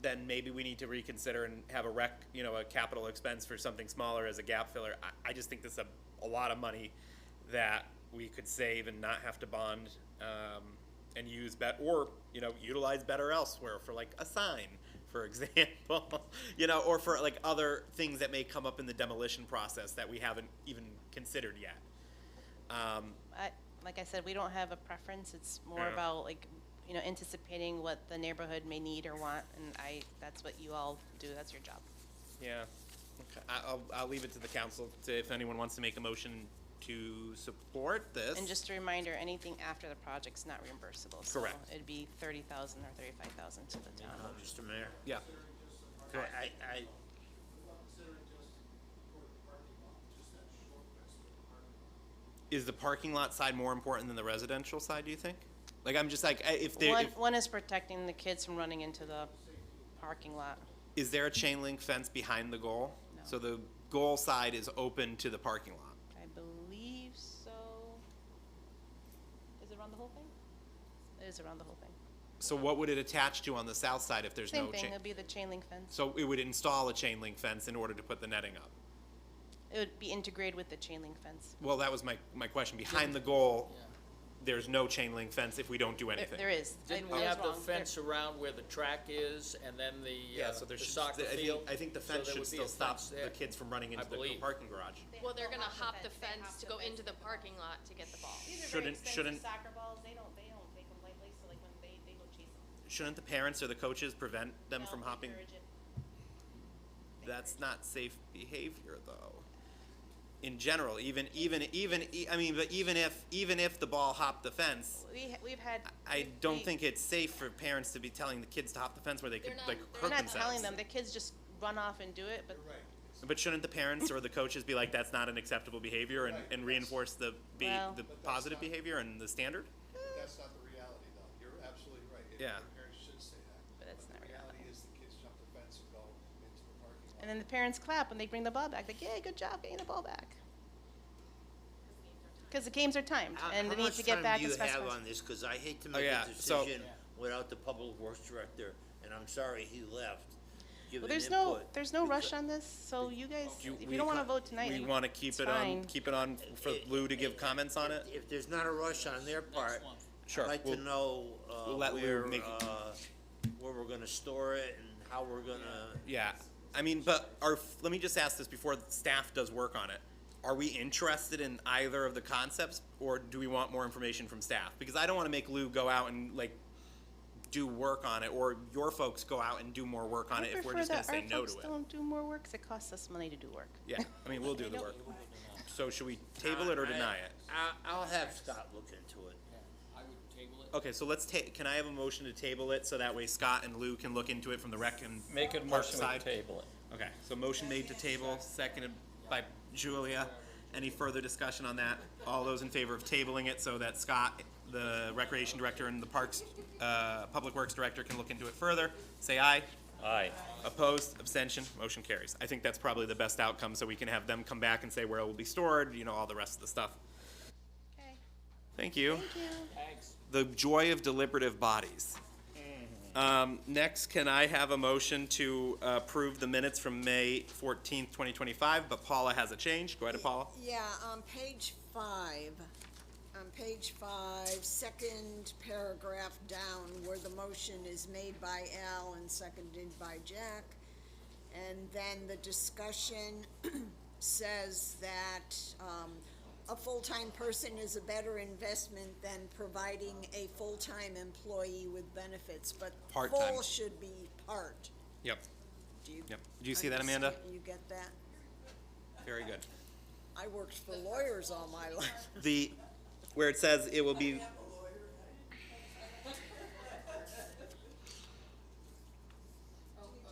[SPEAKER 1] then maybe we need to reconsider and have a capital expense for something smaller as a gap filler. I just think this is a lot of money that we could save and not have to bond, and use or utilize better elsewhere for like a sign, for example, or for like other things that may come up in the demolition process that we haven't even considered yet.
[SPEAKER 12] Like I said, we don't have a preference, it's more
[SPEAKER 1] Yeah.
[SPEAKER 12] about like, anticipating what the neighborhood may need or want, and that's what you all do, that's your job.
[SPEAKER 1] Yeah. Okay. I'll leave it to the council if anyone wants to make a motion to support this.
[SPEAKER 12] And just a reminder, anything after the project's not reimbursable.
[SPEAKER 1] Correct.
[SPEAKER 12] So it'd be 30,000 or 35,000 to the town.
[SPEAKER 3] Mr. Mayor?
[SPEAKER 1] Yeah.
[SPEAKER 3] I,
[SPEAKER 1] Is the parking lot side more important than the residential side, do you think? Like, I'm just like, if there,
[SPEAKER 12] One is protecting the kids from running into the parking lot.
[SPEAKER 1] is there a chain link fence behind the goal?
[SPEAKER 12] No.
[SPEAKER 1] So the goal side is open to the parking lot?
[SPEAKER 12] I believe so. Is it around the whole thing? It is around the whole thing.
[SPEAKER 1] So what would it attach to on the south side if there's
[SPEAKER 12] Same
[SPEAKER 1] no
[SPEAKER 12] thing,
[SPEAKER 1] chain?
[SPEAKER 12] it'd be the chain link fence.
[SPEAKER 1] So it would install a chain link fence in order to put the netting up?
[SPEAKER 12] It would be integrated with the chain link fence.
[SPEAKER 1] Well, that was my question. Behind the goal, there's no chain link fence if we don't do anything?
[SPEAKER 12] There is.
[SPEAKER 4] Didn't
[SPEAKER 12] I
[SPEAKER 4] we
[SPEAKER 12] was
[SPEAKER 4] have the
[SPEAKER 12] wrong.
[SPEAKER 4] fence around where the track is and then the,
[SPEAKER 1] Yeah, so there
[SPEAKER 4] the
[SPEAKER 1] should,
[SPEAKER 4] soccer
[SPEAKER 1] I think,
[SPEAKER 4] field?
[SPEAKER 1] I think the
[SPEAKER 4] So
[SPEAKER 1] fence
[SPEAKER 4] there
[SPEAKER 1] should
[SPEAKER 4] would be
[SPEAKER 1] still
[SPEAKER 4] a
[SPEAKER 1] stop
[SPEAKER 4] fence
[SPEAKER 1] the
[SPEAKER 4] there.
[SPEAKER 1] kids from running
[SPEAKER 4] I
[SPEAKER 1] into the
[SPEAKER 4] believe.
[SPEAKER 1] parking garage.
[SPEAKER 14] Well, they're gonna hop the fence to go into the parking lot to get the ball.
[SPEAKER 12] These are
[SPEAKER 1] Shouldn't-
[SPEAKER 12] very
[SPEAKER 1] shouldn't-
[SPEAKER 12] expensive soccer balls, they don't take them lightly, so like when they go chase them.
[SPEAKER 1] Shouldn't the parents or the coaches prevent them
[SPEAKER 12] No,
[SPEAKER 1] from
[SPEAKER 12] they
[SPEAKER 1] hopping?
[SPEAKER 12] encourage it.
[SPEAKER 1] That's not safe behavior, though. In general, even if the ball hopped the fence,
[SPEAKER 12] We've had.
[SPEAKER 1] I don't think it's safe for parents to be telling the kids to hop the fence where they could, like,
[SPEAKER 12] We're
[SPEAKER 1] hurt
[SPEAKER 12] not
[SPEAKER 1] themselves.
[SPEAKER 12] telling them, the kids just run off and do it, but
[SPEAKER 1] But shouldn't the parents or the coaches be like, that's not an acceptable behavior and reinforce the
[SPEAKER 12] Well-
[SPEAKER 1] the positive behavior and the standard?
[SPEAKER 15] That's not the reality, though. You're absolutely right.
[SPEAKER 1] Yeah.
[SPEAKER 15] The parents should say that.
[SPEAKER 12] but that's not
[SPEAKER 15] The
[SPEAKER 12] reality.
[SPEAKER 15] reality is the kids jump the fence and go into the parking lot.
[SPEAKER 12] And then the parents clap when they bring the ball back, like, yay, good job getting the ball back. Because the games are timed, and they need to get back as fast as
[SPEAKER 3] How much time do you have
[SPEAKER 12] possible.
[SPEAKER 3] on this? Because I hate to
[SPEAKER 1] Oh,
[SPEAKER 3] make
[SPEAKER 1] yeah,
[SPEAKER 3] a
[SPEAKER 1] so-
[SPEAKER 3] decision without the public works director, and I'm sorry he left. Give
[SPEAKER 12] Well,
[SPEAKER 3] an
[SPEAKER 12] there's
[SPEAKER 3] input.
[SPEAKER 12] no rush on this, so you guys, if you don't wanna vote tonight,
[SPEAKER 1] We
[SPEAKER 12] you-
[SPEAKER 1] wanna keep
[SPEAKER 12] it's
[SPEAKER 1] it
[SPEAKER 12] fine.
[SPEAKER 1] on for Lou to give comments on it?
[SPEAKER 3] If there's not a rush on their part,
[SPEAKER 1] Sure,
[SPEAKER 3] I'd like to
[SPEAKER 1] we'll-
[SPEAKER 3] know,
[SPEAKER 1] we'll let Lou make-
[SPEAKER 3] where we're gonna store it and how we're gonna.
[SPEAKER 1] Yeah, I mean, but let me just ask this before the staff does work on it. Are we interested in either of the concepts, or do we want more information from staff? Because I don't wanna make Lou go out and, like, do work on it, or your folks go out and do more work on it if we're just gonna say no
[SPEAKER 12] I prefer that our
[SPEAKER 1] to
[SPEAKER 12] folks
[SPEAKER 1] it.
[SPEAKER 12] don't do more work, 'cause it costs us money to do work.
[SPEAKER 1] Yeah, I mean, we'll do the
[SPEAKER 12] I
[SPEAKER 1] work. So should we table it or deny it?
[SPEAKER 3] I'll have Scott look into it.
[SPEAKER 4] I would table it.
[SPEAKER 1] Okay, so can I have a motion to table it, so that way Scott and Lou can look into it from the rec and
[SPEAKER 5] Make a
[SPEAKER 1] park
[SPEAKER 5] motion to
[SPEAKER 1] side?
[SPEAKER 5] table it.
[SPEAKER 1] Okay, so motion made to table, seconded by Julia. Any further discussion on that? All those in favor of tabling it so that Scott, the recreation director, and the parks, public works director can look into it further, say aye.
[SPEAKER 5] Aye.
[SPEAKER 1] Opposed, abstention, motion carries. I think that's probably the best outcome, so we can have them come back and say where it will be stored, all the rest of the stuff.
[SPEAKER 12] Okay,
[SPEAKER 1] Thank you.
[SPEAKER 12] thank you.
[SPEAKER 4] Thanks.
[SPEAKER 1] The joy of deliberative bodies. Next, can I have a motion to approve the minutes from May 14th, 2025, but Paula has a change. Go ahead, Paula.
[SPEAKER 8] Yeah, on page five, second paragraph down, where the motion is made by Al and seconded by Jack. And then the discussion says that, a full-time person is a better investment than providing a full-time employee with benefits, but
[SPEAKER 1] Part-time.
[SPEAKER 8] full should be part.
[SPEAKER 1] Yep,
[SPEAKER 8] Do you?
[SPEAKER 1] yep. Do you see that, Amanda?
[SPEAKER 8] understand? You get that?
[SPEAKER 1] Very good.
[SPEAKER 8] I worked for lawyers all my life.
[SPEAKER 1] Where it says it will be.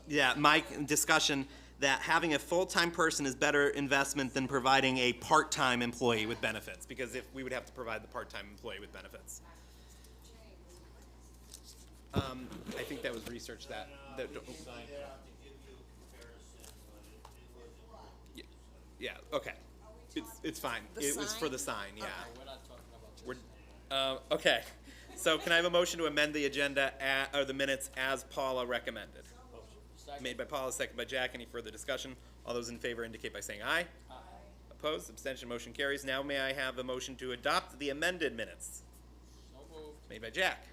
[SPEAKER 1] Yeah, my discussion that having a full-time person is better investment than providing a part-time employee with benefits, because if we would have to provide the part-time employee with benefits. I think that was research that. Yeah, okay. It's fine.
[SPEAKER 8] The
[SPEAKER 1] It was for
[SPEAKER 8] sign?
[SPEAKER 1] the sign, yeah.
[SPEAKER 4] We're not talking about this.
[SPEAKER 1] We're, okay. So can I have a motion to amend the agenda, or the minutes as Paula recommended? Made by Paula, second by Jack. Any further discussion? All those in favor indicate by saying aye. Aye. Opposed? Abstention? Motion carries. Now may I have a motion to adopt the amended minutes?
[SPEAKER 4] So moved.
[SPEAKER 1] Made by Jack.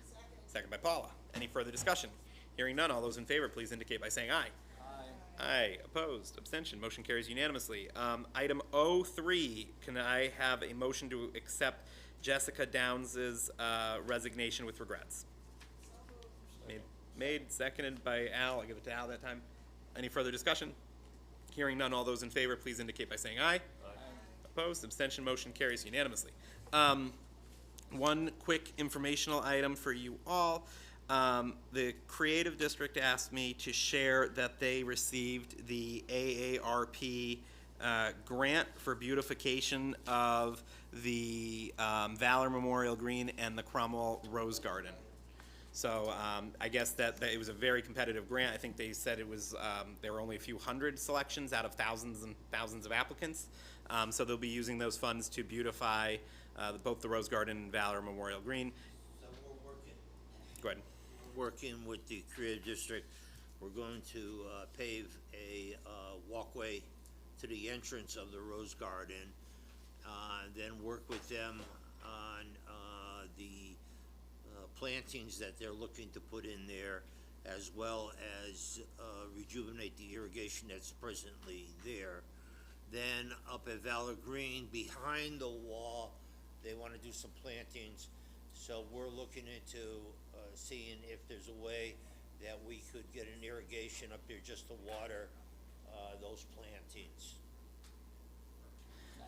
[SPEAKER 1] Second by Paula. Any further discussion? Hearing none. All those in favor, please indicate by saying aye.
[SPEAKER 4] Aye.
[SPEAKER 1] Aye. Opposed? Abstention? Motion carries unanimously. Item O3, can I have a motion to accept Jessica Downs's resignation with regrets? Made, seconded by Al. I'll give it to Al that time. Any further discussion? Hearing none. All those in favor, please indicate by saying aye. Opposed? Abstention? Motion carries unanimously. One quick informational item for you all. The Creative District asked me to share that they received the AARP grant for beautification of the Valor Memorial Green and the Cromwell Rose Garden. So I guess that it was a very competitive grant. I think they said it was there were only a few hundred selections out of thousands and thousands of applicants. So they'll be using those funds to beautify both the Rose Garden and Valor Memorial Green.
[SPEAKER 3] So we're working.
[SPEAKER 1] Go ahead.
[SPEAKER 3] Working with the Creative District, we're going to pave a walkway to the entrance of the Rose Garden, then work with them on the plantings that they're looking to put in there, as well as rejuvenate the irrigation that's presently there. Then up at Valor Green, behind the wall, they want to do some plantings. So we're looking into seeing if there's a way that we could get an irrigation up there just to water those plantings.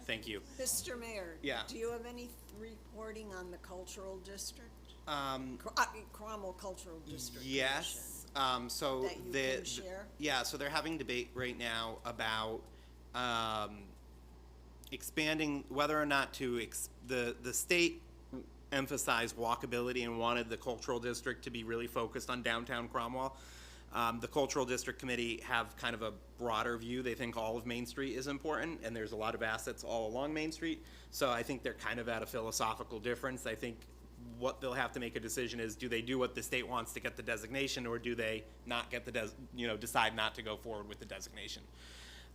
[SPEAKER 1] Thank you.
[SPEAKER 8] Mr. Mayor?
[SPEAKER 1] Yeah.
[SPEAKER 8] Do you have any reporting on the cultural district? Cromwell Cultural District
[SPEAKER 1] Yes. So
[SPEAKER 8] That you can share?
[SPEAKER 1] yeah. So they're having debate right now about expanding whether or not to the state emphasized walkability and wanted the cultural district to be really focused on downtown Cromwell. The Cultural District Committee have kind of a broader view. They think all of Main Street is important, and there's a lot of assets all along Main Street. So I think they're kind of at a philosophical difference. I think what they'll have to make a decision is, do they do what the state wants to get the designation, or do they not get the decide not to go forward with the designation?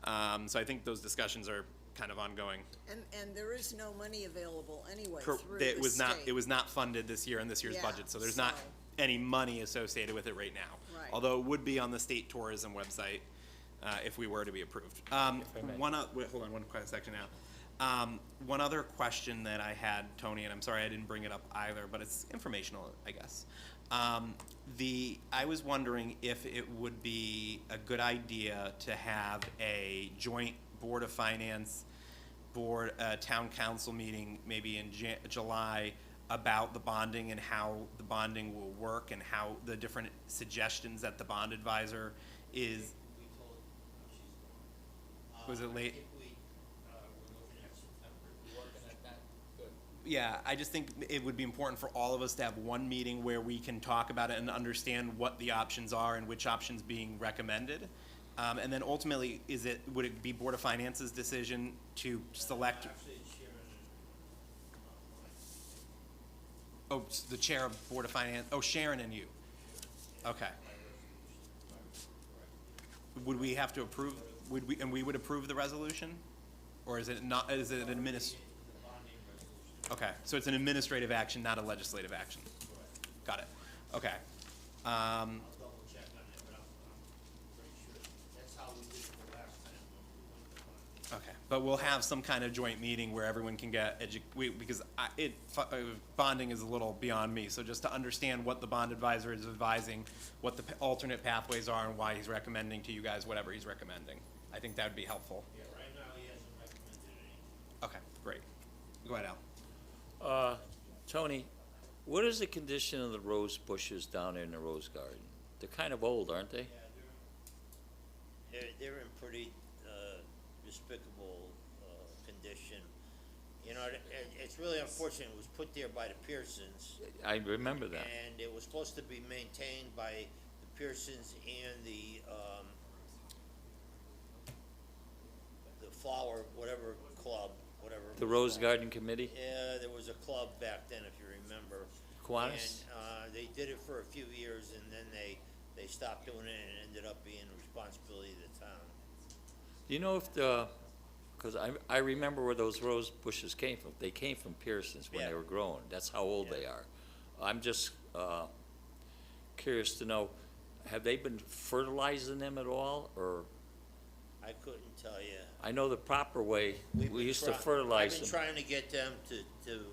[SPEAKER 1] So I think those discussions are kind of ongoing.
[SPEAKER 8] And there is no money available anyway
[SPEAKER 1] Cor-
[SPEAKER 8] through
[SPEAKER 1] it
[SPEAKER 8] the
[SPEAKER 1] was not.
[SPEAKER 8] state.
[SPEAKER 1] It was not funded this year in this year's
[SPEAKER 8] Yeah,
[SPEAKER 1] budget, so there's not
[SPEAKER 8] so-
[SPEAKER 1] any money associated with it right now.
[SPEAKER 8] Right.
[SPEAKER 1] Although it would be on the state tourism website if we were to be approved. Hold on one quick section now. One other question that I had, Tony, and I'm sorry I didn't bring it up either, but it's informational, I guess. I was wondering if it would be a good idea to have a joint Board of Finance town council meeting maybe in July about the bonding and how the bonding will work and how the different suggestions that the bond advisor is.
[SPEAKER 3] We told she's going.
[SPEAKER 1] Was it late?
[SPEAKER 3] I think we're looking at September.
[SPEAKER 4] You working at that? Good.
[SPEAKER 1] Yeah, I just think it would be important for all of us to have one meeting where we can talk about it and understand what the options are and which options being recommended. And then ultimately, would it be Board of Finance's decision to select?
[SPEAKER 3] Actually, Sharon,
[SPEAKER 1] Oh, the chair of Board of Finance. Oh, Sharon and you. Okay. Would we have to approve? We would approve the resolution, or is it not? Is it an Okay, so it's an administrative action, not a legislative action. Got it. Okay.
[SPEAKER 3] I'll double check on it, but I'm pretty sure that's how we did it the last time when we went to bond.
[SPEAKER 1] Okay, but we'll have some kind of joint meeting where everyone can get because bonding is a little beyond me, so just to understand what the bond advisor is advising, what the alternate pathways are, and why he's recommending to you guys whatever he's recommending. I think that would be helpful.
[SPEAKER 3] Yeah, right now he hasn't recommended anything.
[SPEAKER 1] Okay, great. Go ahead, Al.
[SPEAKER 5] Tony, what is the condition of the rose bushes down there in the rose garden? They're kind of old, aren't they?
[SPEAKER 3] Yeah, they're in pretty despicable condition. You know, it's really unfortunate. It was put there by the Pearsons,
[SPEAKER 5] I remember that.
[SPEAKER 3] and it was supposed to be maintained by the Pearsons and the flower, whatever club, whatever. it
[SPEAKER 5] The
[SPEAKER 3] was
[SPEAKER 5] Rose
[SPEAKER 3] called.
[SPEAKER 5] Garden Committee?
[SPEAKER 3] Yeah, there was a club back then, if you remember.
[SPEAKER 5] Kiwanis?
[SPEAKER 3] And they did it for a few years, and then they stopped doing it, and it ended up being the responsibility of the town.
[SPEAKER 5] Do you know if because I remember where those rose bushes came from. They came from Pearson's when
[SPEAKER 3] Yeah.
[SPEAKER 5] they were growing. That's how old they
[SPEAKER 3] Yeah.
[SPEAKER 5] are. I'm just curious to know, have they been fertilizing them at all, or?
[SPEAKER 3] I couldn't tell you.
[SPEAKER 5] I know the proper way,
[SPEAKER 3] We've
[SPEAKER 5] we
[SPEAKER 3] been
[SPEAKER 5] used to
[SPEAKER 3] try-
[SPEAKER 5] fertilize
[SPEAKER 3] I've been
[SPEAKER 5] them.
[SPEAKER 3] trying to get them to,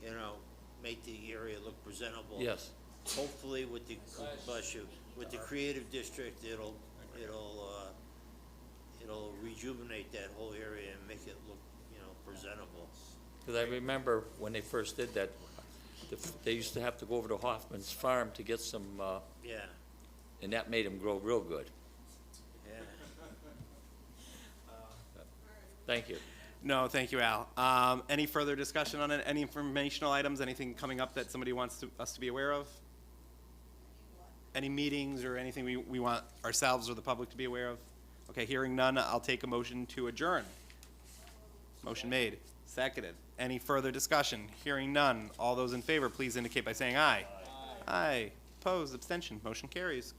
[SPEAKER 3] you know, make the area look presentable.
[SPEAKER 5] Yes.
[SPEAKER 3] Hopefully with the, bless you, with the creative district, it'll rejuvenate that whole area and make it look, you know, presentable.
[SPEAKER 5] Because I remember when they first did that, they used to have to go over to Hoffman's farm to get some,
[SPEAKER 3] Yeah,
[SPEAKER 5] and that made them grow real good.
[SPEAKER 3] yeah.
[SPEAKER 5] Thank you.
[SPEAKER 1] No, thank you, Al. Any further discussion on it? Any informational items? Anything coming up that somebody wants us to be aware of? Any meetings or anything we want ourselves or the public to be aware of? Okay, hearing none, I'll take a motion to adjourn. Motion made, seconded. Any further discussion? Hearing none. All those in favor, please indicate by saying aye. Aye. Opposed, abstention, motion carries.